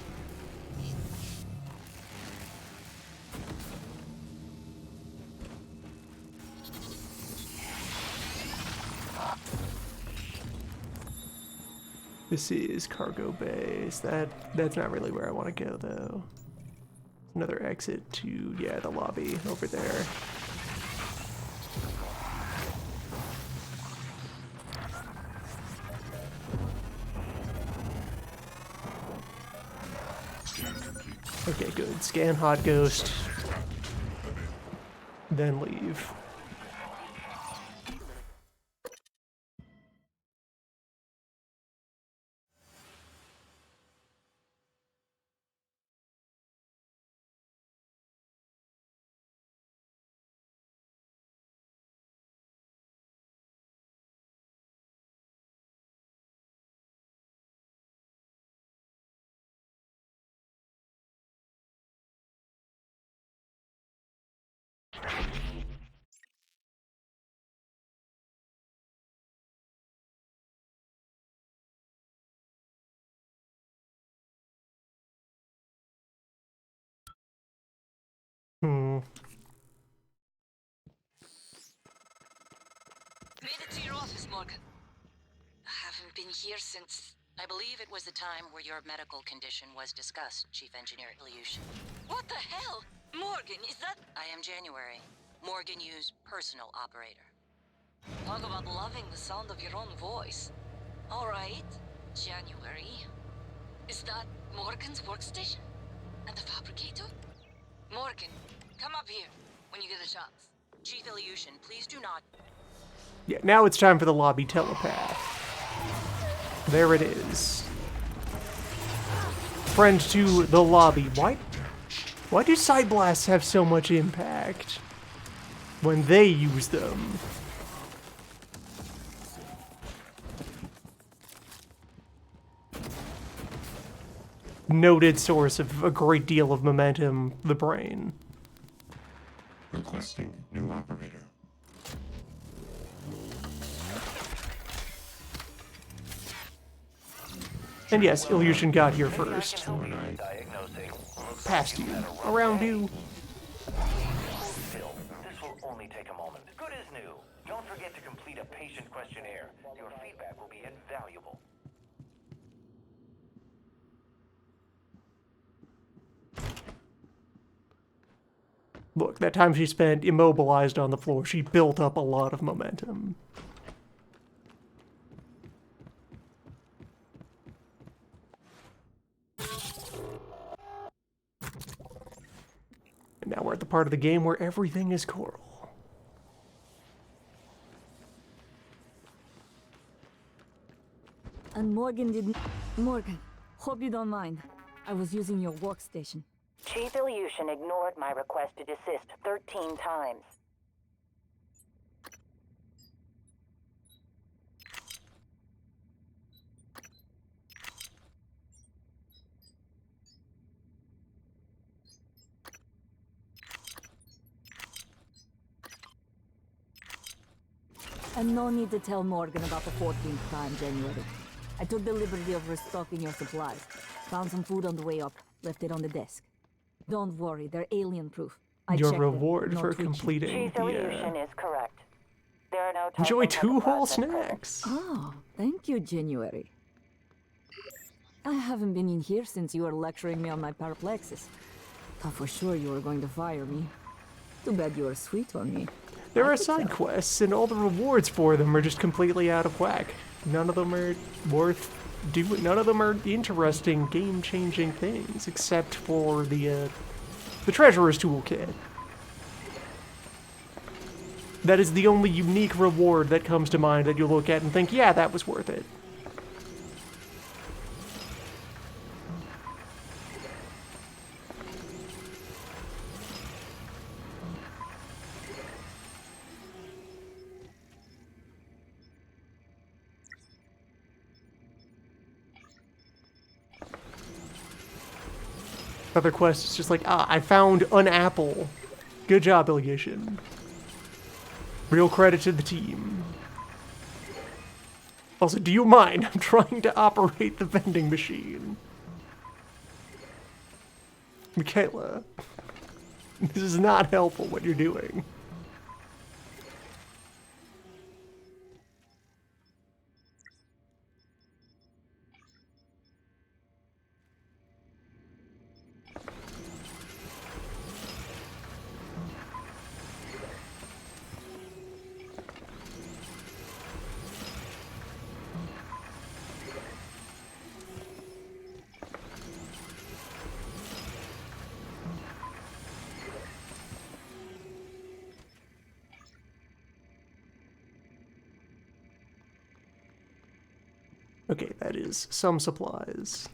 This is cargo base. That's not really where I want to go though. Another exit to, yeah, the lobby over there. Okay, good. Scan Hot Ghost. Then leave. Made it to your office, Morgan. I haven't been here since... I believe it was the time where your medical condition was discussed, Chief Engineer Ilyushin. What the hell? Morgan, is that... I am January. Morgan Yu's personal operator. Talk about loving the sound of your own voice. All right, January. Is that Morgan's workstation? And the fabricator? Morgan, come up here when you get a chance. Chief Ilyushin, please do not... Yeah, now it's time for the lobby telepath. There it is. Friend to the lobby. Why do side blasts have so much impact when they use them? noted source of a great deal of momentum, the brain. Requesting new operator. And yes, Ilyushin got here first. Past you. Around you. Still, this will only take a moment. Good as new. Don't forget to complete a patient questionnaire. Your feedback will be invaluable. Look, that time she spent immobilized on the floor, she built up a lot of momentum. And now we're at the part of the game where everything is coral. And Morgan didn't... Morgan, hope you don't mind. I was using your workstation. Chief Ilyushin ignored my request to desist 13 times. And no need to tell Morgan about the 14th time, January. I took the liberty of restocking your supplies. Found some food on the way up, left it on the desk. Don't worry, they're alien-proof. Your reward for completing Chief Ilyushin is correct. There are no enjoy 2 whole snacks. Oh, thank you, January. I haven't been in here since you were lecturing me on my paraplexis. Thought for sure you were going to fire me. Too bad you were sweet on me. There are side quests, and all the rewards for them are just completely out of whack. None of them are worth doing. None of them are interesting, game-changing things, except for the Treasurer's Toolkit. That is the only unique reward that comes to mind that you look at and think, yeah, that was worth it. Other quest is just like, I found an apple. Good job, Ilyushin. Real credit to the team. Also, do you mind? I'm trying to operate the vending machine. Michaela, this is not helpful what you're doing. Okay, that is some supplies.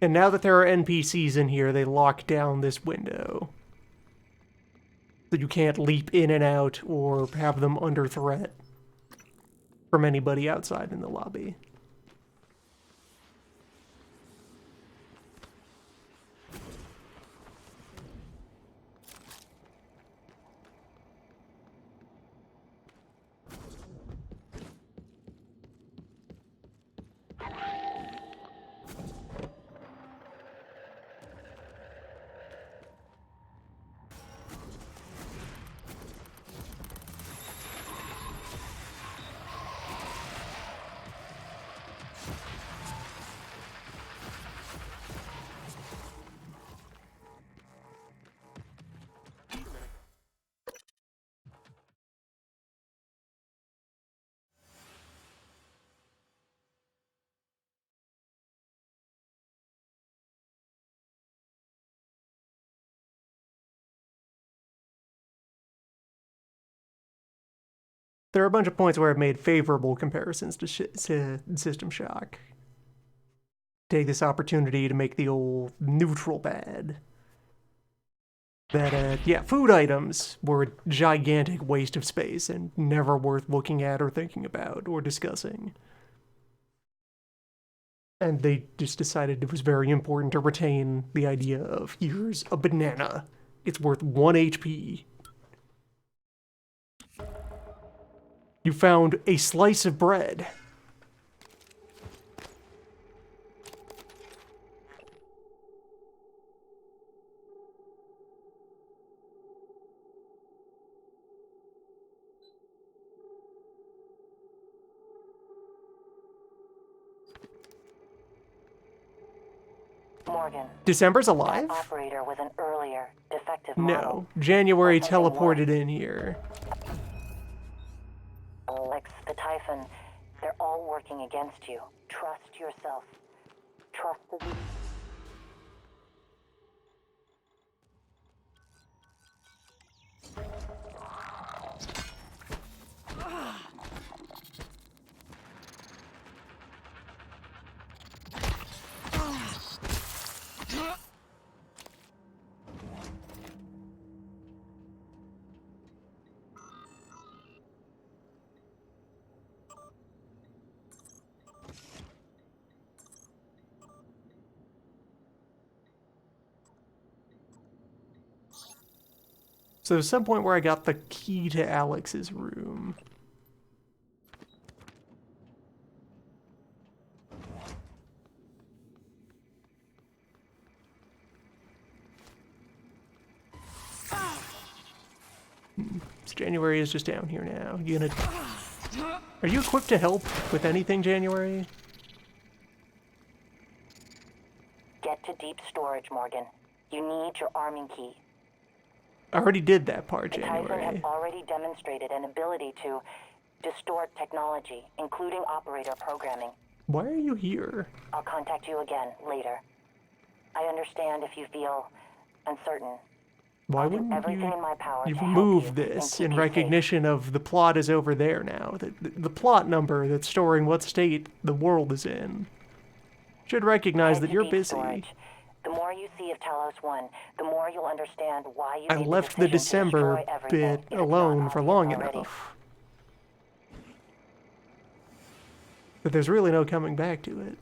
And now that there are NPCs in here, they lock down this window. So you can't leap in and out or have them under threat from anybody outside in the lobby. There are a bunch of points where I've made favorable comparisons to System Shock. Take this opportunity to make the old neutral bad. That, yeah, food items were a gigantic waste of space and never worth looking at or thinking about or discussing. And they just decided it was very important to retain the idea of, here's a banana. It's worth 1 HP. You found a slice of bread. Morgan. December's alive? That operator was an earlier, defective model. No. January teleported in here. Alex, the Typhon, they're all working against you. Trust yourself. Trust the... So there's some point where I got the key to Alex's room. So January is just down here now. You gonna... Are you equipped to help with anything, January? Get to deep storage, Morgan. You need your arming key. I already did that part, The Typhon January. has already demonstrated an ability to distort technology, including operator programming. Why are you here? I'll contact you again later. I understand if you feel uncertain. Why I'll do wouldn't everything in my power you to help remove you this and in keep you recognition of the plot is over there now? The plot number that's storing what state the world is in. Should recognize that you're busy. storage. The more you see of Talos 1, the more you'll understand why you I made left the the decision to December destroy everything bit if it's not alone for obvious long already. enough. But there's really no coming back to it.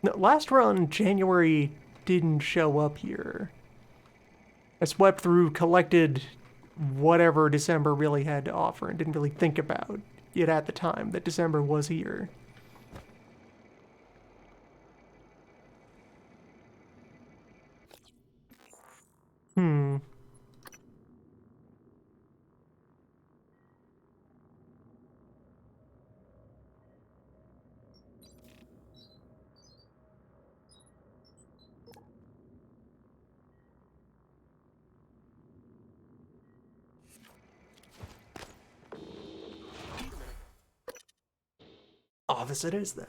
No, last run, January didn't show up here. I swept through, collected whatever December really had to offer, and didn't really think about it at the time that December was here. Hmm. Office it is then.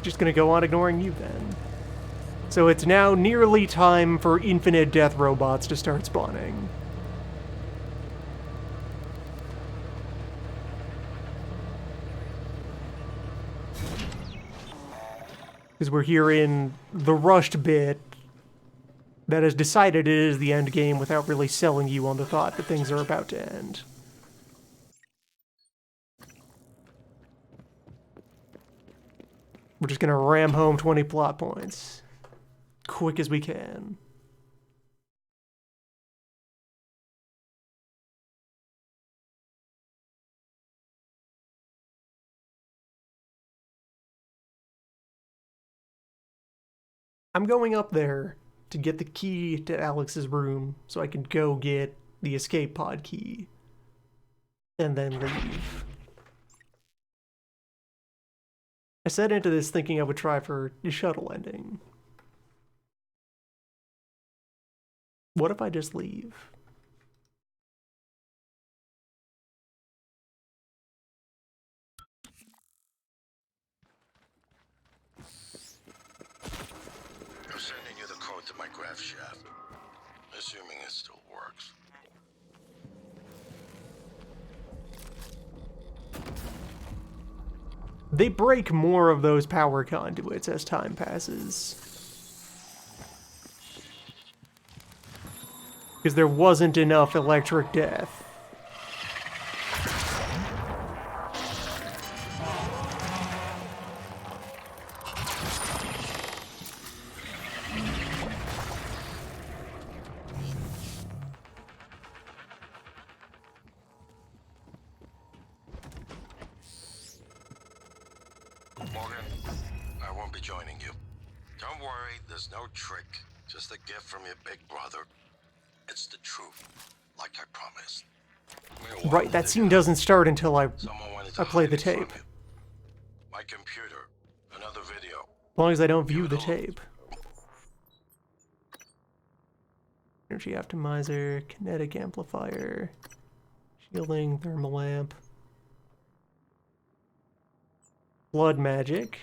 Just gonna go on ignoring you then. So it's now nearly time for infinite death robots to start spawning. Because we're here in the rushed bit that has decided it is the end game without really selling you on the thought that things are about to end. We're just gonna ram home 20 plot points. quick as we can. I'm going up there to get the key to Alex's room so I can go get the escape pod key and then leave. I set into this thinking I would try for the shuttle ending. What if I just leave? I'm sending you the code to my graph shaft, assuming it still works. They break more of those power conduits as time passes. Because there wasn't enough electric death. Morgan, I won't be joining you. Don't worry, there's no trick. Just a gift from your big brother. It's the truth, like I promised. Right, that scene doesn't start until I play the tape. My computer, another video. As long as I don't view the tape. Energy optimizer, kinetic amplifier, shielding, thermal lamp. Blood magic.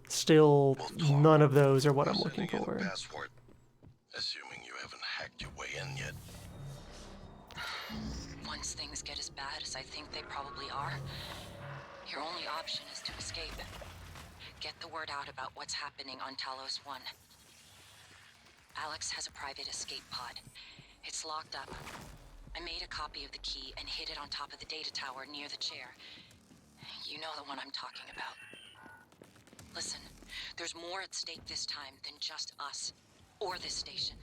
Still, none of those are what I'm looking for. Password, assuming you haven't hacked your way in yet. Once things get as bad as I think they probably are, your only option is to escape. Get the word out about what's happening on Talos 1. Alex has a private escape pod. It's locked up. I made a copy of the key and hid it on top of the data tower near the chair. You know the one I'm talking about. Listen, there's more at stake this time than just us, or this station.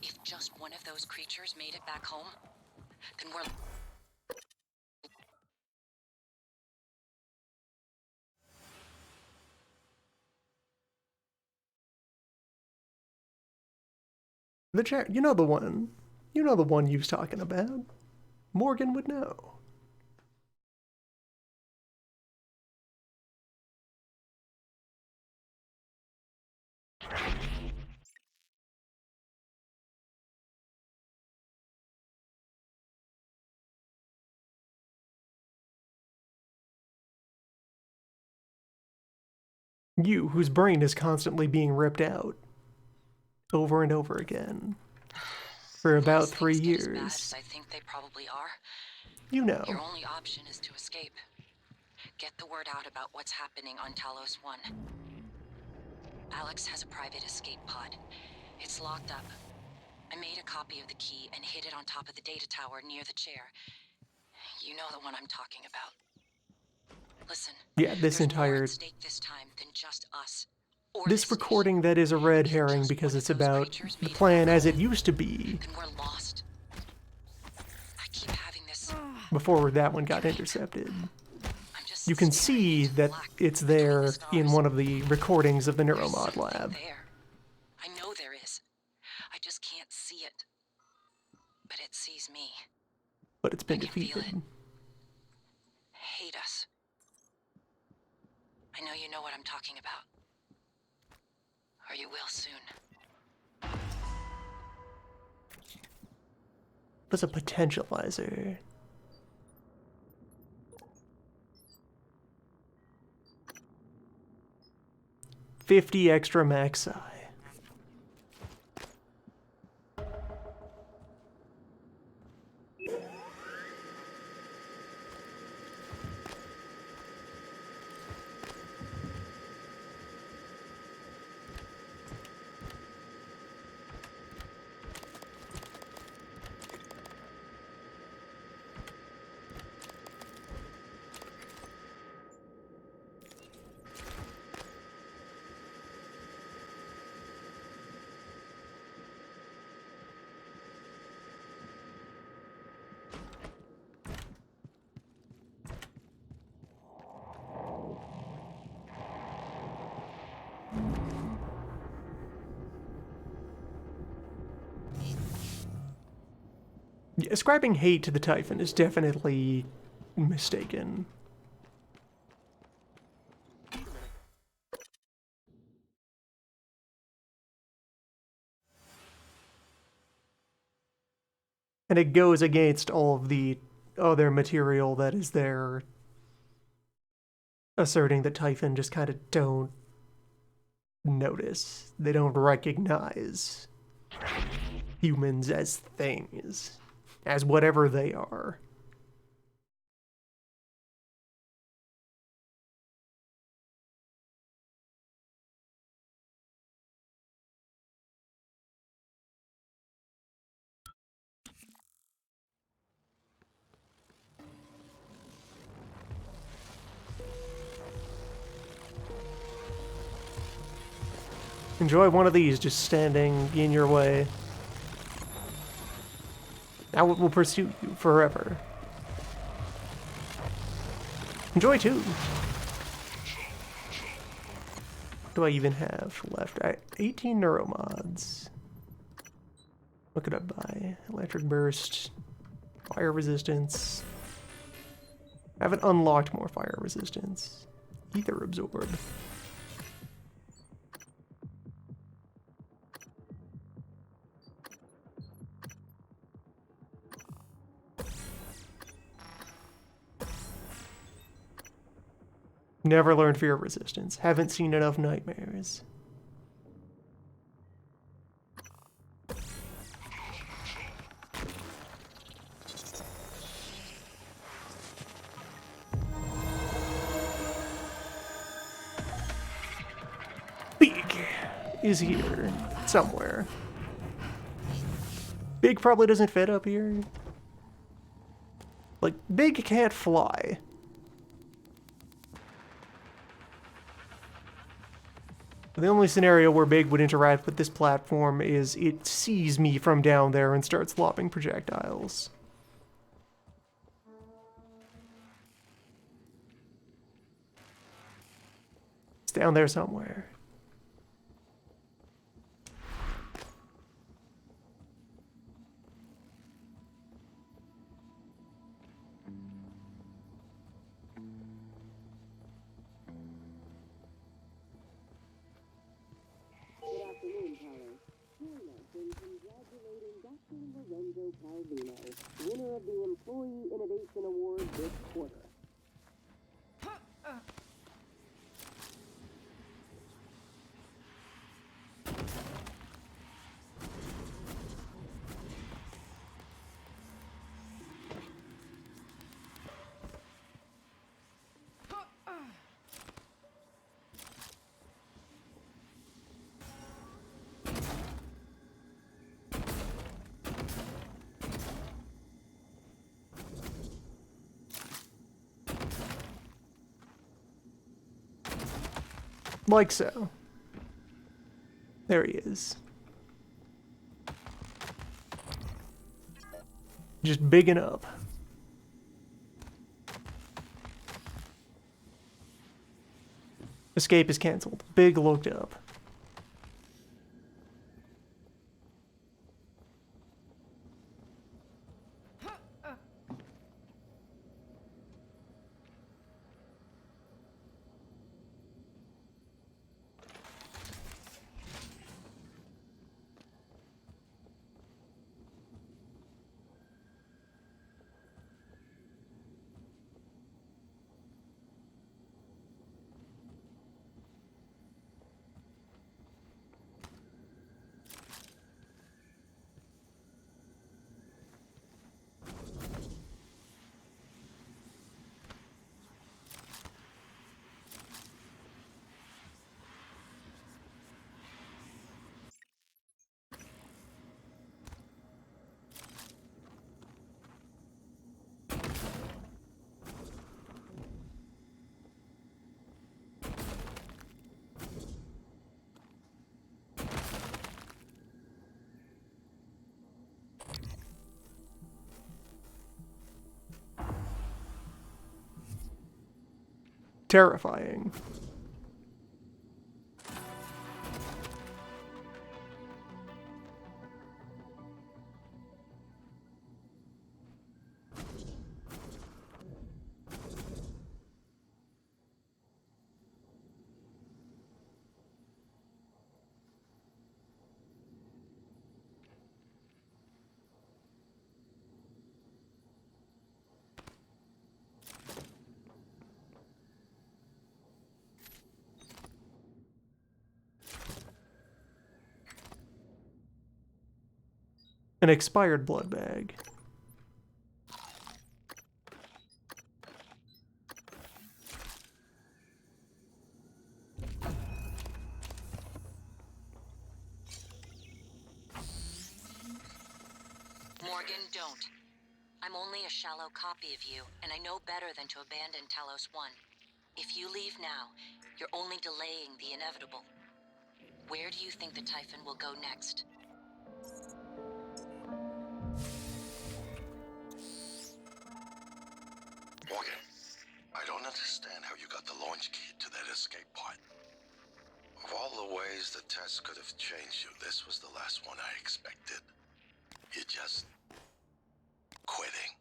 If just one of those creatures made it back home, then we're... The chair, you know the one. You know the one you was talking about. Morgan would know. You, whose brain is constantly being ripped out. Over and over again. For about 3 years. As bad as I think they probably are, you know. Your only option is to escape. Get the word out about what's happening on Talos 1. Alex has a private escape pod. It's locked up. I made a copy of the key and hid it on top of the data tower near the chair. You know the one I'm talking about. Listen. Yeah, this entire... At stake this time than just us. This recording that is a red herring because it's about the plan as it used to be. Then we're lost. I keep having this... Before that one got intercepted. You can see that it's there in one of the recordings of the Neuromod lab. I know there is. I just can't see it. But it sees me. But it's been defeated. Hate us. I know you know what I'm talking about. Or you will soon. What's a potentializer? $50 extra maxi. Ascribing hate to the Typhon is definitely mistaken. And it goes against all of the other material that is there, asserting that Typhon just kind of don't notice. They don't recognize humans as things, as whatever they are. Enjoy one of these just standing in your way. Now it will pursue you forever. Enjoy too. What do I even have left? 18 neuromods. What could I buy? Electric burst, fire resistance. I haven't unlocked more fire resistance. Ether absorb. Never learned fear resistance. Haven't seen enough nightmares. Big is here somewhere. Big probably doesn't fit up here. Like, Big can't fly. The only scenario where Big would interact with this platform is it sees me from down there and starts lobbing projectiles. It's down there somewhere. Lorenzo Calvino, winner of the Employee Innovation Award this quarter. Like so. There he is. Just bigging up. Escape is cancelled. Big looked up. Terrifying. An expired blood bag. Morgan, don't. I'm only a shallow copy of you, and I know better than to abandon Talos 1. If you leave now, you're only delaying the inevitable. Where do you think the Typhon will go next? Morgan, I don't understand how you got the launch key to that escape pod. Of all the ways the test could have changed you, this was the last one I expected. You just... quitting.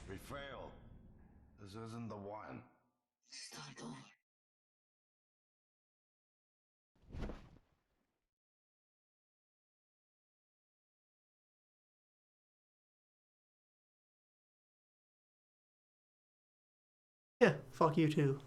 We failed. This isn't the one. Start over. Yeah, fuck you too.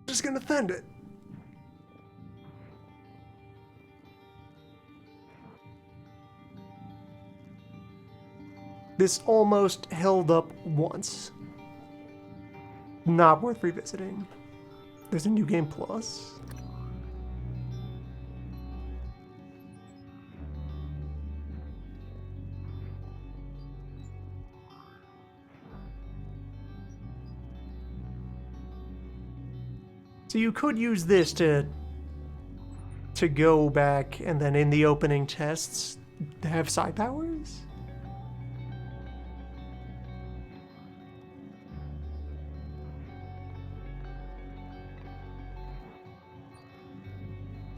Just gonna fend it. This almost held up once. Not worth revisiting. There's a new game plus. So you could use this to go back and then in the opening tests have psi powers?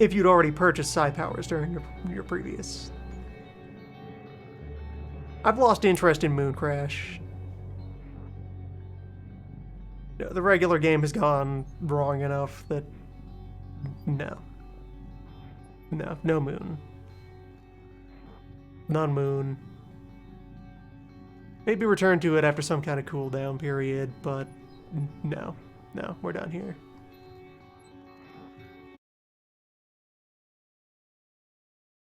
If you'd already purchased psi powers during your previous. I've lost interest in Moon Crash. The regular game has gone wrong enough that no Moon. None Moon. Maybe return to it after some kind of cooldown period, but no, we're done here.